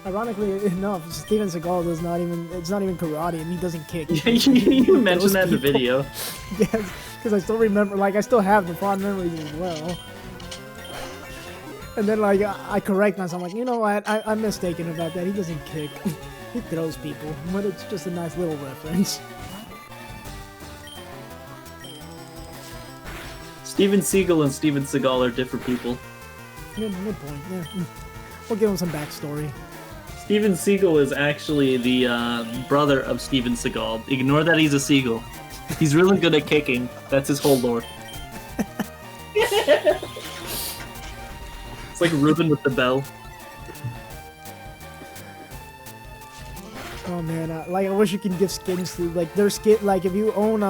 Ironically enough, Steven Seagal does not even. It's not even karate, and he doesn't kick.
You mentioned that in the video.
Yes, because I still remember. Like I still have the fond memories as well. And then like I correct myself. I'm like, you know what? I'm mistaken about that. He doesn't kick. He throws people, but it's just a nice little reference.
Steven Seagal and Steven Seagal are different people.
Good point. Yeah, we'll give him some backstory.
Steven Seagal is actually the brother of Steven Seagal. Ignore that he's a seagull. He's really good at kicking. That's his whole lore. It's like Ruben with the bell.
Oh man, like I wish you can give skins to like their skin. Like if you own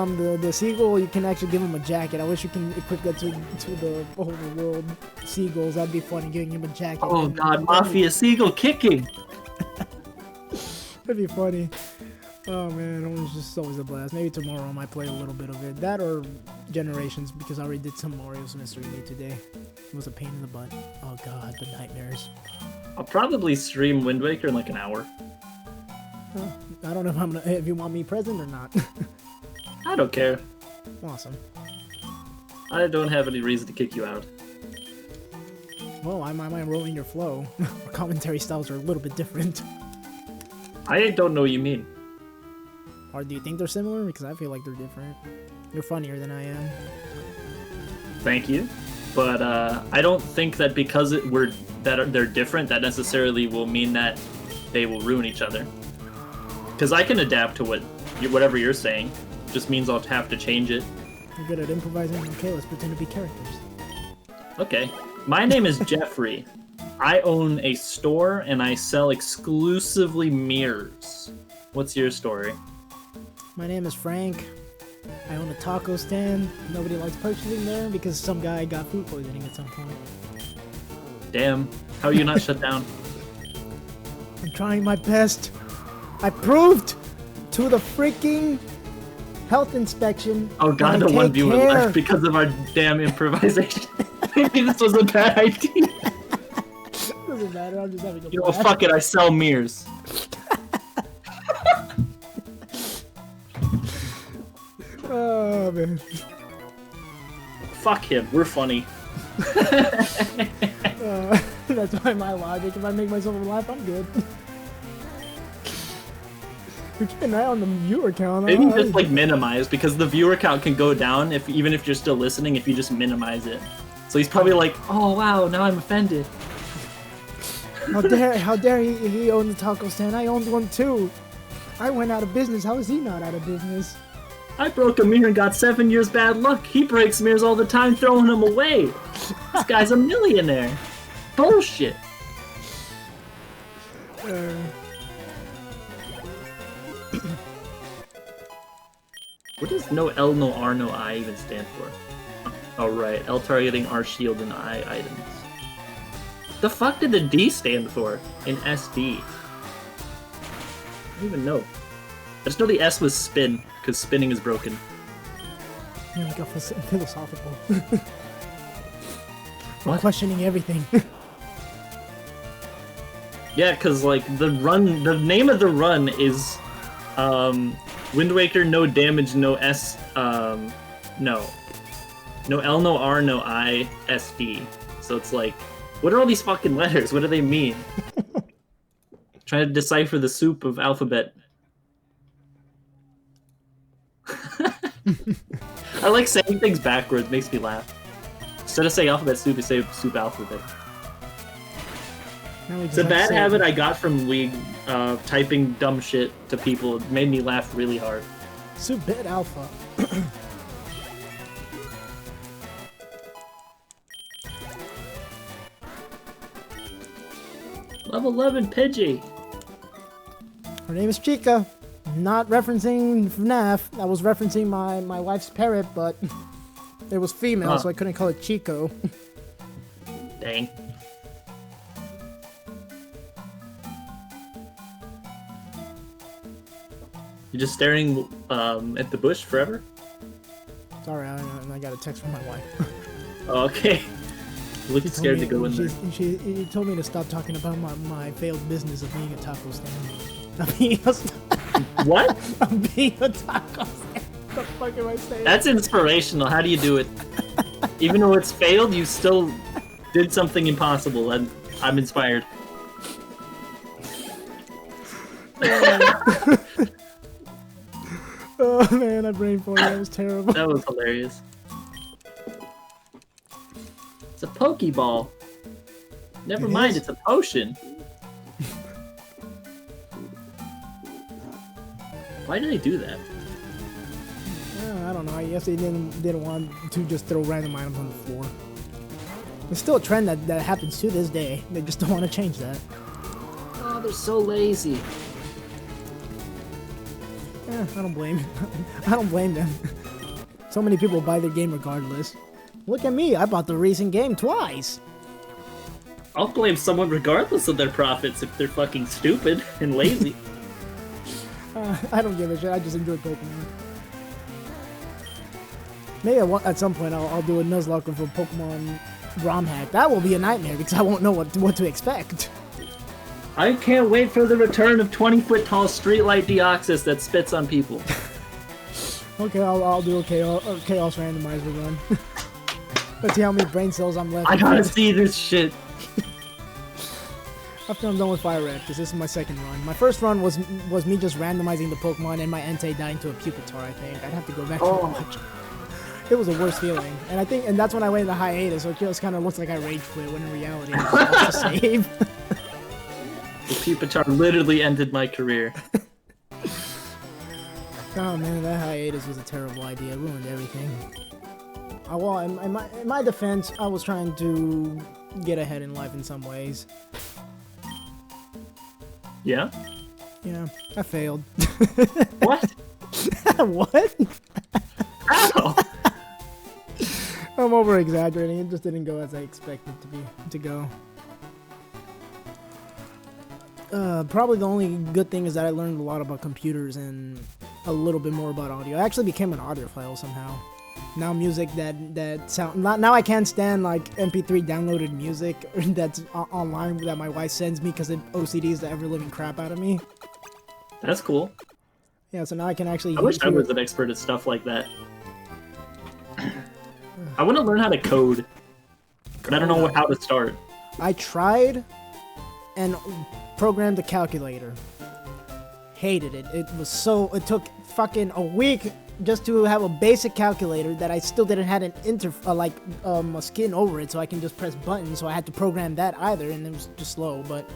the seagull, you can actually give them a jacket. I wish you can equip that to the whole world seagulls. That'd be funny, giving him a jacket.
Oh god, Mafia Seagull kicking.
That'd be funny. Oh man, it was just always a blast. Maybe tomorrow I might play a little bit of it. That or Generations, because I already did some Mario's Mystery Meat today. It was a pain in the butt. Oh god, the nightmares.
I'll probably stream Wind Waker in like an hour.
I don't know if I'm gonna. If you want me present or not.
I don't care.
Awesome.
I don't have any reason to kick you out.
Well, I might roll in your flow. Our commentary styles are a little bit different.
I don't know what you mean.
Or do you think they're similar? Because I feel like they're different. You're funnier than I am.
Thank you. But I don't think that because they're different, that necessarily will mean that they will ruin each other. Because I can adapt to whatever you're saying. Just means I'll have to change it.
You're good at improvising. Okay, let's pretend to be characters.
Okay. My name is Jeffrey. I own a store and I sell exclusively mirrors. What's your story?
My name is Frank. I own a taco stand. Nobody likes purchasing there because some guy got food poisoning at some point.
Damn. How are you not shut down?
I'm trying my best. I proved to the freaking health inspection.
Oh god, the one viewer left because of our damn improvisation. Maybe this was a bad idea.
Doesn't matter, I'm just having a
You know, fuck it, I sell mirrors.
Oh man.
Fuck him, we're funny.
That's why my logic. If I make myself laugh, I'm good. We keep an eye on the viewer count.
Maybe just like minimize, because the viewer count can go down even if you're still listening if you just minimize it. So he's probably like, oh wow, now I'm offended.
How dare he own the taco stand? I owned one too. I went out of business. How is he not out of business?
I broke a mirror and got 7 years bad luck. He breaks mirrors all the time, throwing them away. This guy's a millionaire. Bullshit. What does no L, no R, no I even stand for? Oh right, L targeting, R shield, and I items. The fuck did the D stand for in SD? I don't even know. I just know the S was spin, because spinning is broken.
Yeah, we got philosophical.
What?
Questioning everything.
Yeah, because like the name of the run is Wind Waker, no damage, no S, no L, no R, no I, SD. So it's like, what are all these fucking letters? What do they mean? Trying to decipher the soup of alphabet. I like saying things backwards, makes me laugh. Instead of saying alphabet soup, you say soup alphabet. It's a bad habit I got from League, typing dumb shit to people. It made me laugh really hard.
Soup bit alpha.
Level 11 Pidgey.
Her name is Chica. Not referencing FNAF. I was referencing my wife's parrot, but it was female, so I couldn't call it Chico.
Dang. You're just staring at the bush forever?
Sorry, I got a text from my wife.
Okay. You look scared to go in there.
She told me to stop talking about my failed business of being a taco stand.
What?
I'm being a taco stand. What the fuck am I saying?
That's inspirational. How do you do it? Even though it's failed, you still did something impossible, and I'm inspired.
Oh man, I brain farted. That was terrible.
That was hilarious. It's a Pokeball. Never mind, it's a potion. Why did they do that?
I don't know. I guess they didn't want to just throw random items on the floor. It's still a trend that happens to this day. They just don't want to change that.
Oh, they're so lazy.
I don't blame. I don't blame them. So many people buy their game regardless. Look at me. I bought the recent game twice.
I'll blame someone regardless of their profits if they're fucking stupid and lazy.
I don't give a shit. I just enjoy Pokemon. Maybe at some point I'll do a Nuzlocke of a Pokemon ROM hack. That will be a nightmare because I won't know what to expect.
I can't wait for the return of 20-foot-tall Streetlight Deoxys that spits on people.
Okay, I'll do a Chaos Randomizer run. Let's see how many brain cells I'm left.
I gotta see this shit.
After I'm done with Fire Red, because this is my second run. My first run was me just randomizing the Pokemon and my Entei dying to a Pupitar, I think. I'd have to go back and watch. It was the worst feeling. And that's when I went into hiatus, so it just kind of looks like I rage quit, when in reality it was just a save.
The Pupitar literally ended my career.
Oh man, that hiatus was a terrible idea. It ruined everything. Well, in my defense, I was trying to get ahead in life in some ways.
Yeah?
Yeah, I failed.
What?
What?
How?
I'm over exaggerating. It just didn't go as I expected to go. Probably the only good thing is that I learned a lot about computers and a little bit more about audio. I actually became an audiophile somehow. Now music that sound now I can't stand like MP3 downloaded music that's online that my wife sends me because it OCDs the ever living crap out of me.
That's cool.
Yeah, so now I can actually.
I wish I was an expert at stuff like that. I want to learn how to code, but I don't know how to start.
I tried and programmed a calculator. Hated it. It took fucking a week just to have a basic calculator that I still didn't have a skin over it, so I can just press buttons. So I had to program that either, and it was just slow. But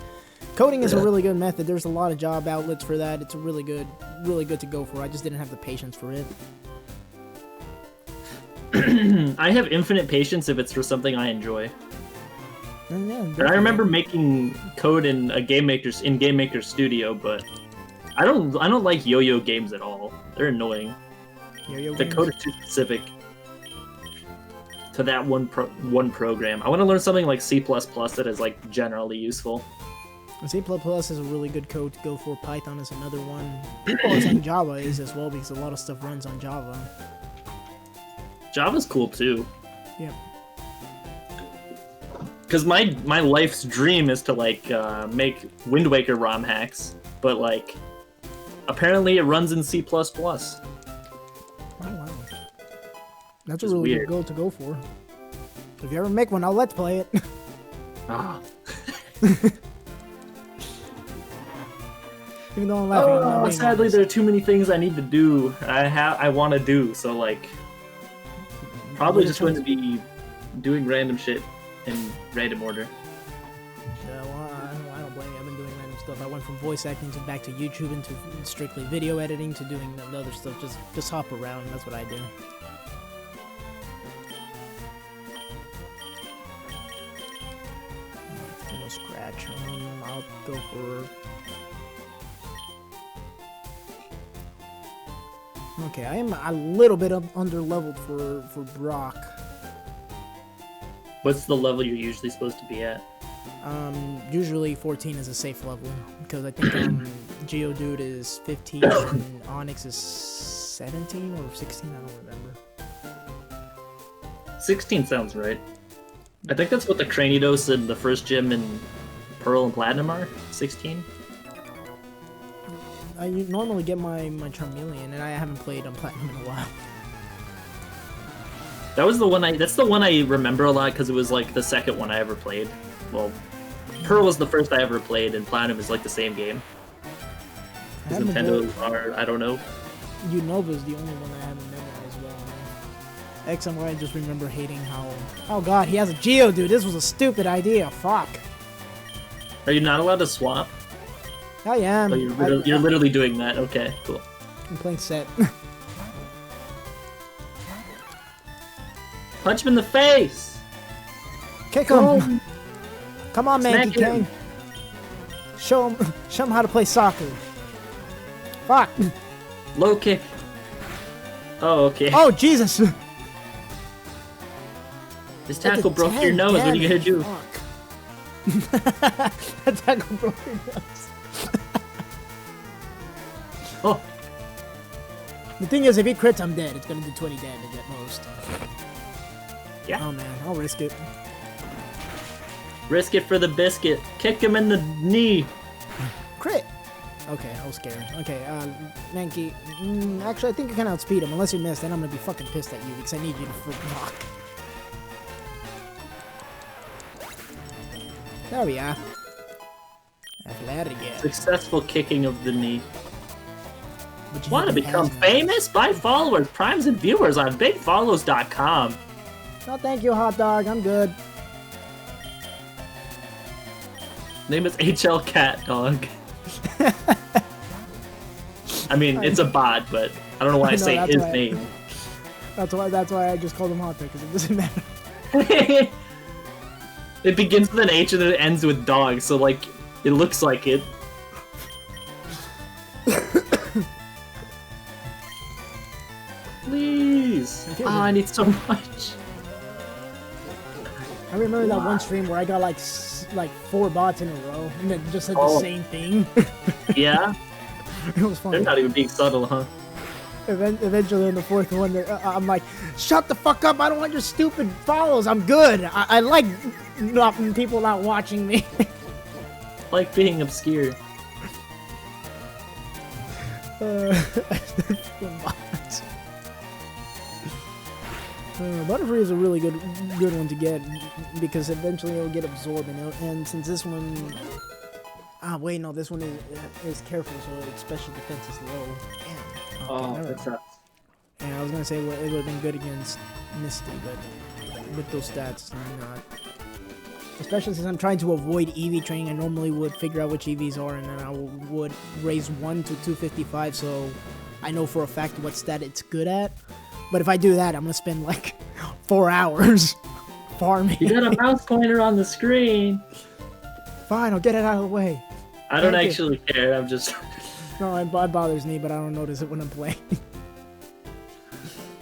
coding is a really good method. There's a lot of job outlets for that. It's really good to go for. I just didn't have the patience for it.
I have infinite patience if it's for something I enjoy.
Yeah,
and I remember making code in Game Maker Studio, but I don't like yo-yo games at all. They're annoying. The code is too specific to that one program. I want to learn something like C++ that is like generally useful.
C++ is a really good code to go for. Python is another one. People are saying Java is as well because a lot of stuff runs on Java.
Java's cool too.
Yeah.
Because my life's dream is to like make Wind Waker ROM hacks, but like apparently it runs in C++.
Oh wow, that's a really good goal to go for. If you ever make one, I'll let's play it.
Ah.
Even though I'm laughing.
Sadly, there are too many things I need to do. I want to do, so like probably just going to be doing random shit in random order.
Yeah, well, I don't blame you. I've been doing random stuff. I went from voice acting to back to YouTube into strictly video editing to doing the other stuff. Just hop around. That's what I do. No scratch. I'll go for. Okay, I am a little bit under-leveled for Brock.
What's the level you're usually supposed to be at?
Usually 14 is a safe level, because I think Geodude is 15 and Onyx is 17 or 16, I don't remember.
16 sounds right. I think that's what the Cranidos in the first gym in Pearl and Platinum are. 16.
I normally get my Charmeleon, and I haven't played on Platinum in a while.
That was the one that's the one I remember a lot because it was like the second one I ever played. Well, Pearl was the first I ever played, and Platinum is like the same game. Nintendo are, I don't know.
Unova's the only one I haven't memorized well. X and Y, I just remember hating how... Oh god, he has a Geodude! This was a stupid idea, fuck.
Are you not allowed to swap?
I am.
Oh, you're literally doing that. Okay, cool.
I'm playing set.
Punch him in the face!
Kick him! Come on, Mankey King. Show him how to play soccer. Fuck!
Low kick. Oh, okay.
Oh, Jesus!
This tackle broke your nose. What are you gonna do?
That tackle broke your nose.
Oh.
The thing is, if he crits, I'm dead. It's gonna do 20 damage at most.
Yeah.
Oh man, I'll risk it.
Risk it for the biscuit. Kick him in the knee.
Crit! Okay, I was scared. Okay, Mankey. Actually, I think you can outspeed him. Unless you miss, then I'm gonna be fucking pissed at you because I need you to freaking block. There we are. Athletic.
Successful kicking of the knee.
But
Want to become famous? Buy followers, primes, and viewers on bigfollows.com.
No, thank you, hot dog. I'm good.
Name is HL Cat Dog. I mean, it's a bot, but I don't know why I say his name.
That's why I just called him hot dog, because it doesn't matter.
It begins with an H and it ends with dog, so like it looks like it. Please. Oh, I need so much.
I remember that one stream where I got like 4 bots in a row, and it just said the same thing.
Yeah.
It was funny.
They're not even being subtle, huh?
Eventually, in the 4th one, I'm like, shut the fuck up! I don't want your stupid follows. I'm good. I like people not watching me.
Like being obscure.
Butterfree is a really good one to get because eventually it'll get absorbed, and since this one, wait, no, this one is careful, so its special defense is low. Damn.
Oh, that sucks.
Yeah, I was gonna say it would have been good against Misty, but with those stats, I'm not. Especially since I'm trying to avoid EV training, I normally would figure out which EVs are, and then I would raise 1 to 255, so I know for a fact what stat it's good at. But if I do that, I'm gonna spend like 4 hours farming.
You got a mouse pointer on the screen.
Fine, I'll get it out of the way.
I don't actually care. I'm just.
No, it bothers me, but I don't notice it when I'm playing.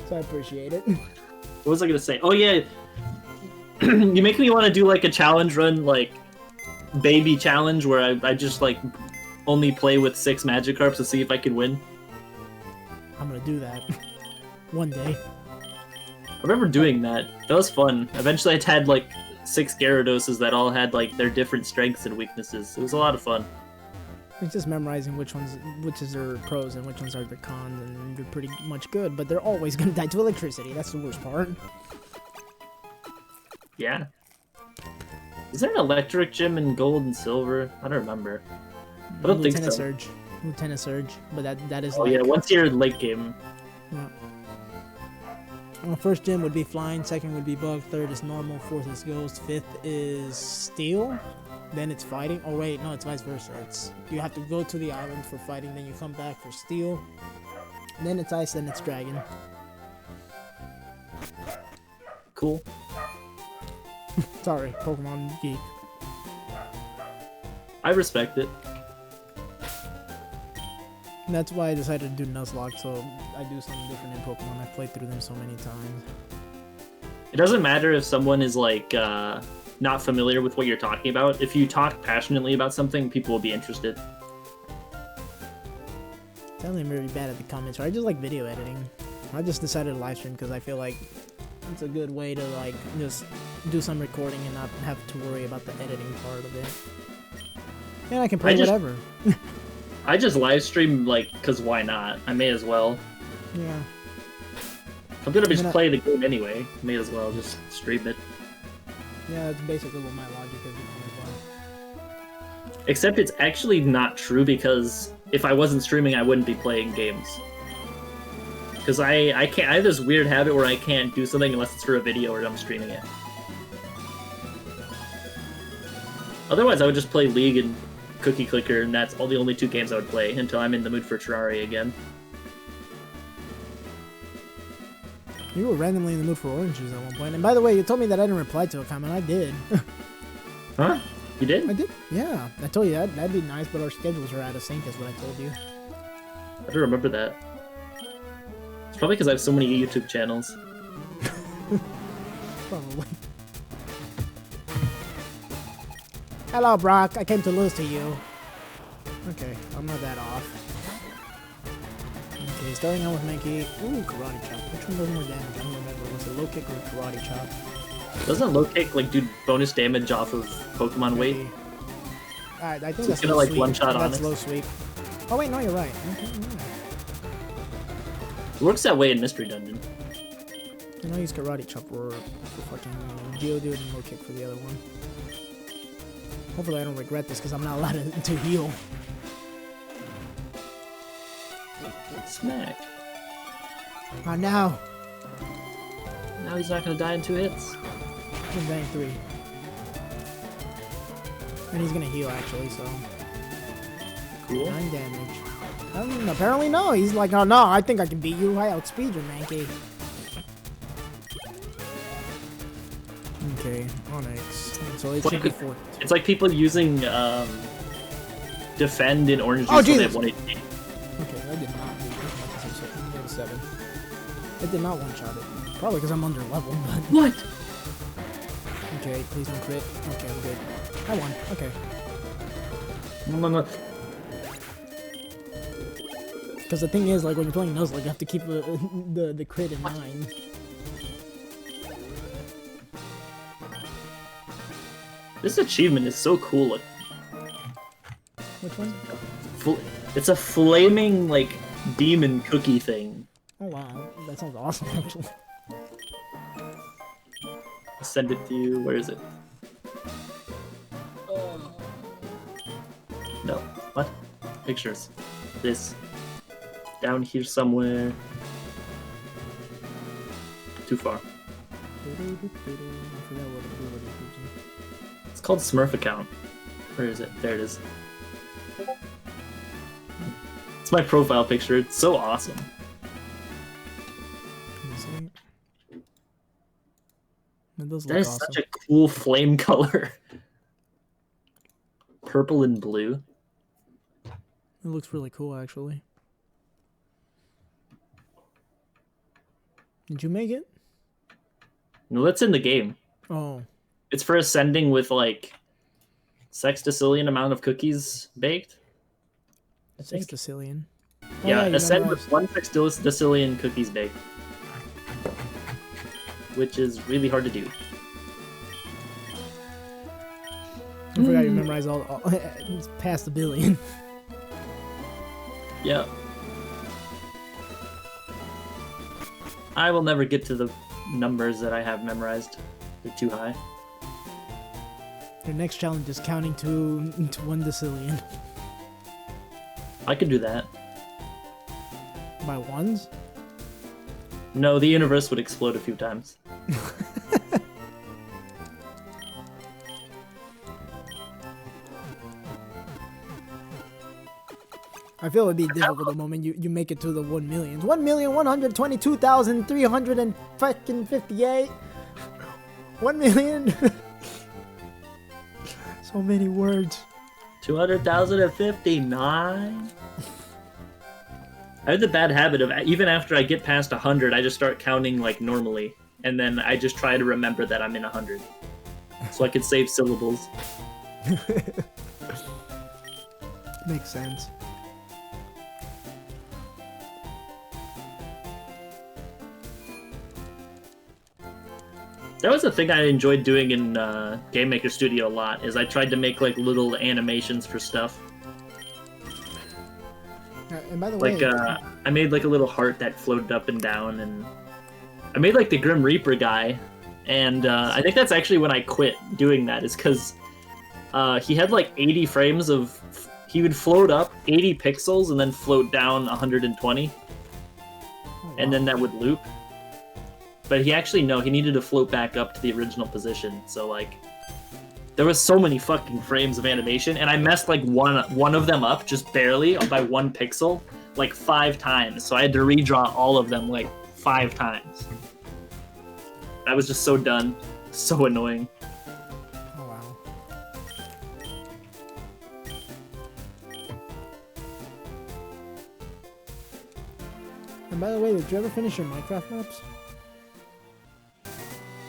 So I appreciate it.
What was I gonna say? Oh yeah, you make me want to do like a challenge run, like baby challenge, where I just like only play with 6 Magikarps to see if I can win.
I'm gonna do that one day.
I remember doing that. That was fun. Eventually, I had like 6 Gyarados that all had like their different strengths and weaknesses. It was a lot of fun.
It's just memorizing which is their pros and which ones are the cons, and you're pretty much good, but they're always gonna die to electricity. That's the worst part.
Yeah. Is there an electric gym in Gold and Silver? I don't remember. I don't think so.
Lieutenant Surge, but that is.
Oh yeah, once you're late game.
Yeah. Well, first gym would be Flying, second would be Bug, third is Normal, fourth is Ghost, fifth is Steel. Then it's Fighting. Oh wait, no, it's vice versa. It's you have to go to the island for Fighting, then you come back for Steel. Then it's Ice, then it's Dragon.
Cool.
Sorry, Pokemon geek.
I respect it.
And that's why I decided to do Nuzlocke, so I do something different in Pokemon. I've played through them so many times.
It doesn't matter if someone is like not familiar with what you're talking about. If you talk passionately about something, people will be interested.
It's only really bad at the comments, or I just like video editing. I just decided to live stream because I feel like It's a good way to like just do some recording and not have to worry about the editing part of it. And I can play whatever.
I just live stream like, cause why not? I may as well.
Yeah.
I'm gonna just play the game anyway. May as well just stream it.
Yeah, that's basically what my logic is as well.
Except it's actually not true because if I wasn't streaming, I wouldn't be playing games. Because I can't. I have this weird habit where I can't do something unless it's for a video or I'm streaming it. Otherwise, I would just play League and Cookie Clicker, and that's all the only 2 games I would play until I'm in the mood for Terraria again.
You were randomly in the mood for orange juice at one point. And by the way, you told me that I didn't reply to a comment. I did.
Huh? You did?
I did? Yeah. I told you that'd be nice, but our schedules are out of sync is what I told you.
I don't remember that. It's probably because I have so many YouTube channels.
Probably. Hello, Brock. I came to lose to you. Okay, I'm not that off. Okay, starting out with Mankey. Ooh, Karate Chop. Which one does more damage? I don't remember. Was it Low Kick or Karate Chop?
Doesn't Low Kick like do bonus damage off of Pokemon weight?
Alright, I think
So
that's
it's gonna like one shot on
That's
it.
low sweep. Oh wait, no, you're right. Okay, yeah.
It works that way in Mystery Dungeon.
And I'll use Karate Chop for fucking Geodude and Low Kick for the other one. Hopefully I don't regret this because I'm not allowed to heal.
Smack.
Oh, now.
Now he's not gonna die in 2 hits.
He's dying 3. And he's gonna heal actually, so.
Cool.
9 damage. Apparently no. He's like, oh no, I think I can beat you. I outspeed you, Mankey. Okay, Onyx. So it should be 4.
It's like people using defend in orange juice
Oh,
when they
Jesus.
have 1 HP.
Okay, I did not do that. 7. It did not one-shot it. Probably because I'm under level, but...
What?
Okay, please don't crit. Okay, I'm good. I won. Okay.
No.
Because the thing is, like, when you're playing Nuzlocke, you have to keep the crit in mind.
This achievement is so cool.
Which one?
It's a flaming, like, demon cookie thing.
Oh wow, that sounds awesome actually.
I'll send it to you. Where is it? No. What? Pictures. This. Down here somewhere. Too far. It's called Smurf account. Where is it? There it is. It's my profile picture. It's so awesome. That is such a cool flame color. Purple and blue.
It looks really cool, actually. Did you make it?
No, that's in the game.
Oh.
It's for ascending with, like, sextillion amount of cookies baked.
Sextillion?
Yeah, ascend with 1 sextillion cookies baked. Which is really hard to do.
I forgot you memorized all it's past 1 billion.
Yeah. I will never get to the numbers that I have memorized. They're too high.
Your next challenge is counting to 1 decillion.
I could do that.
By ones?
No, the universe would explode a few times.
I feel it'd be difficult the moment you make it to the 1 million. 1,122,358. 1 million. So many words.
200,059. I have the bad habit of, even after I get past 100, I just start counting like normally. And then I just try to remember that I'm in 100. So I could save syllables.
Makes sense.
That was the thing I enjoyed doing in Game Maker Studio a lot, is I tried to make like little animations for stuff.
And by the
Like,
way,
I made like a little heart that floated up and down, and I made like the Grim Reaper guy, and I think that's actually when I quit doing that, is because he had like 80 frames of... He would float up 80 pixels and then float down 120, and then that would loop. But he actually, no, he needed to float back up to the original position, so like... There was so many fucking frames of animation, and I messed like one of them up just barely by 1 pixel like 5 times. So I had to redraw all of them like 5 times. I was just so done. So annoying.
oh wow. And by the way, did you ever finish your Minecraft maps?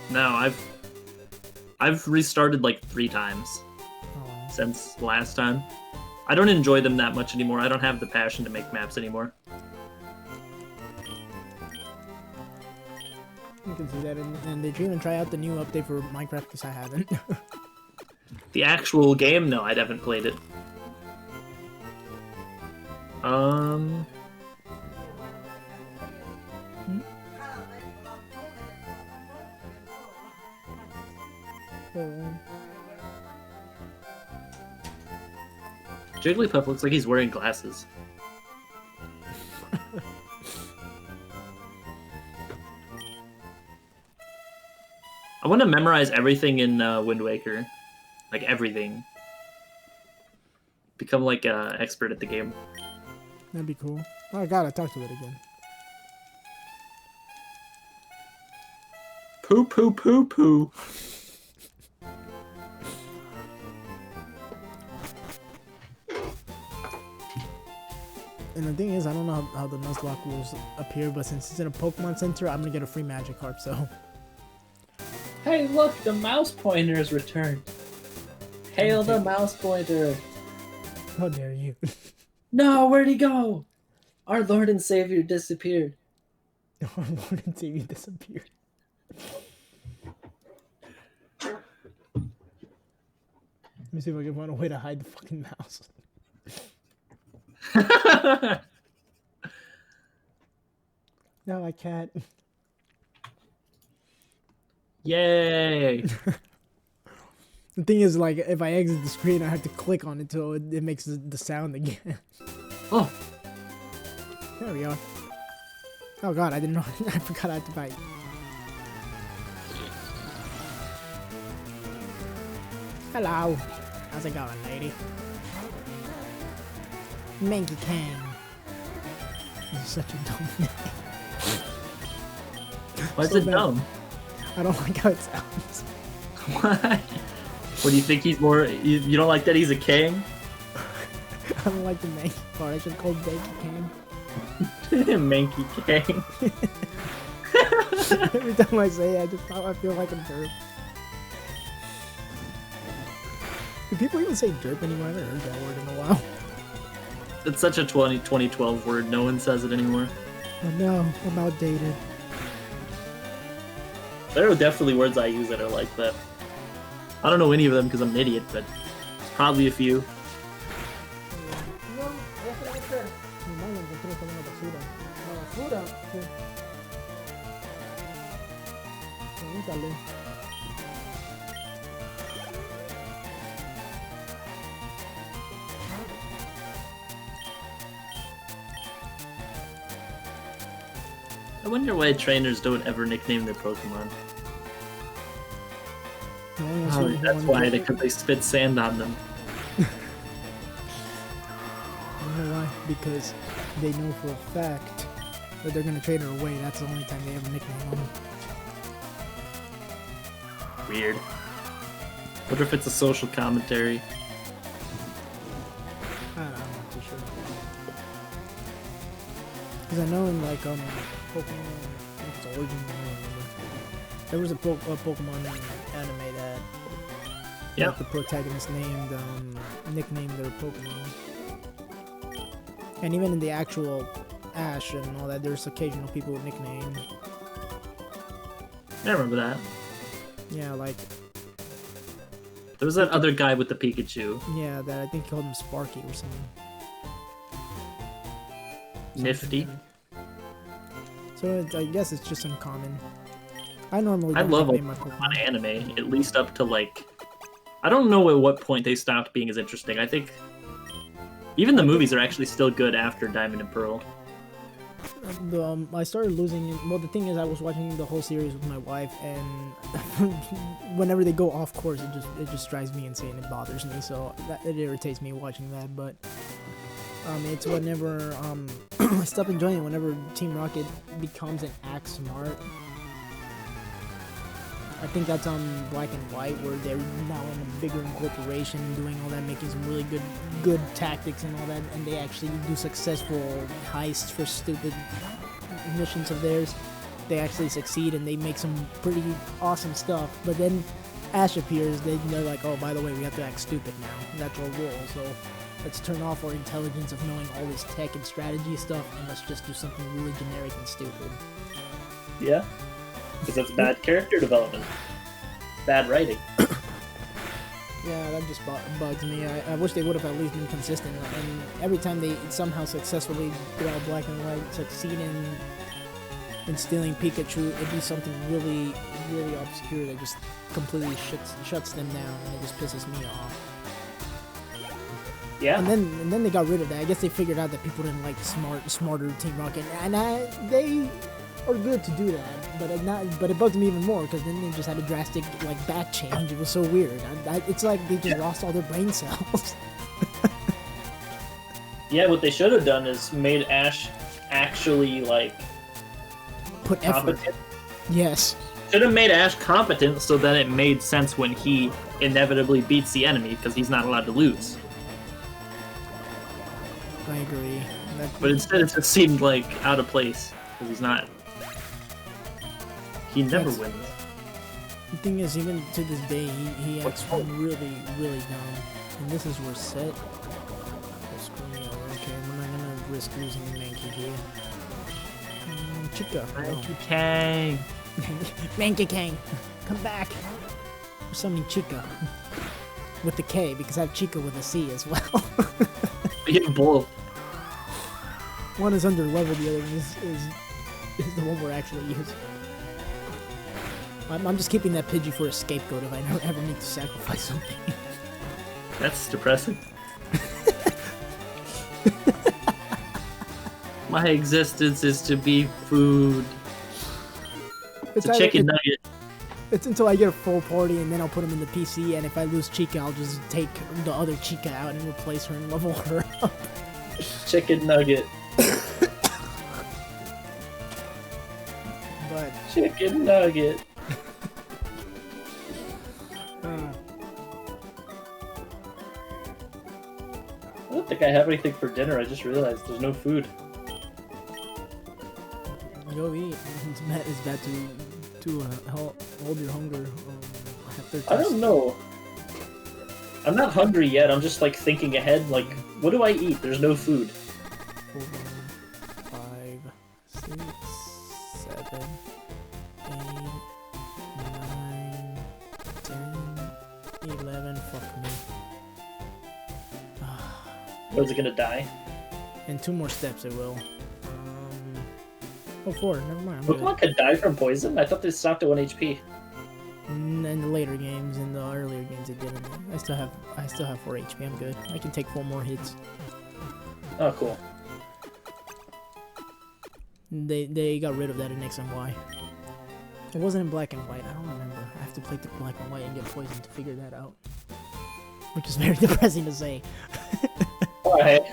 No, I've restarted like 3 times
Oh,
since last time. I don't enjoy them that much anymore. I don't have the passion to make maps anymore.
you can see that. And did you even try out the new update for Minecraft? Because I haven't.
The actual game, no, I haven't played it. Jigglypuff looks like he's wearing glasses. I want to memorize everything in Wind Waker. Like, everything. Become, like, an expert at the game.
That'd be cool. Oh, I gotta talk to it again.
Poo poo poo poo.
And the thing is, I don't know how the Nuzlocke rules appear, but since it's in a Pokemon Center, I'm gonna get a free Magic Carp, so...
Hey, look, the mouse pointer has returned. Hail the mouse pointer.
How dare you?
No, where'd he go? Our Lord and Savior disappeared.
Our Lord and Savior disappeared. Let me see if I can find a way to hide the fucking mouse. No, I can't.
Yay!
The thing is, like, if I exit the screen, I have to click on it till it makes the sound again.
Oh,
There we are. Oh god, I didn't know. I forgot I had to bite. Hello. How's it going, lady? Manky Kang. This is such a dumb name.
why is
So
it
bad.
dumb?
I don't like how it sounds.
What? What do you think he's more... You don't like that he's a king?
I don't like the Manky part. I should call it Manky Kang.
Manky king.
Every time I say it, I feel like a derp. Do people even say derp anymore? I haven't heard that word in a while.
It's such a 2012 word. No one says it anymore.
Oh no, I'm outdated.
There are definitely words I use that are like that. I don't know any of them because I'm an idiot, but there's probably a few.
Mi mano encontró con una basura. La basura. Sí. Pregúntale.
I wonder why trainers don't ever nickname their Pokemon. Oh, that's why, because they spit sand on them.
You know why? Because they know for a fact that they're gonna trade her away. That's the only time they ever nickname them.
Weird. Wonder if it's a social commentary.
I don't know, I'm not too sure. Because I know in like Pokemon, I think it's Origin, I don't remember. There was a Pokemon anime that the protagonist nicknamed their Pokemon. And even in the actual Ash and all that, there's occasional people with nicknames.
I remember that.
Yeah, like
There was that other guy with the Pikachu.
yeah, that I think he called him Sparky or something.
Nifty.
So I guess it's just uncommon. I normally
I
don't
love
play my
on
Pokemon.
anime, at least up to like, I don't know at what point they stopped being as interesting. I think even the movies are actually still good after Diamond and Pearl.
I started losing. Well, the thing is, I was watching the whole series with my wife, and whenever they go off course, it just drives me insane. It bothers me, so it irritates me watching that. But it's whenever I stop enjoying it whenever Team Rocket becomes and acts smart. I think that's on Black and White, where they're now in a bigger corporation doing all that, making some really good tactics and all that, and they actually do successful heists for stupid missions of theirs. They actually succeed and they make some pretty awesome stuff. But then Ash appears, they're like, oh, by the way, we have to act stupid now. That's our role, so let's turn off our intelligence of knowing all this tech and strategy stuff, and let's just do something really generic and stupid.
Yeah, because that's bad character development. Bad writing.
Yeah, that just bugs me. I wish they would have at least been consistent. And every time they somehow successfully, throughout Black and White, succeed in stealing Pikachu, it'd be something really, really obscure that just completely shuts them down, and it just pisses me off.
Yeah.
And then they got rid of that. I guess they figured out that people didn't like smarter Team Rocket, and they are good to do that. But it bugged me even more because then they just had a drastic like back change. It was so weird. It's like they just lost all their brain cells.
Yeah, what they should have done is made Ash actually like
Put effort.
competent.
Yes.
Should have made Ash competent so that it made sense when he inevitably beats the enemy because he's not allowed to lose.
I agree.
But instead, it just seemed like out of place because he's not. He never wins.
The thing is, even to this day, he acts really, really dumb. And this is where set. Oh, screw me over. Okay, we're not gonna risk losing Mankey here. Chica.
Mankey Kang.
Mankey Kang, come back. We're summoning Chica with the K because I have Chica with a C as well.
We have both.
One is under level, the other one is the one we're actually using. I'm just keeping that Pidgey for a scapegoat if I ever need to sacrifice something.
That's depressing. My existence is to be food. It's a chicken nugget.
It's until I get a full party and then I'll put him in the PC, and if I lose Chica, I'll just take the other Chica out and replace her and level her up.
Chicken nugget.
But
Chicken nugget. I don't think I have anything for dinner. I just realized there's no food.
go eat. It's bad to hold your hunger.
I don't know. I'm not hungry yet. I'm just like thinking ahead. Like, what do I eat? There's no food.
4, 5, 6, 7, 8, 9, 10, 11. Fuck me.
Was it gonna die?
In 2 more steps, it will. Oh, 4. Never mind. I'm
Pokemon could die from poison? I thought they stopped at 1 HP.
In the later games, in the earlier games, it didn't. I still have 4 HP. I'm good. I can take 4 more hits.
Oh, cool.
They got rid of that in X and Y. It wasn't in Black and White. I don't remember. I have to play the Black and White and get poisoned to figure that out. Which is very depressing to say.
Alright.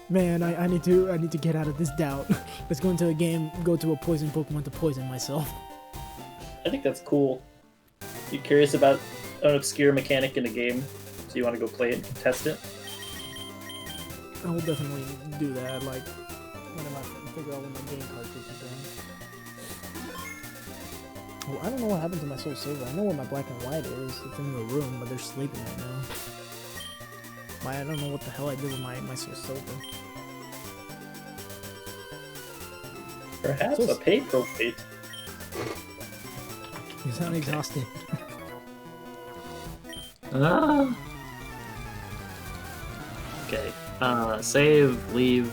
Man, I need to get out of this doubt. Let's go into a game, go to a poison Pokemon to poison myself.
I think that's cool. You curious about an obscure mechanic in a game, so you want to go play it and test it?
I will definitely do that, like, when I figure out when my game cartridge is done. Well, I don't know what happened to my Soul Silver. I know where my Black and White is. It's in the room, but they're sleeping right now. I don't know what the hell I did with my Soul Silver.
Perhaps a pay profit.
You sound exhausted.
Okay. Save, leave.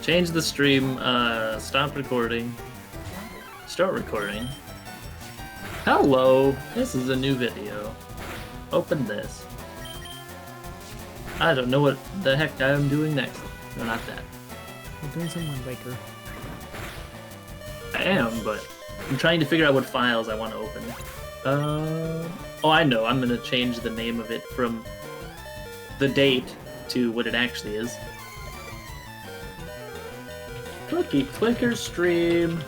Change the stream, stop recording. Start recording. Hello! This is a new video. Open this. I don't know what the heck I'm doing next. No, not that.
We're doing some Wind Waker.
I am, but I'm trying to figure out what files I want to open. Oh, I know. I'm gonna change the name of it from the date to what it actually is. Cookie Clicker Stream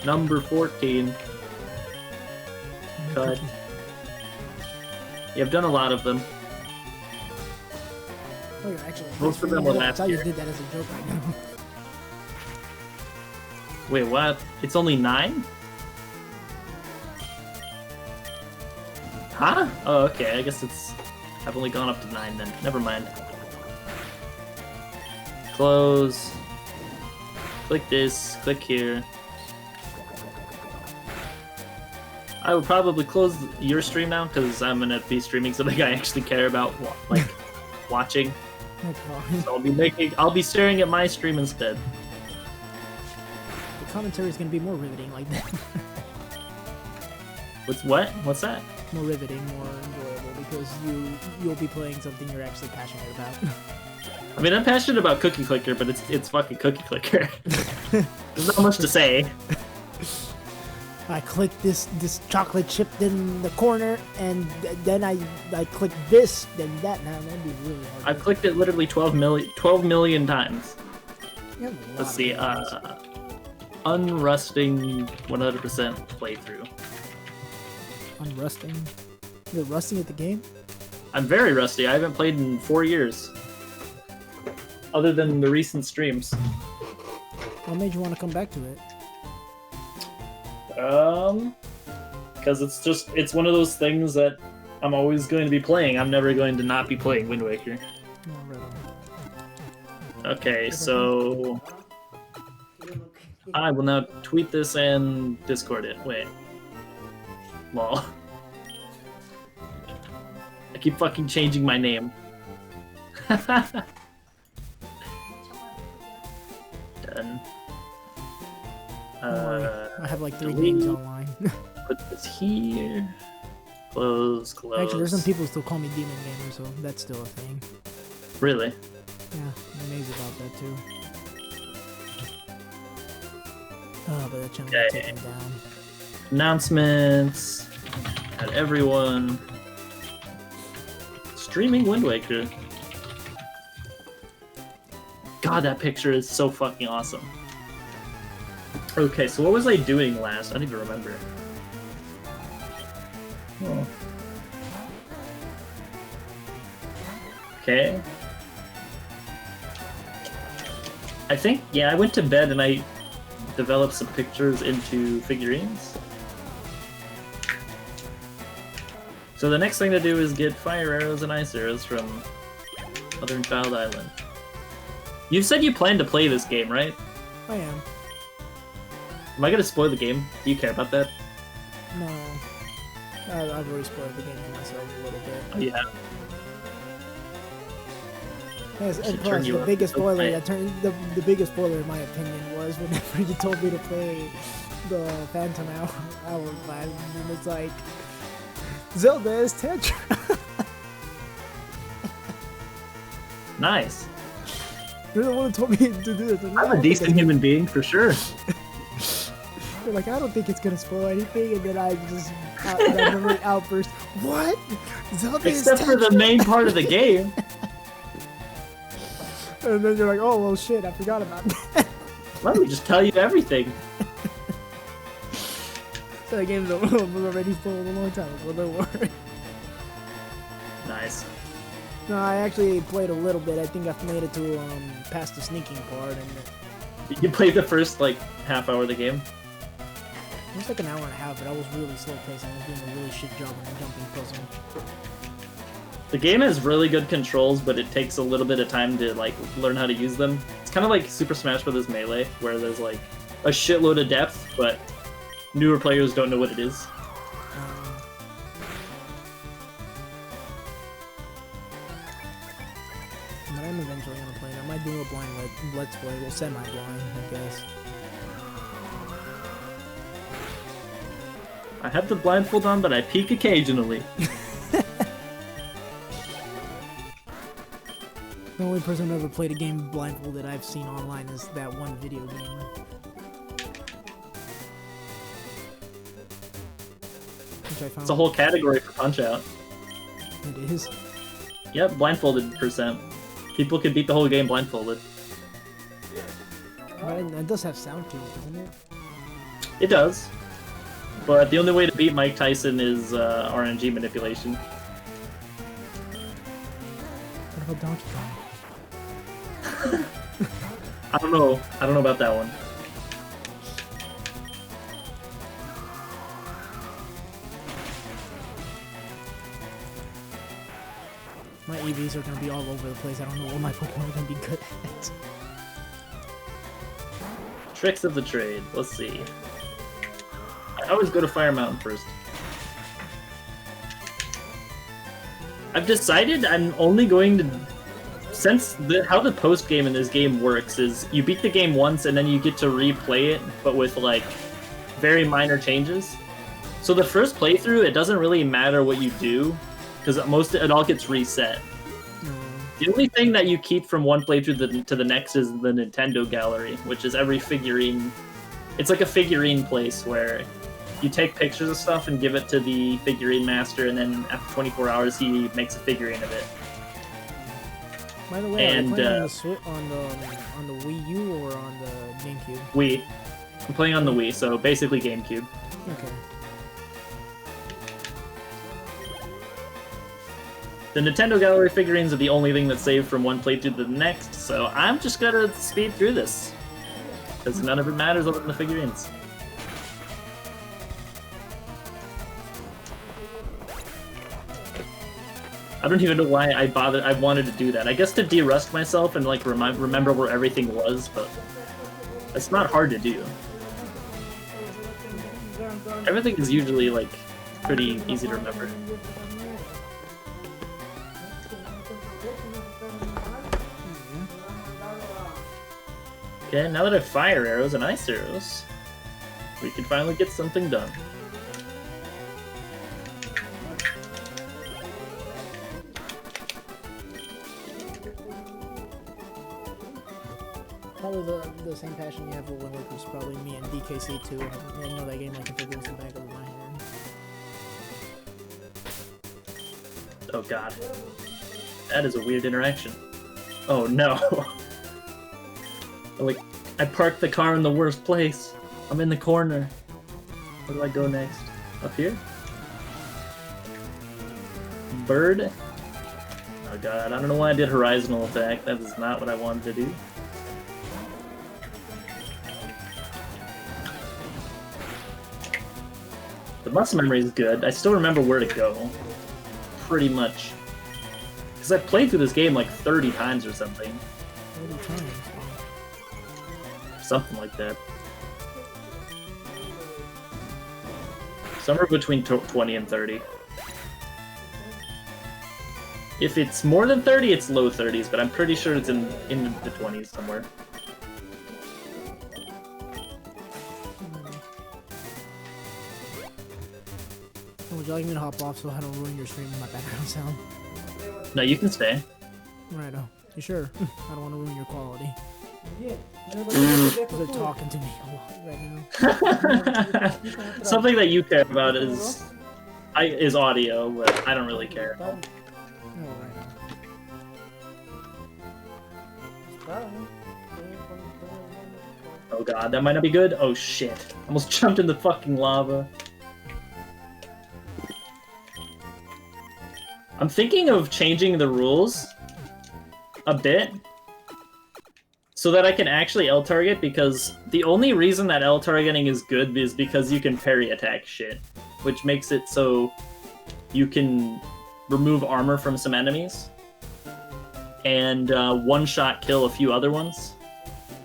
number 14. Cut. Yeah, I've done a lot of them.
Oh, you're actually.
Most of them were last
I thought you
year.
did that as a joke right now.
Wait, what? It's only 9? Huh? Oh, okay. I guess it's... I've only gone up to 9 then. Never mind. Close. Click this. Click here. I would probably close your stream now because I'm gonna be streaming something I actually care about, like watching. So I'll be staring at my stream instead.
The commentary is gonna be more riveting like that.
What? What's that?
More riveting, more enjoyable because you'll be playing something you're actually passionate about.
I mean, I'm passionate about Cookie Clicker, but it's fucking Cookie Clicker. There's not much to say.
I click this chocolate chip in the corner, and then I click this, then that. Now that'd be really hard.
I've clicked it literally 12 million times.
You have a lot
Let's
of
see.
games.
Unrusting 100% playthrough.
Unrusting. You're rusting at the game.
I'm very rusty. I haven't played in 4 years. Other than the recent streams.
What made you want to come back to it?
Because it's one of those things that I'm always going to be playing. I'm never going to not be playing Wind Waker.
Oh, right on.
Okay, so I will now tweet this and Discord it. Wait. Lol. I keep fucking changing my name. Done.
Don't worry. I have like 3
delete.
games online.
Put this here. Close, close.
Actually, there's some people who still call me Demon Gamer, so that's still a thing.
Really?
Yeah, I'm amazed about that too. Oh, but that channel got
Okay.
taken down.
Announcements. At everyone. Streaming Wind Waker. God, that picture is so fucking awesome. Okay, so what was I doing last? I don't even remember. Oh. Okay. I think, yeah, I went to bed and I developed some pictures into figurines. So the next thing to do is get fire arrows and ice arrows from Mother and Child Island. You said you plan to play this game, right?
I am.
Am I gonna spoil the game? Do you care about that?
No. I've already spoiled the game for myself a little bit.
Oh, yeah.
Yes,
Should
and
turn
plus,
you
the
up.
biggest spoiler,
Okay.
the biggest spoiler in my opinion was whenever you told me to play the Phantom Hourglass, and it's like, Zelda is Tetra.
Nice.
You're the one who told me to do this.
I'm a decent human being for sure.
You're like, I don't think it's gonna spoil anything, and then I just randomly outburst, what? Zelda
Except
is
for the
Tetra?
main part of the game.
And then you're like, oh, well, shit, I forgot about that.
Let me just tell you everything.
So the game was already spoiled a long time ago, don't worry.
Nice.
No, I actually played a little bit. I think I've made it to past the sneaking part, and
You played the first, like, half hour of the game?
it was like an hour and a half, but I was really slow paced. I was doing a really shit job on the jumping puzzle.
The game has really good controls, but it takes a little bit of time to, like, learn how to use them. It's kind of like Super Smash Bros. Melee, where there's, like, a shitload of depth, but newer players don't know what it is.
But I'm eventually gonna play it. I might do a blind let's play. Well, semi-blind, I guess.
I have the blindfold on, but I peek occasionally.
The only person who ever played a game blindfolded I've seen online is that one video gamer. Which I found.
It's a whole category for Punch-Out.
It is.
Yep, blindfolded percent. People can beat the whole game blindfolded.
But it does have sound to it, doesn't it?
It does. But the only way to beat Mike Tyson is RNG manipulation.
What about Donkey Kong?
I don't know. I don't know about that one.
My EVs are gonna be all over the place. I don't know what my Pokemon are gonna be good at.
Tricks of the trade. Let's see. I always go to Fire Mountain first. I've decided I'm only going to... Since how the post-game in this game works is you beat the game once and then you get to replay it, but with, like, very minor changes. So the first playthrough, it doesn't really matter what you do, because it all gets reset. The only thing that you keep from one playthrough to the next is the Nintendo Gallery, which is every figurine... It's like a figurine place where you take pictures of stuff and give it to the figurine master, and then after 24 hours he makes a figurine of it.
By the way,
and,
are you playing on the Wii U or on the GameCube?
Wii. I'm playing on the Wii, so basically GameCube.
Okay.
The Nintendo Gallery figurines are the only thing that's saved from one playthrough to the next, so I'm just gonna speed through this. Because none of it matters other than the figurines. I don't even know why I wanted to do that. I guess to de-rust myself and like remember where everything was, but it's not hard to do. Everything is usually like pretty easy to remember. Okay, now that I have fire arrows and ice arrows, we can finally get something done.
Probably the same passion you have for Wind Waker is probably me and DKC too. I know that game like if it goes in the back of my hand.
Oh god. That is a weird interaction. Oh no. Like, I parked the car in the worst place. I'm in the corner. Where do I go next? Up here? Bird? Oh god, I don't know why I did horizontal attack. That is not what I wanted to do. The muscle memory is good. I still remember where to go. Pretty much. Because I've played through this game like 30 times or something.
30 times.
Something like that. Somewhere between 20 and 30. If it's more than 30, it's low 30s, but I'm pretty sure it's in the 20s somewhere.
Would you like me to hop off so I don't ruin your stream with my background sound?
No, you can stay.
Righto. You sure? I don't want to ruin your quality. They're talking to me a lot right now.
Something that you care about is audio, but I don't really care. Oh god, that might not be good. Oh shit. Almost jumped in the fucking lava. I'm thinking of changing the rules a bit so that I can actually L-target, because the only reason that L-targeting is good is because you can parry attack shit, which makes it so you can remove armor from some enemies and one-shot kill a few other ones.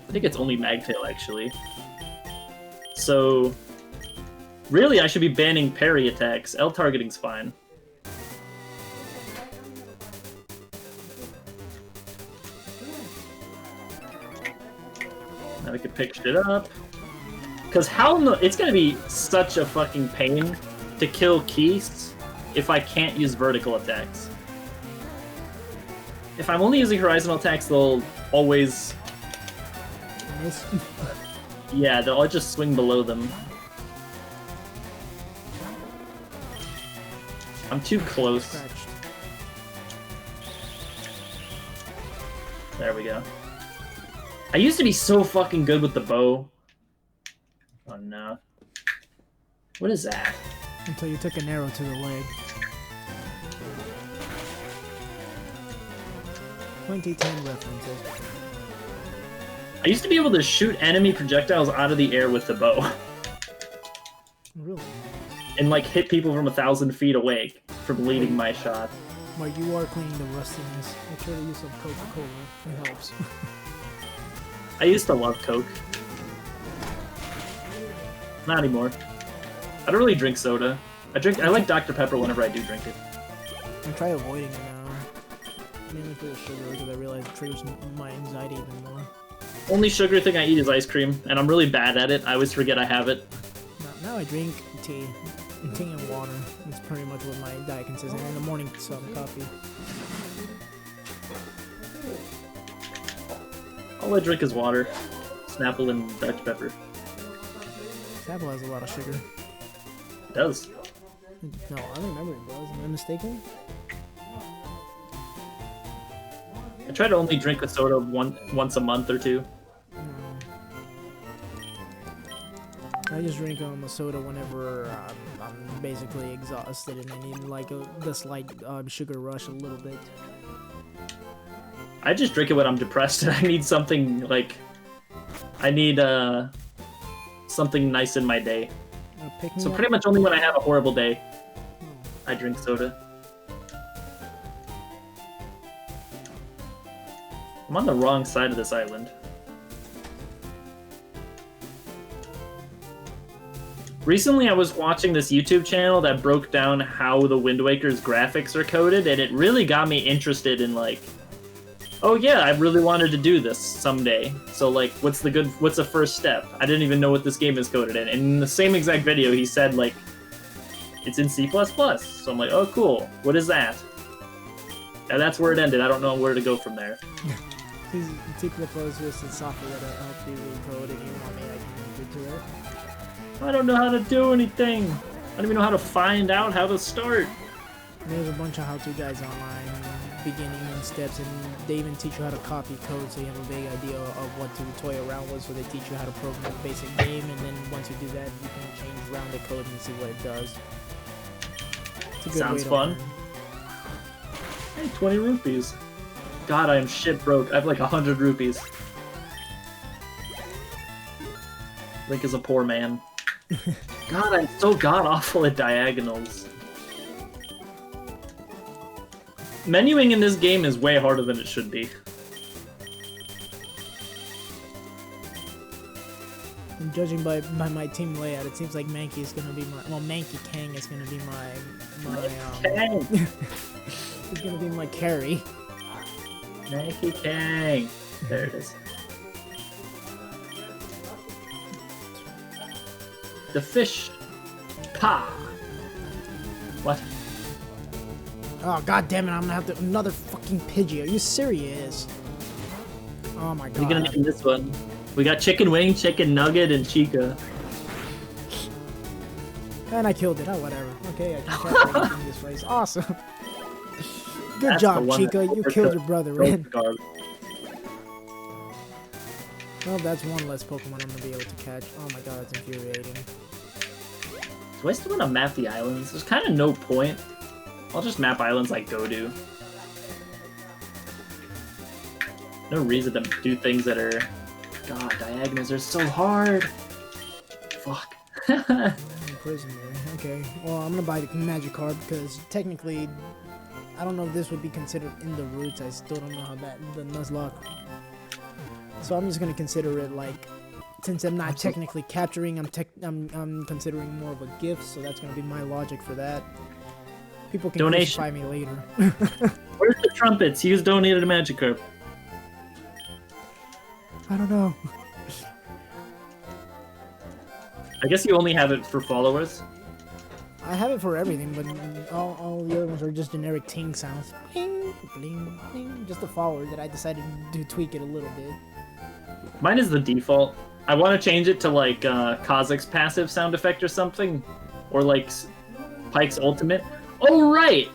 I think it's only Magtail, actually. So Really, I should be banning parry attacks. L targeting's fine. Now we can pick shit up. Because how no, it's gonna be such a fucking pain to kill Keys if I can't use vertical attacks. If I'm only using horizontal attacks, they'll always... yeah, they'll just swing below them. I'm too close. There we go. I used to be so fucking good with the bow. Oh no. What is that?
Until you took an arrow to the leg. 2010 references.
I used to be able to shoot enemy projectiles out of the air with the bow.
Really?
And like hit people from 1,000 feet away from leading my shot.
Well, you are cleaning the rustiness. Make sure to use some Coca-Cola. It helps.
I used to love Coke. Not anymore. I don't really drink soda. I like Dr. Pepper whenever I do drink it.
I try avoiding it now. Mainly for the sugar, because I realize it triggers my anxiety even more.
Only sugar thing I eat is ice cream, and I'm really bad at it. I always forget I have it.
Now I drink tea. Tea and water. It's pretty much what my diet consists of. In the morning, some coffee.
All I drink is water, Snapple, and Dr. Pepper.
Snapple has a lot of sugar.
It does.
No, I remember it does. Am I mistaken?
I try to only drink a soda once a month or two.
I just drink a soda whenever I'm basically exhausted and I need like the slight sugar rush a little bit.
I just drink it when I'm depressed and I need something like... I need something nice in my day. So pretty much only when I have a horrible day, I drink soda. I'm on the wrong side of this island. Recently I was watching this YouTube channel that broke down how the Wind Waker's graphics are coded, and it really got me interested in like, oh yeah, I really wanted to do this someday. So like, what's the first step? I didn't even know what this game is coded in. And in the same exact video, he said like, it's in C++. So I'm like, oh cool, what is that? And that's where it ended. I don't know where to go from there.
C++ is just software that helps you code, and you want me I can do it.
I don't know how to do anything. I don't even know how to find out how to start.
There's a bunch of how-to guys online, beginning and steps, and they even teach you how to copy code so you have a vague idea of what to toy around with. So they teach you how to program a basic game, and then once you do that, you can change around the code and see what it does. It's a good
Sounds
way to
fun.
learn.
Hey, 20 rupees. God, I am shit broke. I have like 100 rupees. Link is a poor man. God, I'm so god-awful at diagonals. Menuing in this game is way harder than it should be.
And judging by my team layout, it seems like Mankey is gonna be my Mankey Kang is gonna be
Kang.
He's gonna be my carry.
Mankey Kang. There it is. The fish. Pa. What?
Oh god damn it! I'm gonna have to another fucking Pidgey. Are you serious? Oh my god.
You're gonna name this one. We got chicken wing, chicken nugget, and Chica.
And I killed it. Oh whatever. Okay, I can catch everything in this race. Awesome. Good
That's
job, Chica. You killed your brother, man. Well, that's one less Pokemon I'm gonna be able to catch. Oh my god, that's infuriating.
Do I still want to map the islands? There's kind of no point. I'll just map islands like Godu. No reason to do things that are... God, diagonals are so hard! Fuck.
Prisoner. Okay. Well, I'm gonna buy the Magic Card because technically, I don't know if this would be considered in the roots. I still don't know how the Nuzlocke. So I'm just gonna consider it like since I'm not technically capturing, I'm considering more of a gift, so that's gonna be my logic for that. People can
Donation.
crucify me later.
Where's the trumpets? He's donated a Magikarp.
I don't know.
I guess you only have it for followers.
I have it for everything, but all the other ones are just generic ting sounds. Bling, bling, bling. Just a follower that I decided to tweak it a little bit.
Mine is the default. I want to change it to like Kha'Zix's passive sound effect or something, or like Pike's ultimate. Oh right!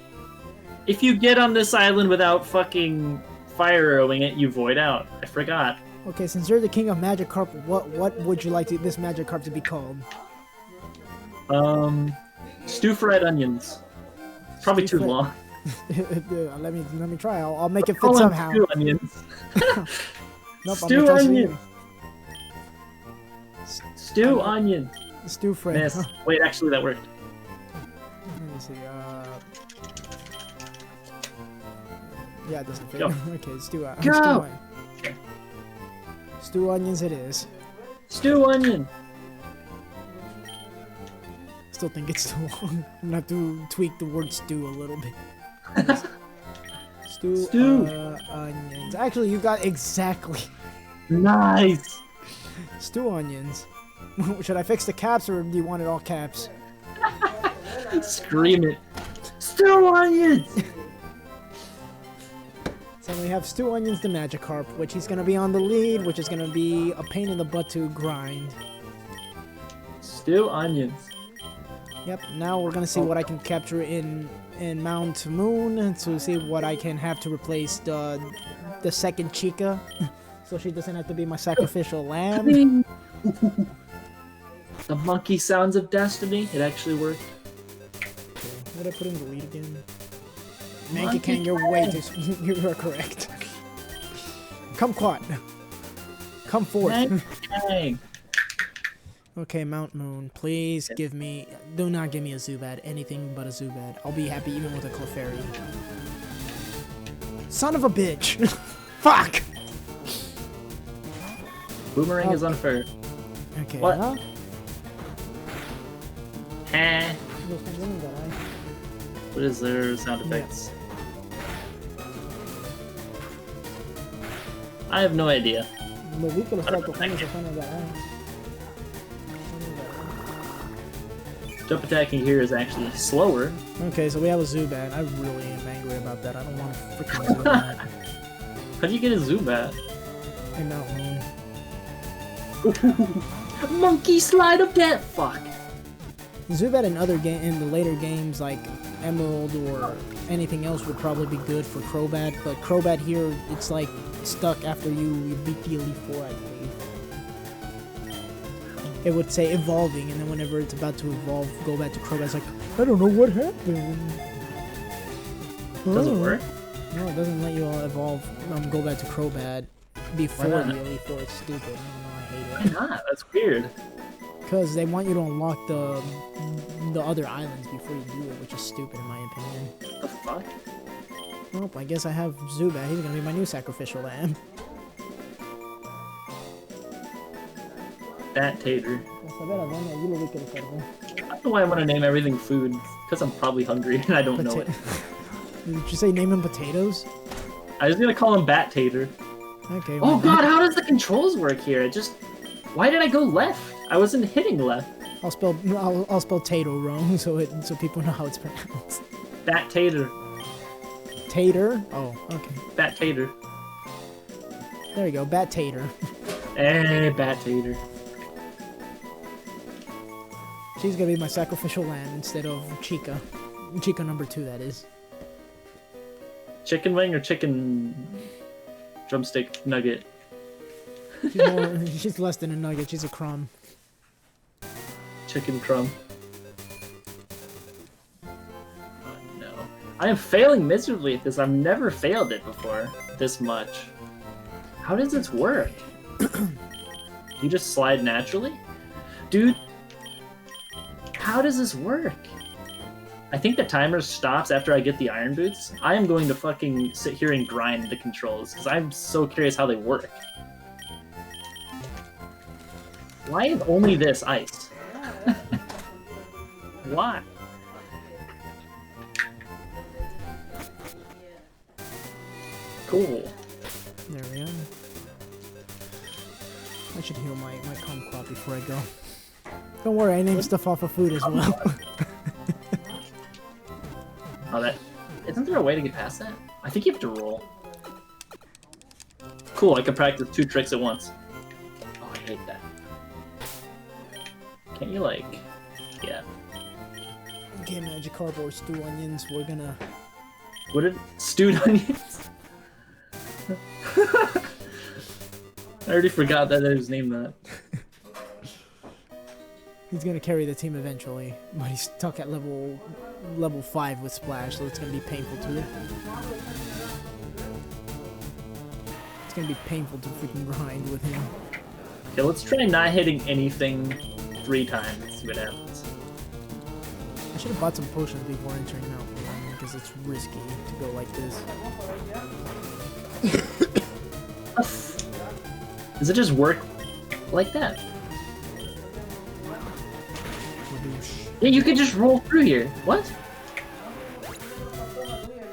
If you get on this island without fucking fire arrowing it, you void out. I forgot.
Okay, since you're the king of Magikarp, what would you like this Magikarp to be called?
Stew fried onions. Probably too long.
let me try. I'll make it fit
Call them
somehow.
Stew onions.
Nope,
Stew onions. Stew onions.
Stew fried.
Miss. Wait, actually, that worked.
Let me see. Yeah, it doesn't fit.
Go.
Okay, stew.
Go.
Stew onions it is.
Stew onion.
Still think it's too long. I'm gonna have to tweak the word stew a little bit. Stew. Onions. Actually, you got exactly.
Nice.
Stew onions. Should I fix the caps or do you want it all caps?
Scream it. Stew onions.
So we have Stew Onions the Magikarp, which he's gonna be on the lead, which is gonna be a pain in the butt to grind.
Stew onions.
Yep, now we're gonna see what I can capture in Mount Moon to see what I can have to replace the second Chica, so she doesn't have to be my sacrificial lamb.
The monkey sounds of destiny. It actually worked.
What did I put in the lead again? Mankican, you're way too. You are correct. Kumquat. Come forth. Okay, Mount Moon, please give me. Do not give me a Zubat. Anything but a Zubat. I'll be happy even with a Clefairy. Son of a bitch! Fuck!
Boomerang is unfair.
Okay.
What?
Huh?
What is their sound effects? I have no idea. Jump attacking here is actually slower.
Okay, so we have a Zubat. I really am angry about that. I don't want a freaking Zubat.
How'd you get a Zubat?
In Mount Moon.
Monkey slide of death. Fuck.
Zubat in the later games like Emerald or anything else would probably be good for Crobat, but Crobat here it's like stuck after you beat the Elite Four, I believe. It would say evolving, and then whenever it's about to evolve, go back to Crobat. It's like, I don't know what happened.
Does it work?
No, it doesn't let you evolve. Go back to Crobat before
Why not?
the Elite Four. It's stupid. I don't know. I hate
Why
it.
not? That's weird.
Because they want you to unlock the other islands before you do it, which is stupid in my opinion.
What the fuck?
Nope, I guess I have Zubat. He's gonna be my new sacrificial lamb.
Bat Tater. I don't know why I want to name everything food. Because I'm probably hungry and I don't know it.
Did you say name him potatoes?
I was gonna call him Bat Tater.
Okay.
Oh god, how does the controls work here? It just... Why did I go left? I wasn't hitting left.
I'll spell Tato wrong so people know how it's pronounced.
Bat Tater.
Tater? Oh, okay.
Bat Tater.
There you go, Bat Tater.
Hey, Bat Tater.
She's gonna be my sacrificial lamb instead of Chica. Chica number 2, that is.
Chicken wing or chicken drumstick nugget?
She's less than a nugget, she's a crumb.
Chicken crumb. Oh no. I am failing miserably at this. I've never failed it before this much. How does this work? You just slide naturally? Dude, how does this work? I think the timer stops after I get the iron boots. I am going to fucking sit here and grind the controls because I'm so curious how they work. Why is only this ice? Why? Cool.
There we go. I should heal my kumquat before I go. Don't worry, I named stuff off of food as well.
Oh, that... Isn't there a way to get past that? I think you have to roll. Cool, I can practice 2 tricks at once. Oh, I hate that. Can't you, like... Yeah.
Okay, Magikarp or stew onions, we're gonna...
What did... Stewed onions? I already forgot that it was named that.
He's gonna carry the team eventually, but he's stuck at level 5 with Splash, so it's gonna be painful to it. It's gonna be painful to freaking grind with him.
Okay, let's try not hitting anything 3 times, see what happens.
I should have bought some potions before entering Mount One, because it's risky to go like this.
Does it just work like that? Yeah, you can just roll through here. What?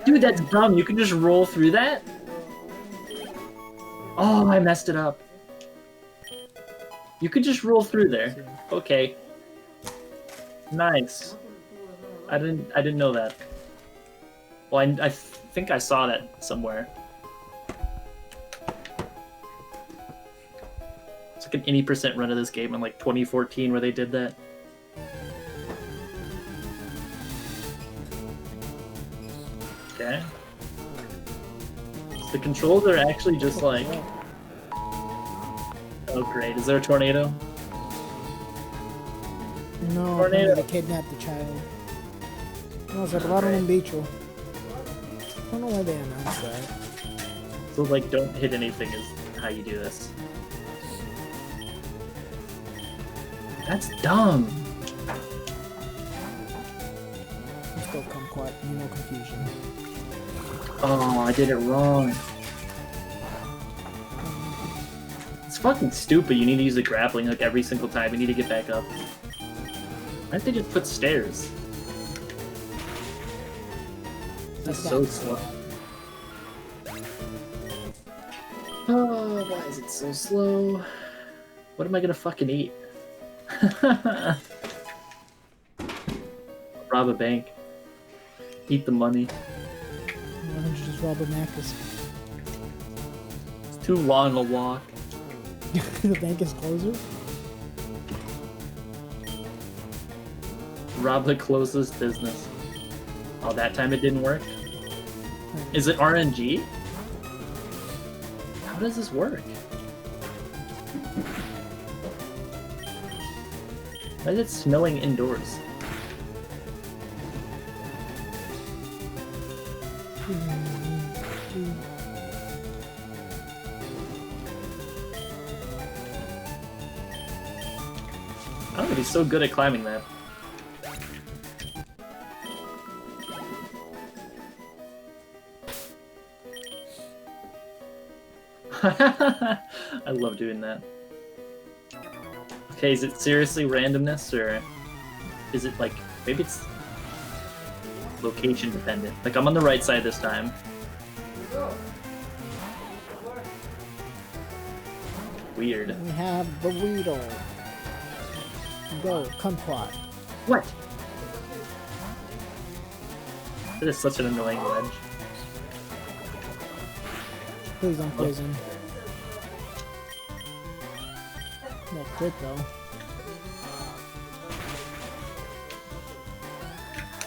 Dude, that's dumb. You can just roll through that? Oh, I messed it up. You could just roll through there. Okay. Nice. I didn't know that. Well, I think I saw that somewhere. It's like an 80% run of this game in like 2014 where they did that. Okay. So the controls are actually just like... Oh great, is there a tornado?
No,
Tornado.
they kidnapped the child. No, se robaron un bicho. I don't know why they announced that.
So like, don't hit anything is how you do this. That's dumb.
Let's go, kumquat. No confusion.
Oh, I did it wrong. It's fucking stupid. You need to use the grappling hook every single time. You need to get back up. Why don't they just put stairs? That's so slow. Oh, why is it so slow? What am I gonna fucking eat? Rob a bank. Eat the money.
Why don't you just rob a Macus?
It's too long a walk.
The bank is closer?
Rob the closest business. Oh, that time it didn't work? Is it RNG? How does this work? Why is it snowing indoors? I don't know, he's so good at climbing that. I love doing that. Okay, is it seriously randomness, or is it like, maybe it's location dependent? Like, I'm on the right side this time. Weird.
We have the Weedle. Go, kumquat.
What? That is such an annoying ledge.
Please don't poison. That crit though.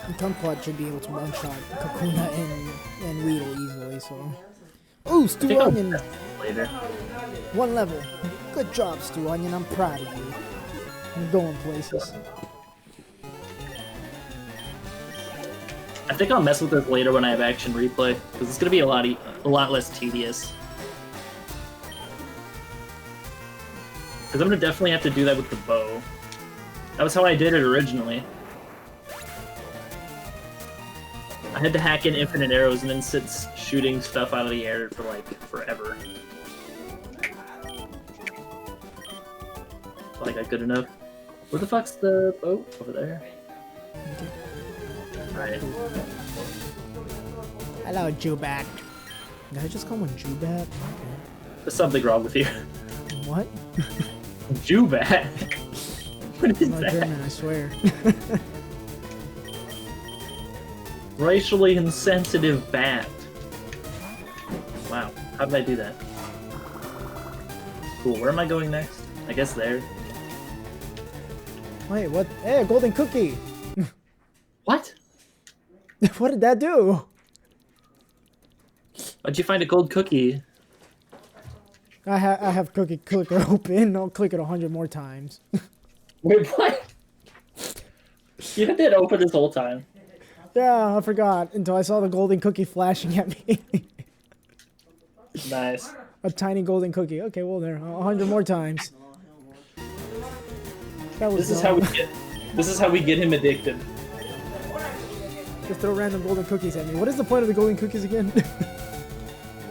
And kumquat should be able to one-shot Kakuna and Weedle easily, so... Ooh, Stew Onion!
Later.
1 level. Good job, Stew Onion, I'm proud of you. You're going places.
I think I'll mess with this later when I have action replay, because it's gonna be a lot less tedious. Because I'm gonna definitely have to do that with the bow. That was how I did it originally. I had to hack in infinite arrows and then sit shooting stuff out of the air for like forever. Probably got good enough. Where the fuck's the boat? Over there. Right.
Hello, Jubat. Did I just call him Jubat? Okay.
There's something wrong with you.
What?
Jubat? What is
I'm not
that?
German, I swear.
Racially insensitive bat. Wow, how did I do that? Cool, where am I going next? I guess there.
Wait, what? Hey, a golden cookie!
What?
What did that do?
How'd you find a gold cookie?
I have cookie clicker open. I'll click it 100 more times.
Wait, what? You had it open this whole time.
Yeah, I forgot until I saw the golden cookie flashing at me.
Nice.
A tiny golden cookie. Okay, well there, 100 more times. That was
This is how we get him addicted.
Just throw random golden cookies at me. What is the point of the golden cookies again?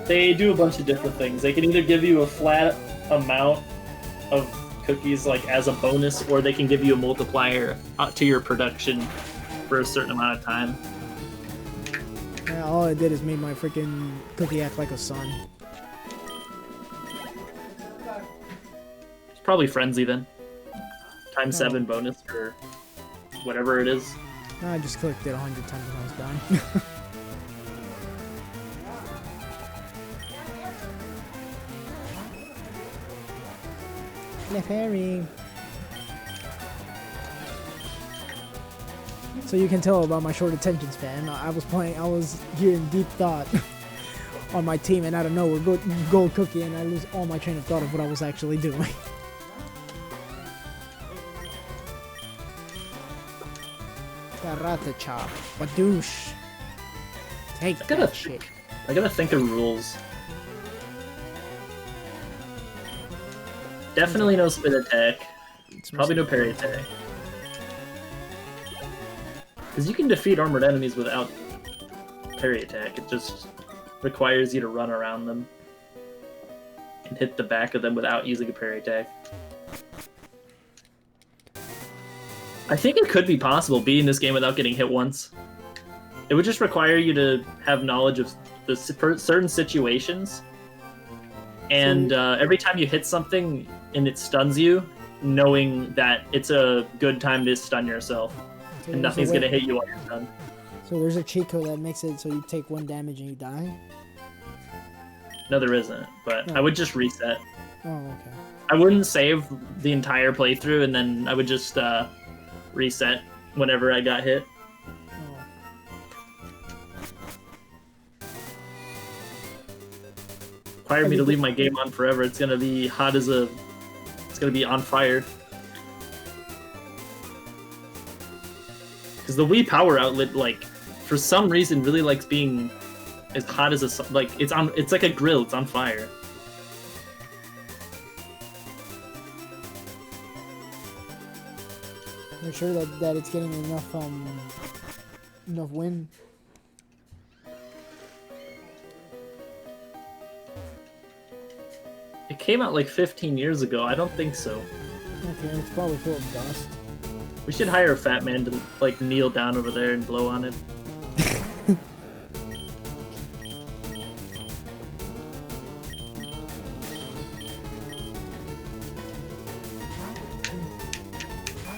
They do a bunch of different things. They can either give you a flat amount of cookies like as a bonus, or they can give you a multiplier to your production for a certain amount of time.
Yeah, all it did is made my freaking cookie act like a sun.
It's probably Frenzy then. Times
Oh.
7 bonus or whatever it is.
I just clicked it 100 times when I was done. Harry. So you can tell about my short attention span. I was here in deep thought on my team, and out of nowhere, gold cookie, and I lose all my train of thought of what I was actually doing. Karate chop, badoosh. Take that shit.
I gotta think of rules. Definitely no spin attack. Probably no parry attack. Because you can defeat armored enemies without parry attack. It just requires you to run around them and hit the back of them without using a parry attack. I think it could be possible beating this game without getting hit once. It would just require you to have knowledge of the certain situations. And every time you hit something and it stuns you, knowing that it's a good time to stun yourself.
So
And nothing's gonna hit you while you're stunned.
So there's a cheat code that makes it so you take 1 damage and you die?
No, there isn't, but
Oh.
I would just reset.
Oh, okay.
I wouldn't save the entire playthrough, and then I would just reset whenever I got hit.
Oh.
Require me to leave my game on forever. It's gonna be hot as a... It's gonna be on fire. Because the Wii power outlet, like, for some reason, really likes being as hot as a... Like, it's on. It's like a grill. It's on fire.
Make sure that it's getting enough wind.
It came out like 15 years ago. I don't think so.
Okay, it's probably full of dust.
We should hire a fat man to, like, kneel down over there and blow on it.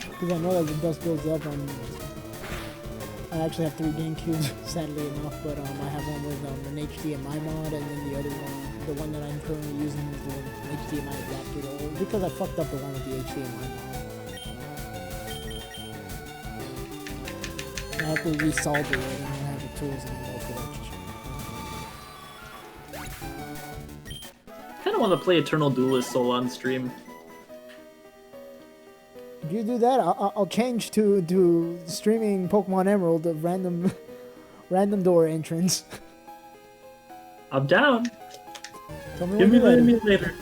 Because I know that the dust builds up. I actually have 3 GameCubes, sadly enough, but I have one with an HDMI mod, and then the other one, the one that I'm currently using, is the one with an HDMI adapter. Because I fucked up the one with the HDMI mod. I have to resolder it, and I don't have the tools anymore for that shit.
I kind of want to play Eternal Duelist Soul on stream.
If you do that, I'll change to streaming Pokemon Emerald of random door entrance.
I'm down.
Tell me
Give
when
me
you're
the
ready.
emulator.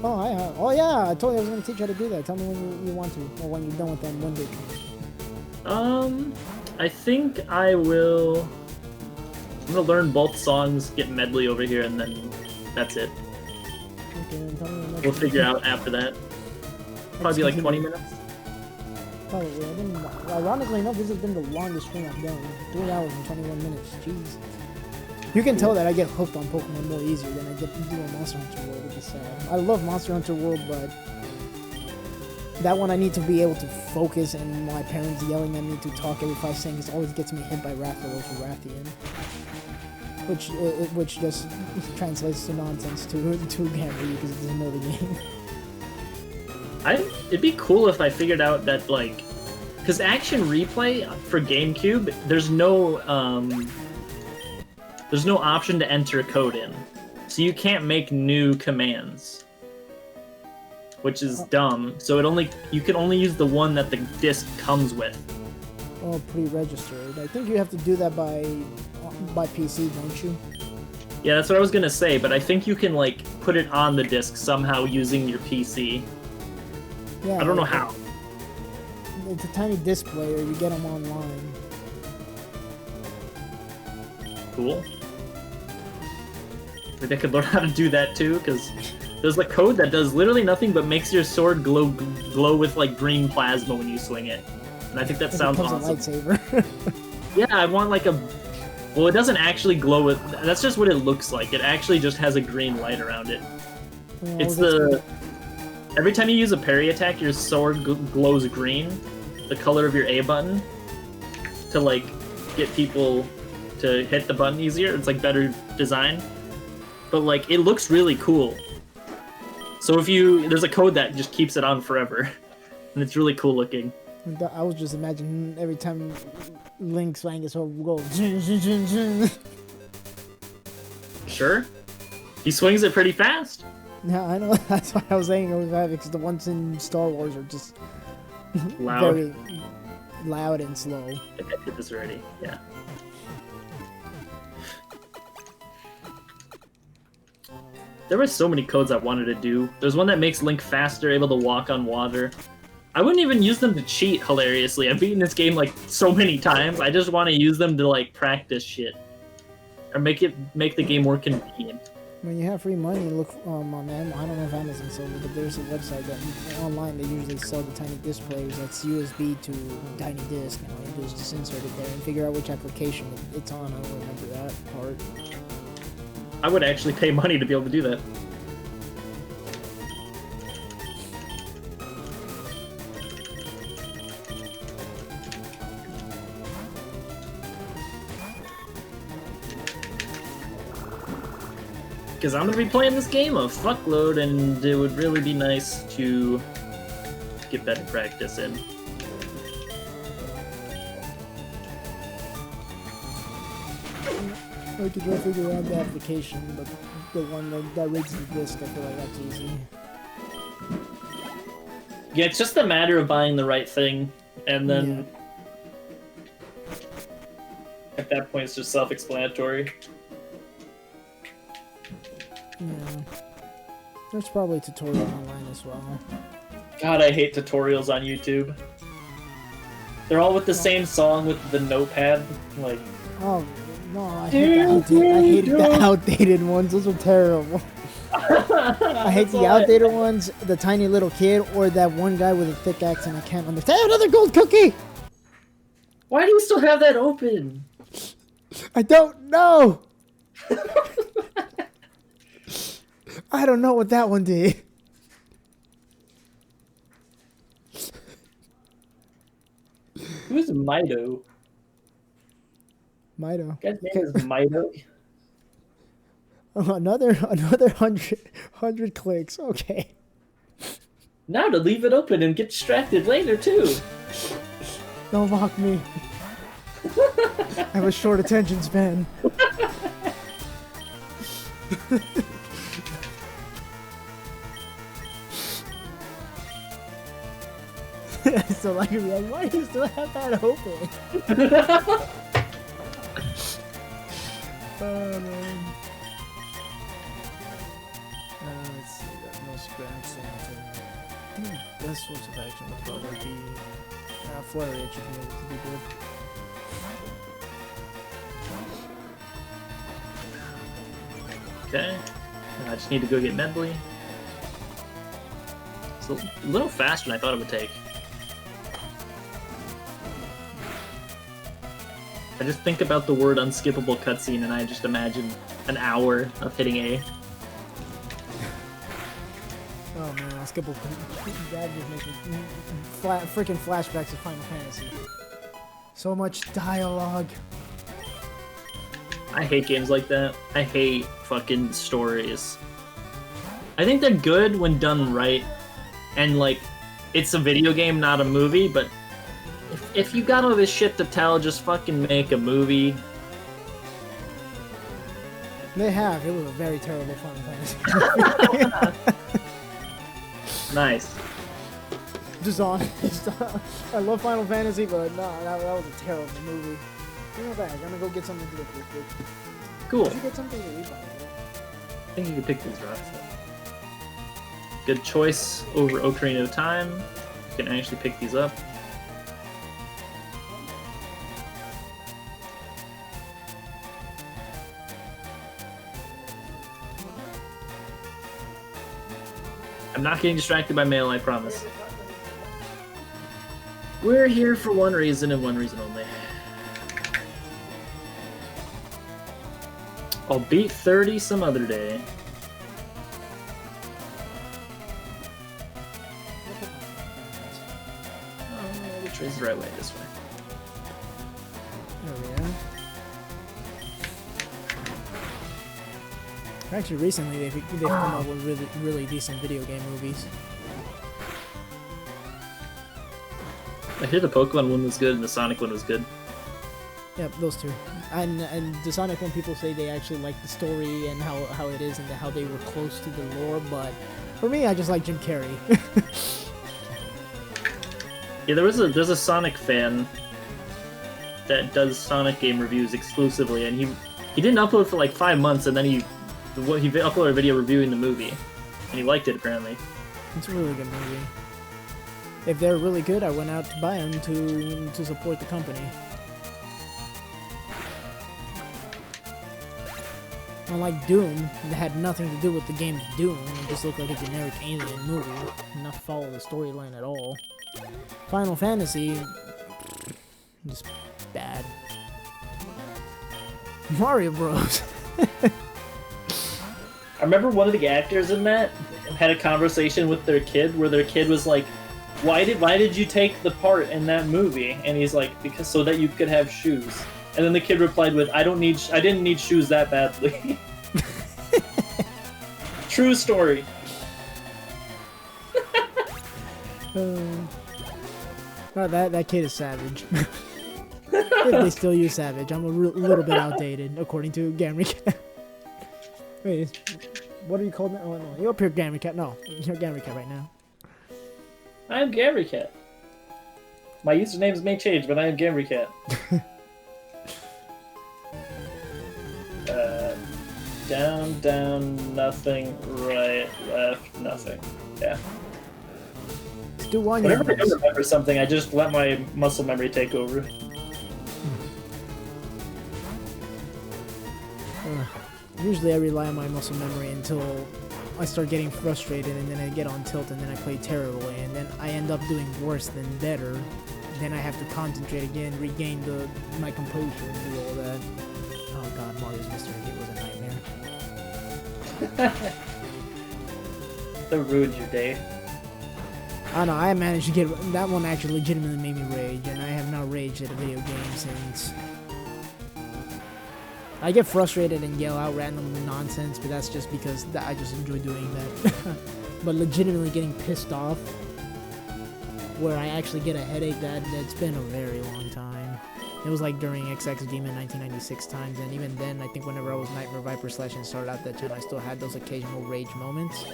Oh yeah, I told you I was going to teach you how to do that. Tell me when you want to, or when you're done with them one day.
I think I will... I'm gonna learn both songs, get medley over here, and then that's it.
Okay, then tell me when
We'll figure out after that. Probably be like 20 minutes.
Probably. Ironically enough, this has been the longest stream I've done. 3 hours and 21 minutes. Jeez. You can tell that I get hooked on Pokemon more easier than I get doing Monster Hunter World, which is sad. I love Monster Hunter World, but that one I need to be able to focus, and my parents yelling at me to talk every 5 seconds always gets me hit by Rathalos or Rathian. Which just translates to nonsense to Gamri because it doesn't know the game.
It'd be cool if I figured out that, like, because Action Replay for GameCube, there's no option to enter a code in, so you can't make new commands, which is dumb. So you can only use the one that the disc comes with.
Oh, pre-registered. I think you have to do that by PC, don't you?
Yeah, that's what I was gonna say, but I think you can, like, put it on the disc somehow using your PC.
Yeah,
I don't know how.
It's a tiny disc player. You get them online.
Cool. Maybe I could learn how to do that too, because there's a code that does literally nothing but makes your sword glow with, like, green plasma when you swing it. And I think that sounds awesome.
It becomes a lightsaber.
Yeah, I want, like, well, it doesn't actually glow with... That's just what it looks like. It actually just has a green light around it.
Oh,
It's the... Every time you use a parry attack, your sword glows green, the color of your A button, to, like, get people to hit the button easier. It's, like, better design. But, like, it looks really cool. So if there's a code that just keeps it on forever. And it's really cool looking.
I was just imagining every time Link swang his sword will go zin, zin, zin, zin.
Sure. He swings it pretty fast.
Yeah, I know. That's why I was saying it was bad, because the ones in Star Wars are just
Loud.
very loud and slow.
I think I did this already. Yeah. There were so many codes I wanted to do. There's one that makes Link faster, able to walk on water. I wouldn't even use them to cheat, hilariously. I've beaten this game, like, so many times. I just want to use them to, like, practice shit. Or make the game more convenient.
When you have free money, look on Amazon. I don't know if Amazon sells it, but there's a website that online they usually sell the tiny disc players that's USB to tiny disc. And all you do is just insert it there and figure out which application it's on. I don't remember that part.
I would actually pay money to be able to do that. Because I'm going to be playing this game a fuckload, and it would really be nice to get better practice in.
I could try to figure out the application, but the one that rigs the disc, I feel like that's easy.
Yeah, it's just a matter of buying the right thing, and then at that point it's just self-explanatory.
Yeah. There's probably a tutorial online as well.
God, I hate tutorials on YouTube. They're all with the same song with the notepad. Like,
oh, no, I hate the outdated ones. Those are terrible. I hate the outdated ones, the tiny little kid, or that one guy with a thick accent I can't understand. Hey, another gold cookie!
why do you still have that open?
I don't know! I don't know what that one did.
Who's Mido?
Mido.
Guy's name is Mido.
Oh, another 100 clicks. Okay.
Now to leave it open and get distracted later too.
Don't mock me. I have a short attention span. So like, why do you still have that open? Oh man. Let's see, that most grand center. I think the best source of action would probably be flurry. It should be able to be good.
Okay. I just need to go get Medley. So a little faster than I thought it would take. I just think about the word unskippable cutscene and I just imagine an hour of hitting A.
Oh man, unskippable. That just makes me freaking flashbacks to Final Fantasy. So much dialogue.
I hate games like that. I hate fucking stories. I think they're good when done right, and like, it's a video game, not a movie, but if you got all this shit to tell, just fucking make a movie.
They have. It was a very terrible Final Fantasy.
Nice.
Dishonest. I love Final Fantasy, but no, that was a terrible movie. Give me back. I'm gonna go get something to look quick.
Cool.
Did you get something to eat?
I think you can pick these rocks up. Good choice over Ocarina of Time. You can actually pick these up. I'm not getting distracted by mail, I promise. We're here for one reason and one reason only. I'll beat 30 some other day. Which way is the right way? This way.
There we are. Actually, recently they've come up with really decent video game movies.
I hear the Pokemon one was good and the Sonic one was good.
Yep, those two. And the Sonic one, people say they actually like the story and how it is and how they were close to the lore, but for me, I just like Jim Carrey.
Yeah, there's a Sonic fan that does Sonic game reviews exclusively, and he didn't upload for like 5 months, and then he uploaded a video reviewing the movie, and he liked it apparently.
It's a really good movie. If they're really good, I went out to buy them to support the company. Unlike Doom, that had nothing to do with the game Doom, it just looked like a generic alien movie, not follow the storyline at all. Final Fantasy, just bad. Mario Bros.
I remember one of the actors in that had a conversation with their kid where their kid was like, why did you take the part in that movie? And he's like, because so that you could have shoes. And then the kid replied with, I didn't need shoes that badly. True story.
That kid is savage. If they still use savage, I'm a little bit outdated, according to GamReCat. Wait, what are you called now? Oh no, you're up here, GamReCat. No, you're GamReCat right now.
I am GamReCat. My usernames may change, but I am GamReCat. Down, down, nothing, right, left, nothing. Yeah.
Let's do one.
Whenever I don't remember something, I just let my muscle memory take over.
Usually I rely on my muscle memory until I start getting frustrated, and then I get on tilt, and then I play terribly, and then I end up doing worse than better. Then I have to concentrate again, regain my composure, and do all that. Oh god, Mario's Mystery Hit was a nightmare.
That ruined your day.
I don't know, I managed to get... That one actually legitimately made me rage, and I have not raged at a video game since... I get frustrated and yell out random nonsense, but that's just because I just enjoy doing that. But legitimately getting pissed off, where I actually get a headache, that's been a very long time. It was like during XX Demon 1996 times, and even then, I think whenever I was Nightmare Viper / and started out that channel, I still had those occasional rage moments.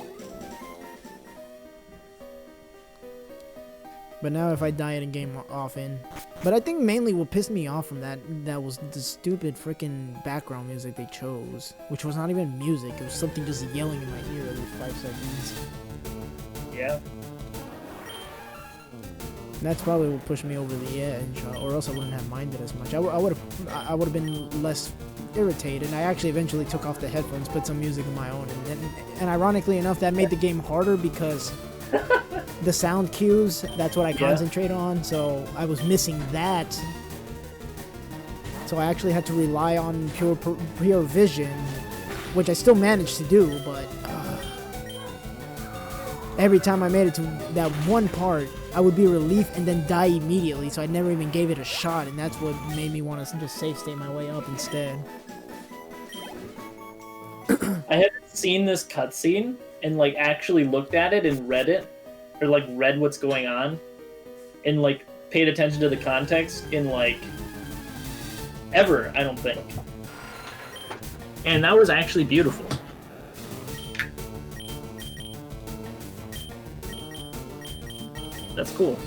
But now if I die in a game often... But I think mainly what pissed me off from that was the stupid freaking background music they chose. Which was not even music, it was something just yelling in my ear every 5 seconds.
Yeah.
That's probably what pushed me over the edge, or else I wouldn't have minded as much. I would have been less irritated. I actually eventually took off the headphones, put some music of my own, and ironically enough, that made the game harder because the sound cues. That's what I
Yeah.
concentrate on. So I was missing that. So I actually had to rely on pure vision, which I still managed to do, but every time I made it to that one part, I would be relief and then die immediately, so I never even gave it a shot, and that's what made me want to just safe state my way up instead.
I haven't seen this cutscene and like actually looked at it and read it, or like read what's going on, and like paid attention to the context in like ever, I don't think. And that was actually beautiful. That's cool.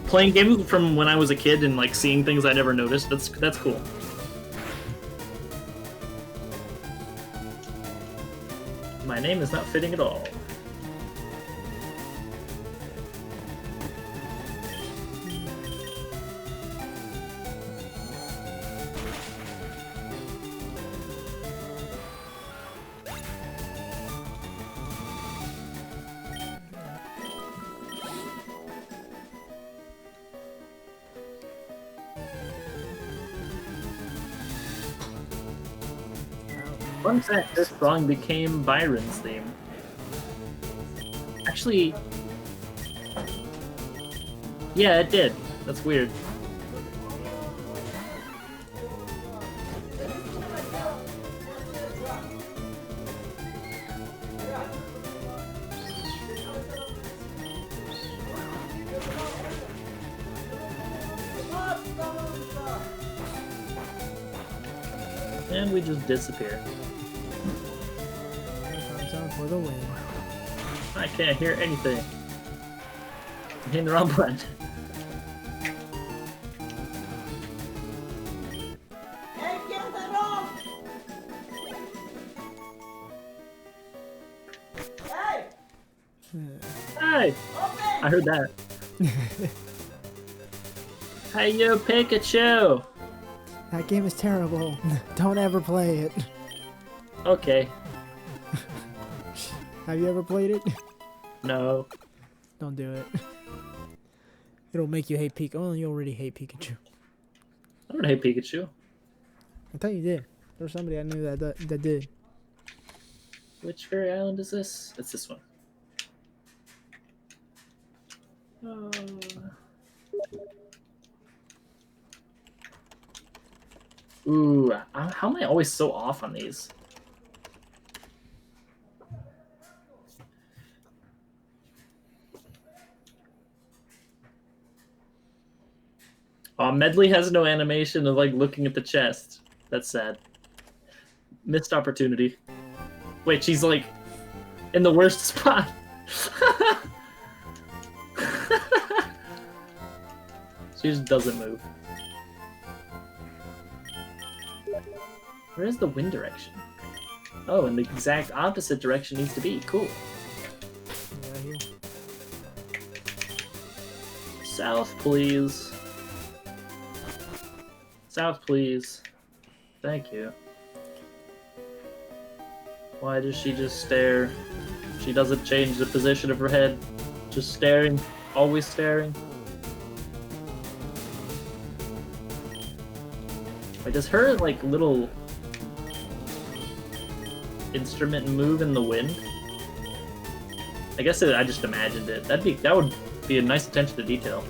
Playing games from when I was a kid and like seeing things I never noticed, that's cool. My name is not fitting at all. Fun fact, this song became Byron's theme. Actually, yeah, it did. That's weird. And we just disappear.
Time for the win.
I can't hear anything. I'm hitting the wrong button. Hey! I heard that. Hey, yo, Pikachu!
That game is terrible. Don't ever play it.
Okay.
Have you ever played it?
No.
Don't do it. It'll make you hate Pikachu. Oh, you already hate Pikachu.
I don't hate Pikachu.
I thought you did. There's somebody I knew that did.
Which fairy island is this? It's this one. Ooh, how am I always so off on these? Medley has no animation of like looking at the chest. That's sad. Missed opportunity. Wait, she's like in the worst spot. She just doesn't move. Where is the wind direction? Oh, in the exact opposite direction needs to be. Cool.
Yeah, here.
South, please. South, please. Thank you. Why does she just stare? She doesn't change the position of her head. Just staring. Always staring. Wait, does her, like, little instrument move in the wind? I guess I just imagined it. That would be a nice attention to detail.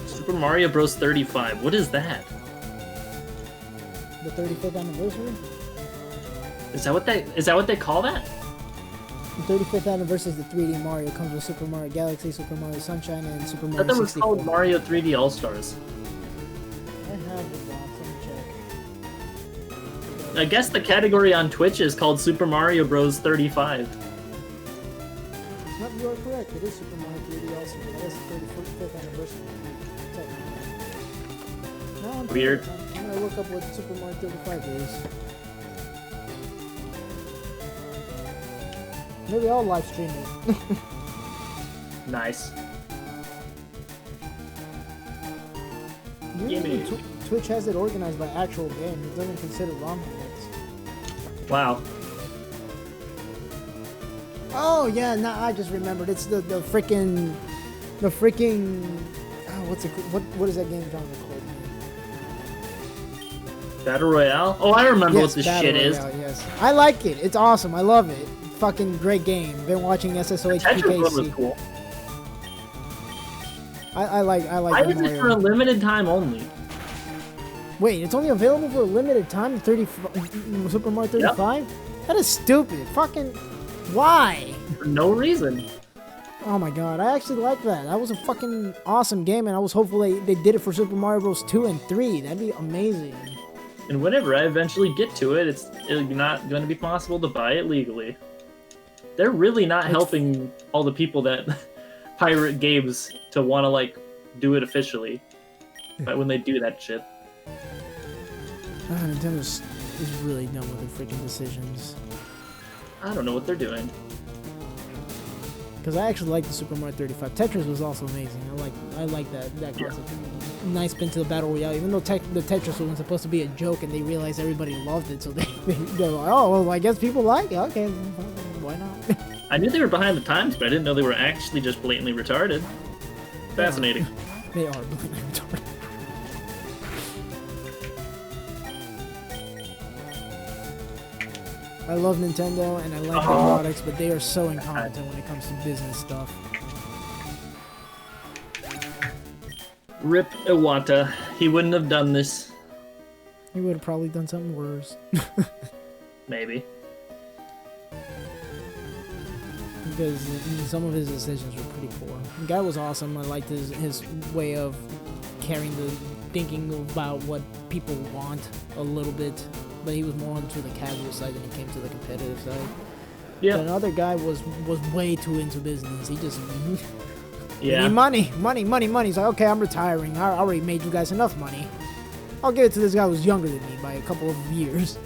Super Mario Bros. 35. What is that?
The 35th anniversary?
Is that what they call that?
The 35th anniversary is the 3D Mario. It comes with Super Mario Galaxy, Super Mario Sunshine, and Super
I
Mario
thought that was
64.
called Mario 3D All Stars.
I have the box. Let me check.
I guess the category on Twitch is called Super Mario Bros. 35.
No, you are correct. It is Super Mario 3D All Stars. That is the 35th anniversary. No, I'm
Weird.
I'm gonna look up what Super Mario 35 is. Maybe I'll live stream it.
Nice.
Usually
Gimme.
Twitch has it organized by actual game. It doesn't consider ROM hits.
Wow.
Oh yeah, no, I just remembered. It's the freaking oh, what is that game genre called?
Battle Royale? Oh, I remember what this
Battle
shit is.
Royale, yes. I like it. It's awesome. I love it. Fucking great game. Been watching SSOH
Tetris one was
PKC.
cool.
I like
Why
the
is it
Mario.
for a limited time only?
Wait, it's only available for a limited time? Super Mario 35? That is stupid. Fucking why?
For no reason.
Oh my god, I actually like that. That was a fucking awesome game, and I was hopeful they did it for Super Mario Bros. 2 and 3. That'd be amazing.
And whenever I eventually get to it, it's not going to be possible to buy it legally. They're really not helping all the people that pirate games to want to, like, do it officially. But when they do that shit.
Nintendo is really dumb with their freaking decisions.
I don't know what they're doing.
Because I actually like the Super Mario 35. Tetris was also amazing. I like that concept. Yeah. Nice spin to the Battle Royale, even though the Tetris was supposed to be a joke and they realized everybody loved it, so they're like, oh, well, I guess people like it. Okay, why not?
I knew they were behind the times, but I didn't know they were actually just blatantly retarded. Fascinating.
They are blatantly retarded. I love Nintendo and I like their products, but they are so incompetent when it comes to business stuff.
Rip Iwata. He wouldn't have done this.
He would have probably done something worse.
Maybe.
Because some of his decisions were pretty poor. The guy was awesome. I liked his way of thinking about what people want a little bit. But he was more onto the casual side than he came to the competitive side.
Yeah.
But another guy was way too into business. He just
Yeah.
need money. He's like, okay, I'm retiring. I already made you guys enough money. I'll give it to this guy who's younger than me by a couple of years.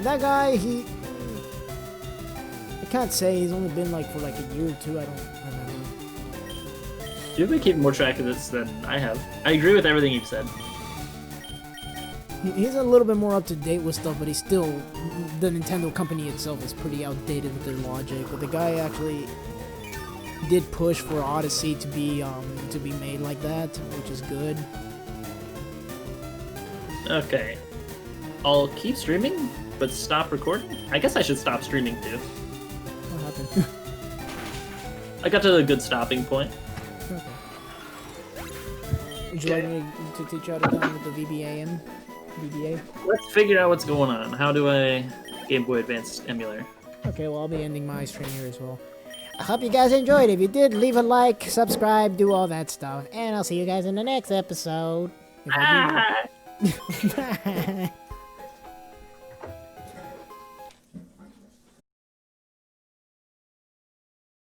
That guy, I can't say. He's only been like for like a year or two. I don't remember.
You've been keeping more track of this than I have. I agree with everything you've said.
He's a little bit more up to date with stuff, but he's still, the Nintendo company itself is pretty outdated with their logic. But the guy actually did push for Odyssey to be made like that, which is good.
Okay. I'll keep streaming, but stop recording? I guess I should stop streaming too.
What happened?
I got to a good stopping point.
Okay. Would you like me to teach you how to do with the VBA?
Let's figure out what's going on. How do I Game Boy Advance emulator?
Okay, well, I'll be ending my stream here as well. I hope you guys enjoyed. If you did, leave a like, subscribe, do all that stuff. And I'll see you guys in the next episode. If I do.